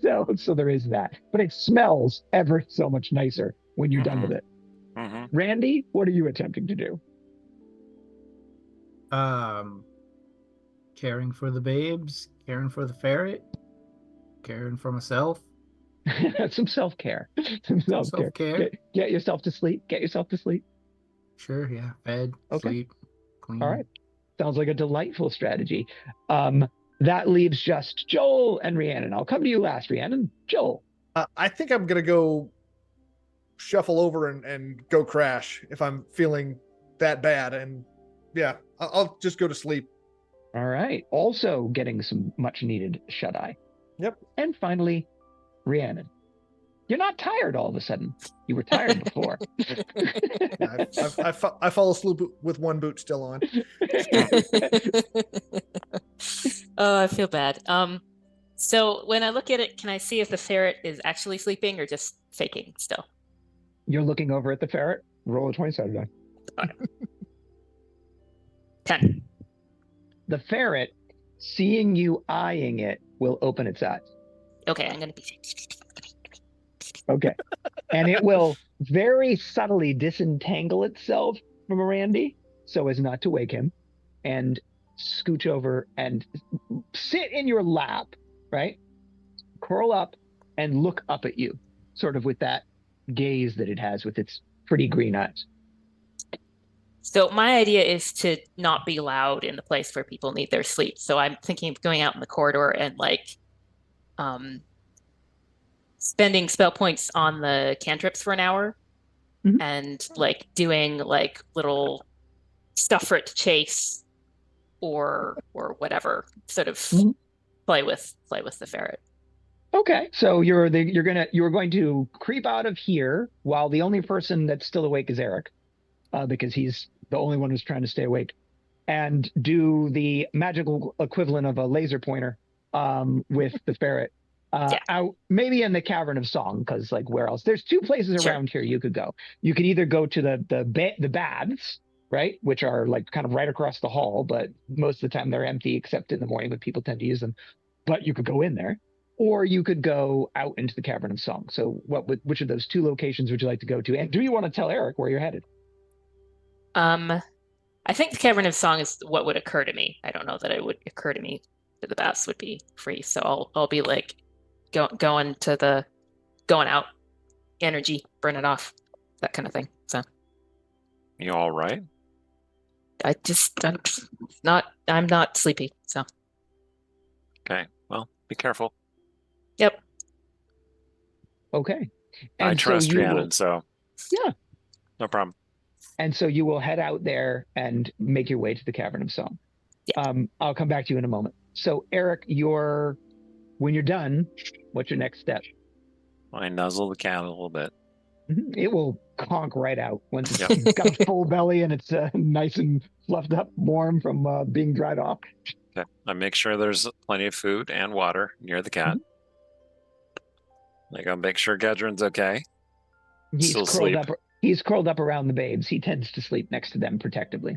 So there is that. But it smells ever so much nicer when you're done with it. Mhm. Randy, what are you attempting to do? Caring for the babes, caring for the ferret, caring for myself. Some self-care. Some self-care. Self-care. Get yourself to sleep. Get yourself to sleep. Sure, yeah. Fed, Okay. sleep, clean. All right. Sounds like a delightful strategy. That leaves just Joel and Rhiannon. I'll come to you last, Rhiannon. Joel. I think I'm gonna go shuffle over and go crash if I'm feeling that bad. And yeah, I'll just go to sleep. All right. Also getting some much needed shut eye. Yep. And finally, Rhiannon. You're not tired all of a sudden. You were tired before. I fall asleep with one boot still on. Oh, I feel bad. So when I look at it, can I see if the ferret is actually sleeping or just faking still? You're looking over at the ferret. Roll a 20-sided die. 10. The ferret, seeing you eyeing it, will open its eyes. Okay, I'm gonna be. Okay. And it will very subtly disentangle itself from Randy so as not to wake him and scooch over and sit in your lap, right? Curl up and look up at you, sort of with that gaze that it has with its pretty green eyes. So my idea is to not be loud in the place where people need their sleep. So I'm thinking of going out in the corridor and spending spell points on the cantrips for an hour and doing little stuff for it to chase or whatever, sort of play with the ferret. Okay, so you're going to creep out of here while the only person that's still awake is Eric, because he's the only one who's trying to stay awake, and do the magical equivalent of a laser pointer with the ferret out maybe in the Cavern of Song, because where else? There's two places around here you could go. You could either go to the baths, right, which are kind of right across the hall, but most of the time they're empty except in the morning when people tend to use them. But you could go in there. Or you could go out into the Cavern of Song. So which of those two locations would you like to go to? And do you want to tell Eric where you're headed? I think the Cavern of Song is what would occur to me. I don't know that it would occur to me that the baths would be free. So I'll be going out, energy, burn it off, that kind of thing. So You all right? I'm not sleepy. So Okay. Well, be careful. Yep. Okay. I And trust you Rhiannon, will- so Yeah. no problem. And so you will head out there and make your way to the Cavern of Song. Yeah. I'll come back to you in a moment. So Eric, when you're done, what's your next step? I nuzzle the cat a little bit. It will conk right out once it's got a full belly and it's nice and fluffed up, warm from being dried off. Okay. I make sure there's plenty of food and water near the cat. I go make sure Gedron's okay. He's curled up around the babes. He tends to sleep next to them protectively.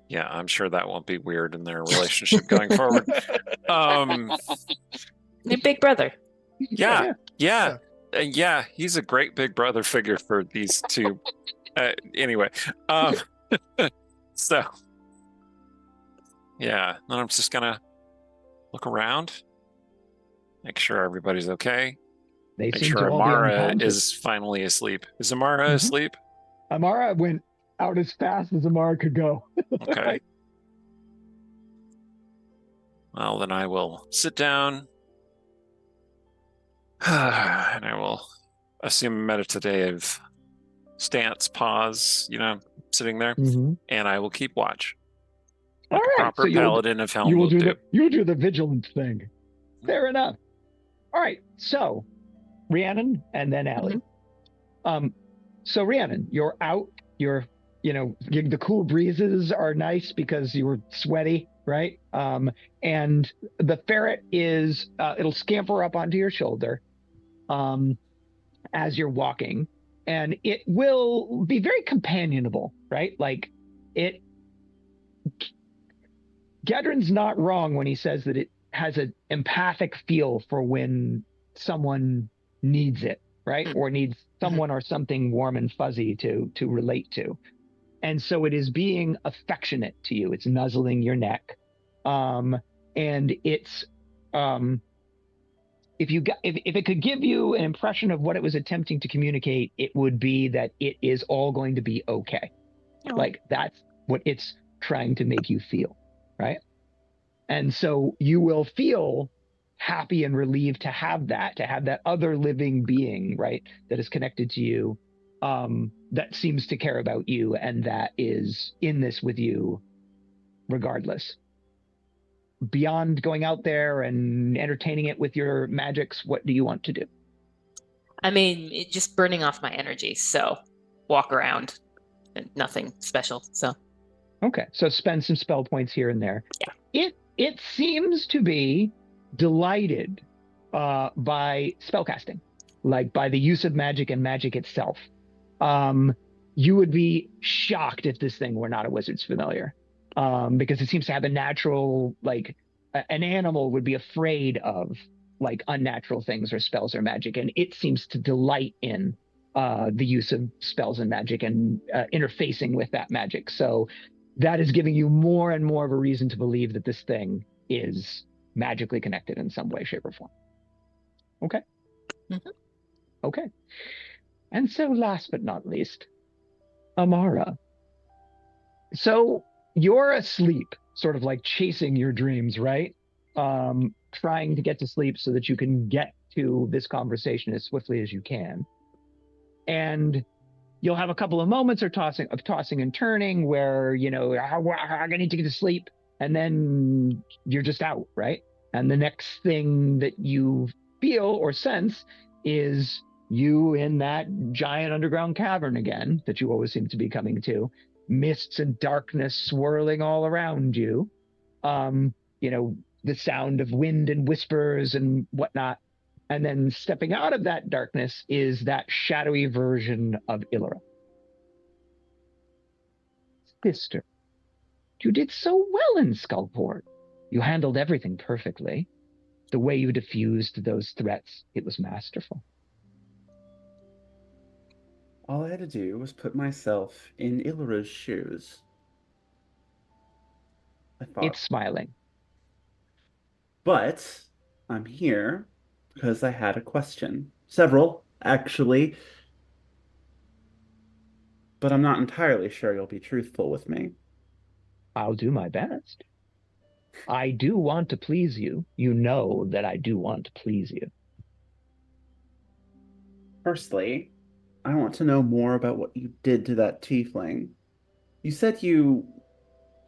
Yeah, I'm sure that won't be weird in their relationship going forward. Your big brother. Yeah, he's a great big brother figure for these two. Anyway, so yeah, then I'm just gonna look around, make sure everybody's okay. They Make seem sure to all be Amara unconscious. is finally asleep. Is Amara asleep? Amara went out as fast as Amara could go. Okay. Well, then I will sit down and I will assume a meditative stance, pause, sitting there, and I will keep watch. All Like a right. proper So paladin of Helm you will will do do. you do the vigilant thing. Fair enough. All right. So Rhiannon and then Allie. So Rhiannon, you're out. You're, the cool breezes are nice because you were sweaty, right? And the ferret it'll scamper up onto your shoulder, as you're walking, and it will be very companionable, right? Like it. Gedrin's not wrong when he says that it has an empathic feel for when someone needs it, right? Or needs someone or something warm and fuzzy to relate to. And so it is being affectionate to you. It's nuzzling your neck. And it's if it could give you an impression of what it was attempting to communicate, it would be that it is all going to be okay. Oh. Like that's what it's trying to make you feel, right? And so you will feel happy and relieved to have that other living being, right, that is connected to you, that seems to care about you and that is in this with you regardless. Beyond going out there and entertaining it with your magics, what do you want to do? I mean, just burning off my energy, so walk around, and nothing special. So okay, so spend some spell points here and there. Yeah. It seems to be delighted by spellcasting, like by the use of magic and magic itself. You would be shocked if this thing were not a wizard's familiar, because it seems to have a natural, like an animal would be afraid of like unnatural things or spells or magic, and it seems to delight in the use of spells and magic and interfacing with that magic. So that is giving you more and more of a reason to believe that this thing is magically connected in some way, shape, or form. Okay. Okay. And so last but not least, Amara. So you're asleep, sort of like chasing your dreams, right? Trying to get to sleep so that you can get to this conversation as swiftly as you can. And you'll have a couple of moments of tossing and turning where, I need to get to sleep. And then you're just out, right? And the next thing that you feel or sense is you in that giant underground cavern again that you always seem to be coming to. Mists and darkness swirling all around you. The sound of wind and whispers and whatnot. And then stepping out of that darkness is that shadowy version of Illyra. Sister, you did so well in Skullport. You handled everything perfectly. The way you diffused those threats, it was masterful. All I had to do was put myself in Illyra's shoes. I thought. It's smiling. But I'm here because I had a question. Several, actually. But I'm not entirely sure you'll be truthful with me. I'll do my best. I do want to please you. You know that I do want to please you. Firstly, I want to know more about what you did to that tiefling. You said you...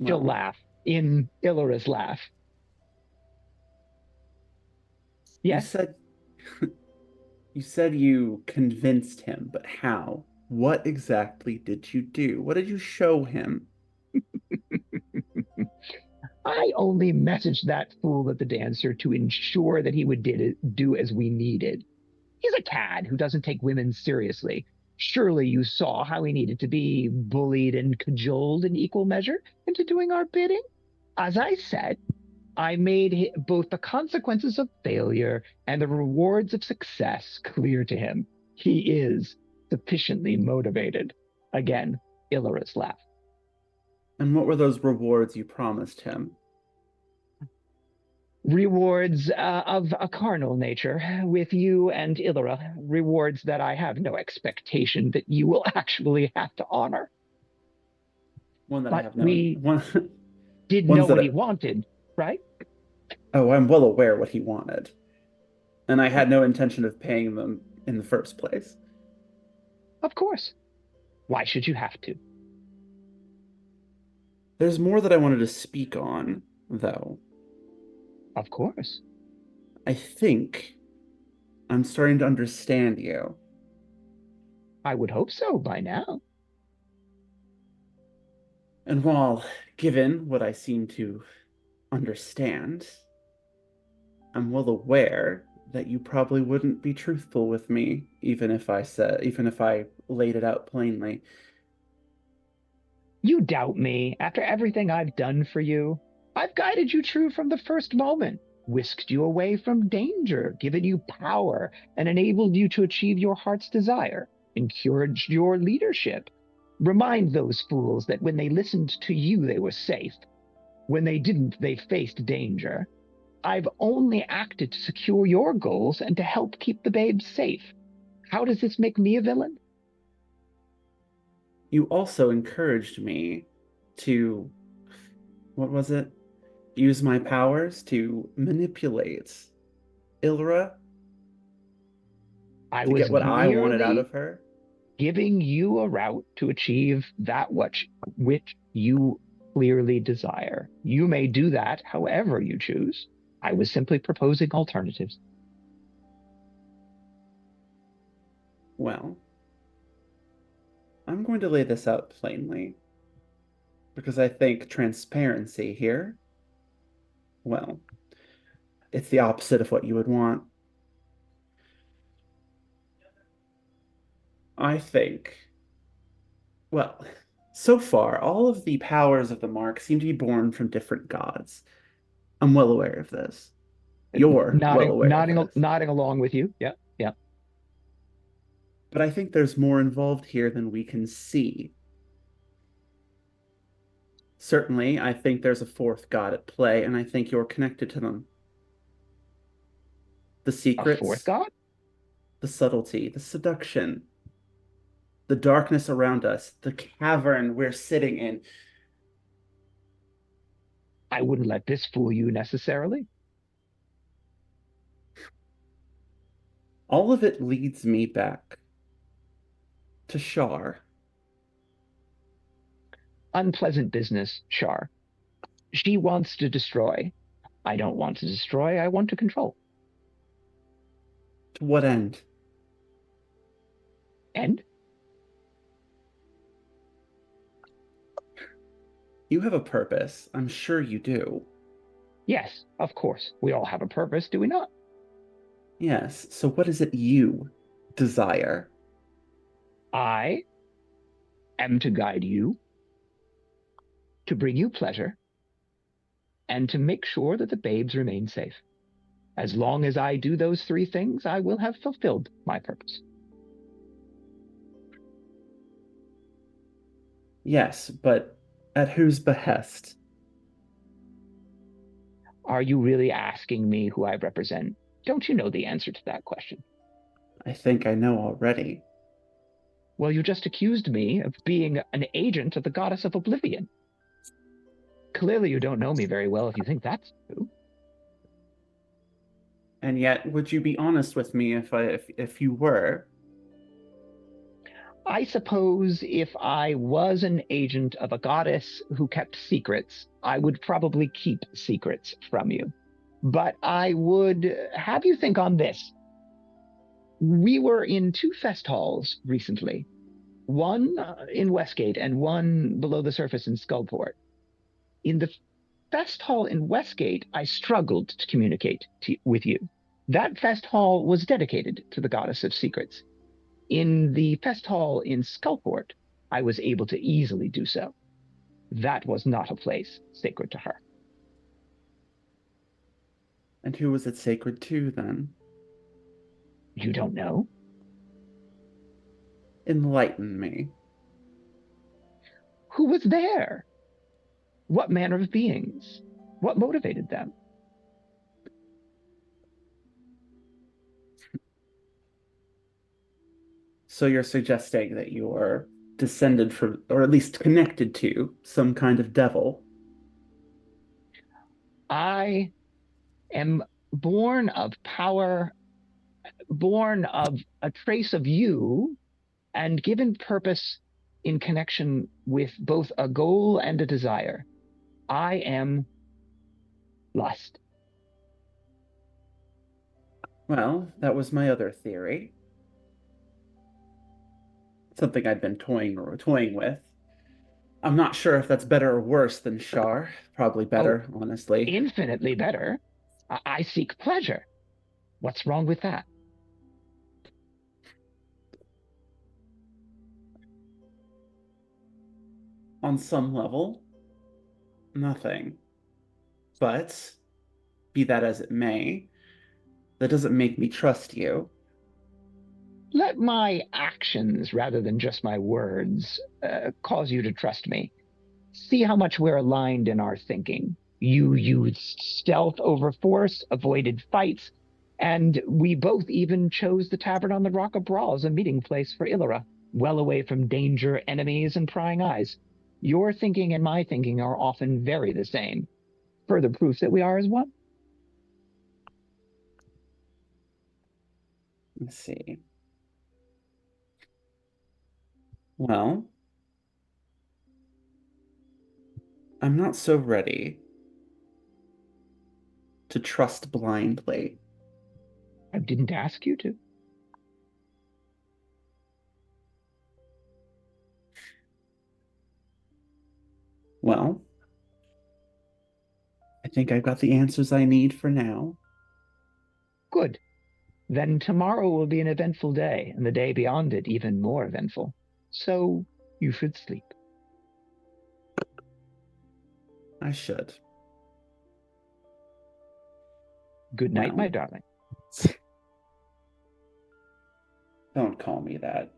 She'll laugh in Illyra's laugh. Yes? You said you convinced him, but how? What exactly did you do? What did you show him? I only messaged that fool at the dancer to ensure that he would do as we needed. He's a cad who doesn't take women seriously. Surely you saw how he needed to be bullied and cajoled in equal measure into doing our bidding? As I said, I made both the consequences of failure and the rewards of success clear to him. He is sufficiently motivated. Again, Illyra's laugh. And what were those rewards you promised him? Rewards of a carnal nature with you and Illyra. Rewards that I have no expectation that you will actually have to honor. One that but I have no... we one... did ones know that what I- he wanted, right? Oh, I'm well aware what he wanted. And I had no intention of paying them in the first place. Of course. Why should you have to? There's more that I wanted to speak on, though. Of course. I think I'm starting to understand you. I would hope so by now. And while, given what I seem to understand, I'm well aware that you probably wouldn't be truthful with me, even if I laid it out plainly. You doubt me after everything I've done for you. I've guided you true from the first moment, whisked you away from danger, given you power, and enabled you to achieve your heart's desire, encouraged your leadership. Remind those fools that when they listened to you, they were safe. When they didn't, they faced danger. I've only acted to secure your goals and to help keep the babes safe. How does this make me a villain? You also encouraged me to, what was it? Use my powers to manipulate Ilra I to was get what I wanted out merely of her. giving you a route to achieve that which you clearly desire. You may do that however you choose. I was simply proposing alternatives. Well, I'm going to lay this out plainly, because I think transparency here, well, it's the opposite of what you would want. I think, well, so far, all of the powers of the mark seem to be born from different gods. I'm well aware of this. You're well Nodding, aware of nodding, this. nodding along with you. Yeah, yeah. But I think there's more involved here than we can see. Certainly, I think there's a fourth god at play, and I think you're connected to them. The A fourth secrets, god? the subtlety, the seduction, the darkness around us, the cavern we're sitting in. I wouldn't let this fool you necessarily. All of it leads me back to Shar. Unpleasant business, Shar. She wants to destroy. I don't want to destroy, I want to control. To what end? And You have a purpose. I'm sure you do. yes, of course, we all have a purpose, do we not? Yes, so what is it you desire? I am to guide you, to bring you pleasure, and to make sure that the babes remain safe. As long as I do those three things, I will have fulfilled my purpose. Yes, but at whose behest? Are you really asking me who I represent? Don't you know the answer to that question? I think I know already. Well, you just accused me of being an agent of the goddess of oblivion. Clearly you don't know me very well if you think that's true. And yet, would you be honest with me if you were? I suppose if I was an agent of a goddess who kept secrets, I would probably keep secrets from you. But I would have you think on this. We were in two fest halls recently, one in Westgate and one below the surface in Skullport. In the fest hall in Westgate, I struggled to communicate with you. That fest hall was dedicated to the goddess of secrets. In the fest hall in Skullport, I was able to easily do so. That was not a place sacred to her. And who was it sacred to, then? You don't know? Enlighten me. Who was there? What manner of beings? What motivated them? So you're suggesting that you're descended from, or at least connected to, some kind of devil? I am born of power, born of a trace of you, and given purpose in connection with both a goal and a desire. I am lust. Well, that was my other theory. Something I'd been toying with. I'm not sure if that's better or worse than Shar. Probably better, honestly. Infinitely better. I seek pleasure. What's wrong with that? On some level, nothing. But, be that as it may, that doesn't make me trust you. Let my actions, rather than just my words, cause you to trust me. See how much we're aligned in our thinking. You used stealth over force, avoided fights, and we both even chose the Tavern on the Rock of Brawl as a meeting place for Illyra, well away from danger, enemies, and prying eyes. Your thinking and my thinking are often very the same. Further proof that we are as one. Let's see. Well, I'm not so ready to trust blindly. I didn't ask you to. Well, I think I've got the answers I need for now. Good. Then tomorrow will be an eventful day, and the day beyond it even more eventful. So you should sleep. I should. Good night, Well. my darling. Don't call me that.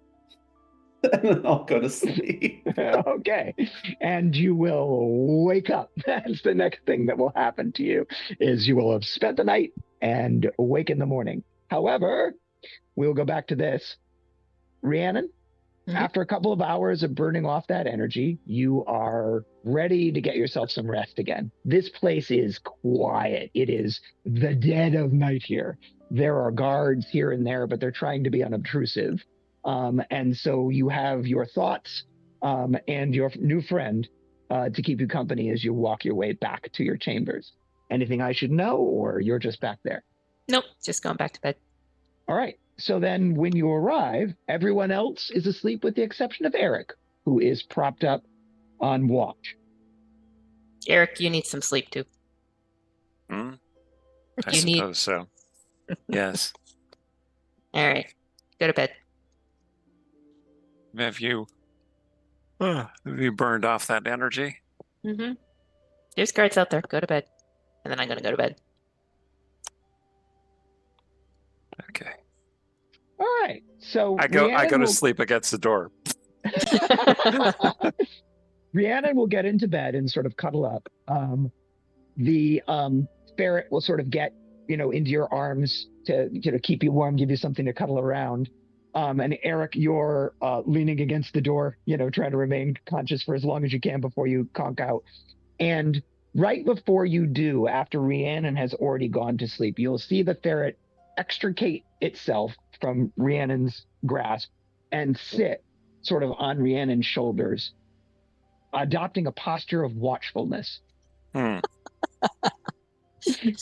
I'll go to sleep. Okay. And you will wake up. That's the next thing that will happen to you, is you will have spent the night and wake in the morning. However, we'll go back to this. Rhiannon, after a couple of hours of burning off that energy, you are ready to get yourself some rest again. This place is quiet. It is the dead of night here. There are guards here and there, but they're trying to be unobtrusive. And so you have your thoughts and your new friend to keep you company as you walk your way back to your chambers. Anything I should know, or you're just back there? Nope, just going back to bed. All right. So then when you arrive, everyone else is asleep with the exception of Eric, who is propped up on watch. Eric, you need some sleep too. I You need- suppose so. Yes. All right, go to bed. Have you burned off that energy? Mm-hmm. There's guards out there. Go to bed. And then I'm going to go to bed. Okay. All right. So I go Rhiannon to will- sleep against the door. Rhiannon will get into bed and sort of cuddle up. The ferret will sort of get, into your arms to, keep you warm, give you something to cuddle around. And Eric, you're leaning against the door, trying to remain conscious for as long as you can before you conk out. And right before you do, after Rhiannon has already gone to sleep, you'll see the ferret extricate itself from Rhiannon's grasp and sit sort of on Rhiannon's shoulders, adopting a posture of watchfulness. Hmm.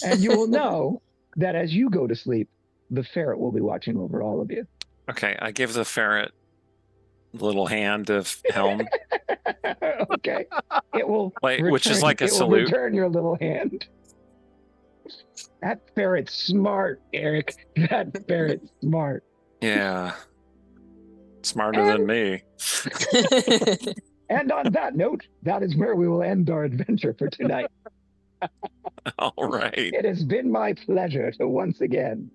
And you will know that as you go to sleep, the ferret will be watching over all of you. Okay, I give the ferret a little hand of helm. Okay. It will Which is like a it will salute. return your little hand. That ferret's smart, Eric. That ferret's smart. Yeah. Smarter than me. And on that note, that is where we will end our adventure for tonight. All right. It has been my pleasure to once again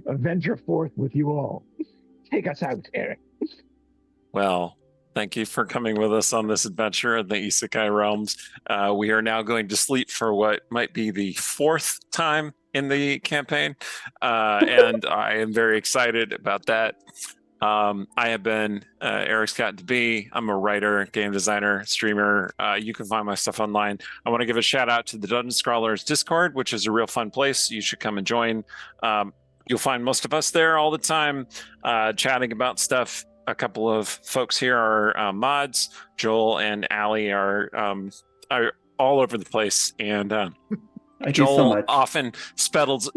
venture forth with you all. Take us out, Eric. Well, thank you for coming with us on this adventure in the Isekai realms. We are now going to sleep for what might be the 4th time in the campaign. And I am very excited about that. I have been Eric Scott DeB. I'm a writer, game designer, streamer. You can find my stuff online. I want to give a shout out to the Dungeonscrawlers Discord, which is a real fun place. You should come and join. You'll find most of us there all the time, chatting about stuff. A couple of folks here are mods. Joel and Allie are all over the place, and Thank you so Joel much. often peddles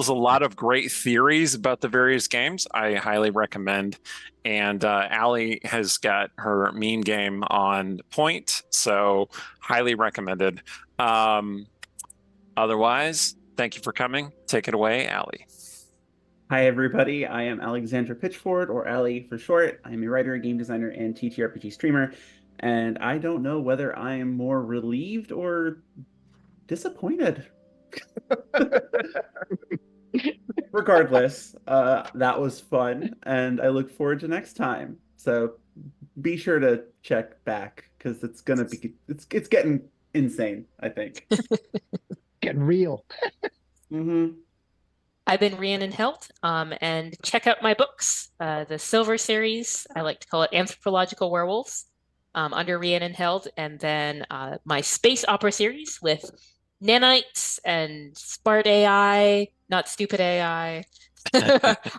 a lot of great theories about the various games. I highly recommend. And Allie has got her meme game on point, so highly recommended. Otherwise, thank you for coming. Take it away, Allie. Hi, everybody. I am Alexandra Pitchford, or Allie for short. I'm a writer, game designer, and TTRPG streamer. And I don't know whether I am more relieved or disappointed. Regardless, that was fun, and I look forward to next time. So be sure to check back because it's getting insane, I think. Getting real. Mm-hmm. I've been Rhiannon Held, and check out my books. The Silver series, I like to call it Anthropological Werewolves, under Rhiannon Held, and then my space opera series with nanites and smart AI, not stupid AI,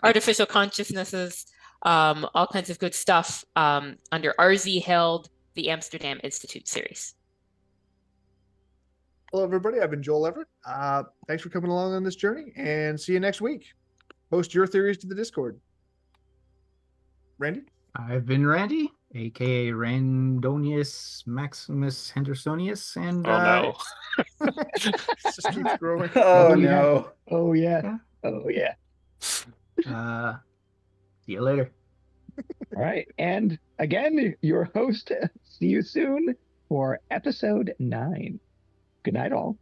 artificial consciousnesses, all kinds of good stuff under RZ Held, the Amsterdam Institute series. Hello, everybody. I've been Joel Everett. Thanks for coming along on this journey, and see you next week. Post your theories to the Discord. Randy? I've been Randy, aka Randonius Maximus Hendersonius, and Oh no. It just keeps growing. Oh yeah. no. Oh yeah. Yeah. Oh yeah. See you later. All right. And again, your host. See you soon for episode 9. Good night, all.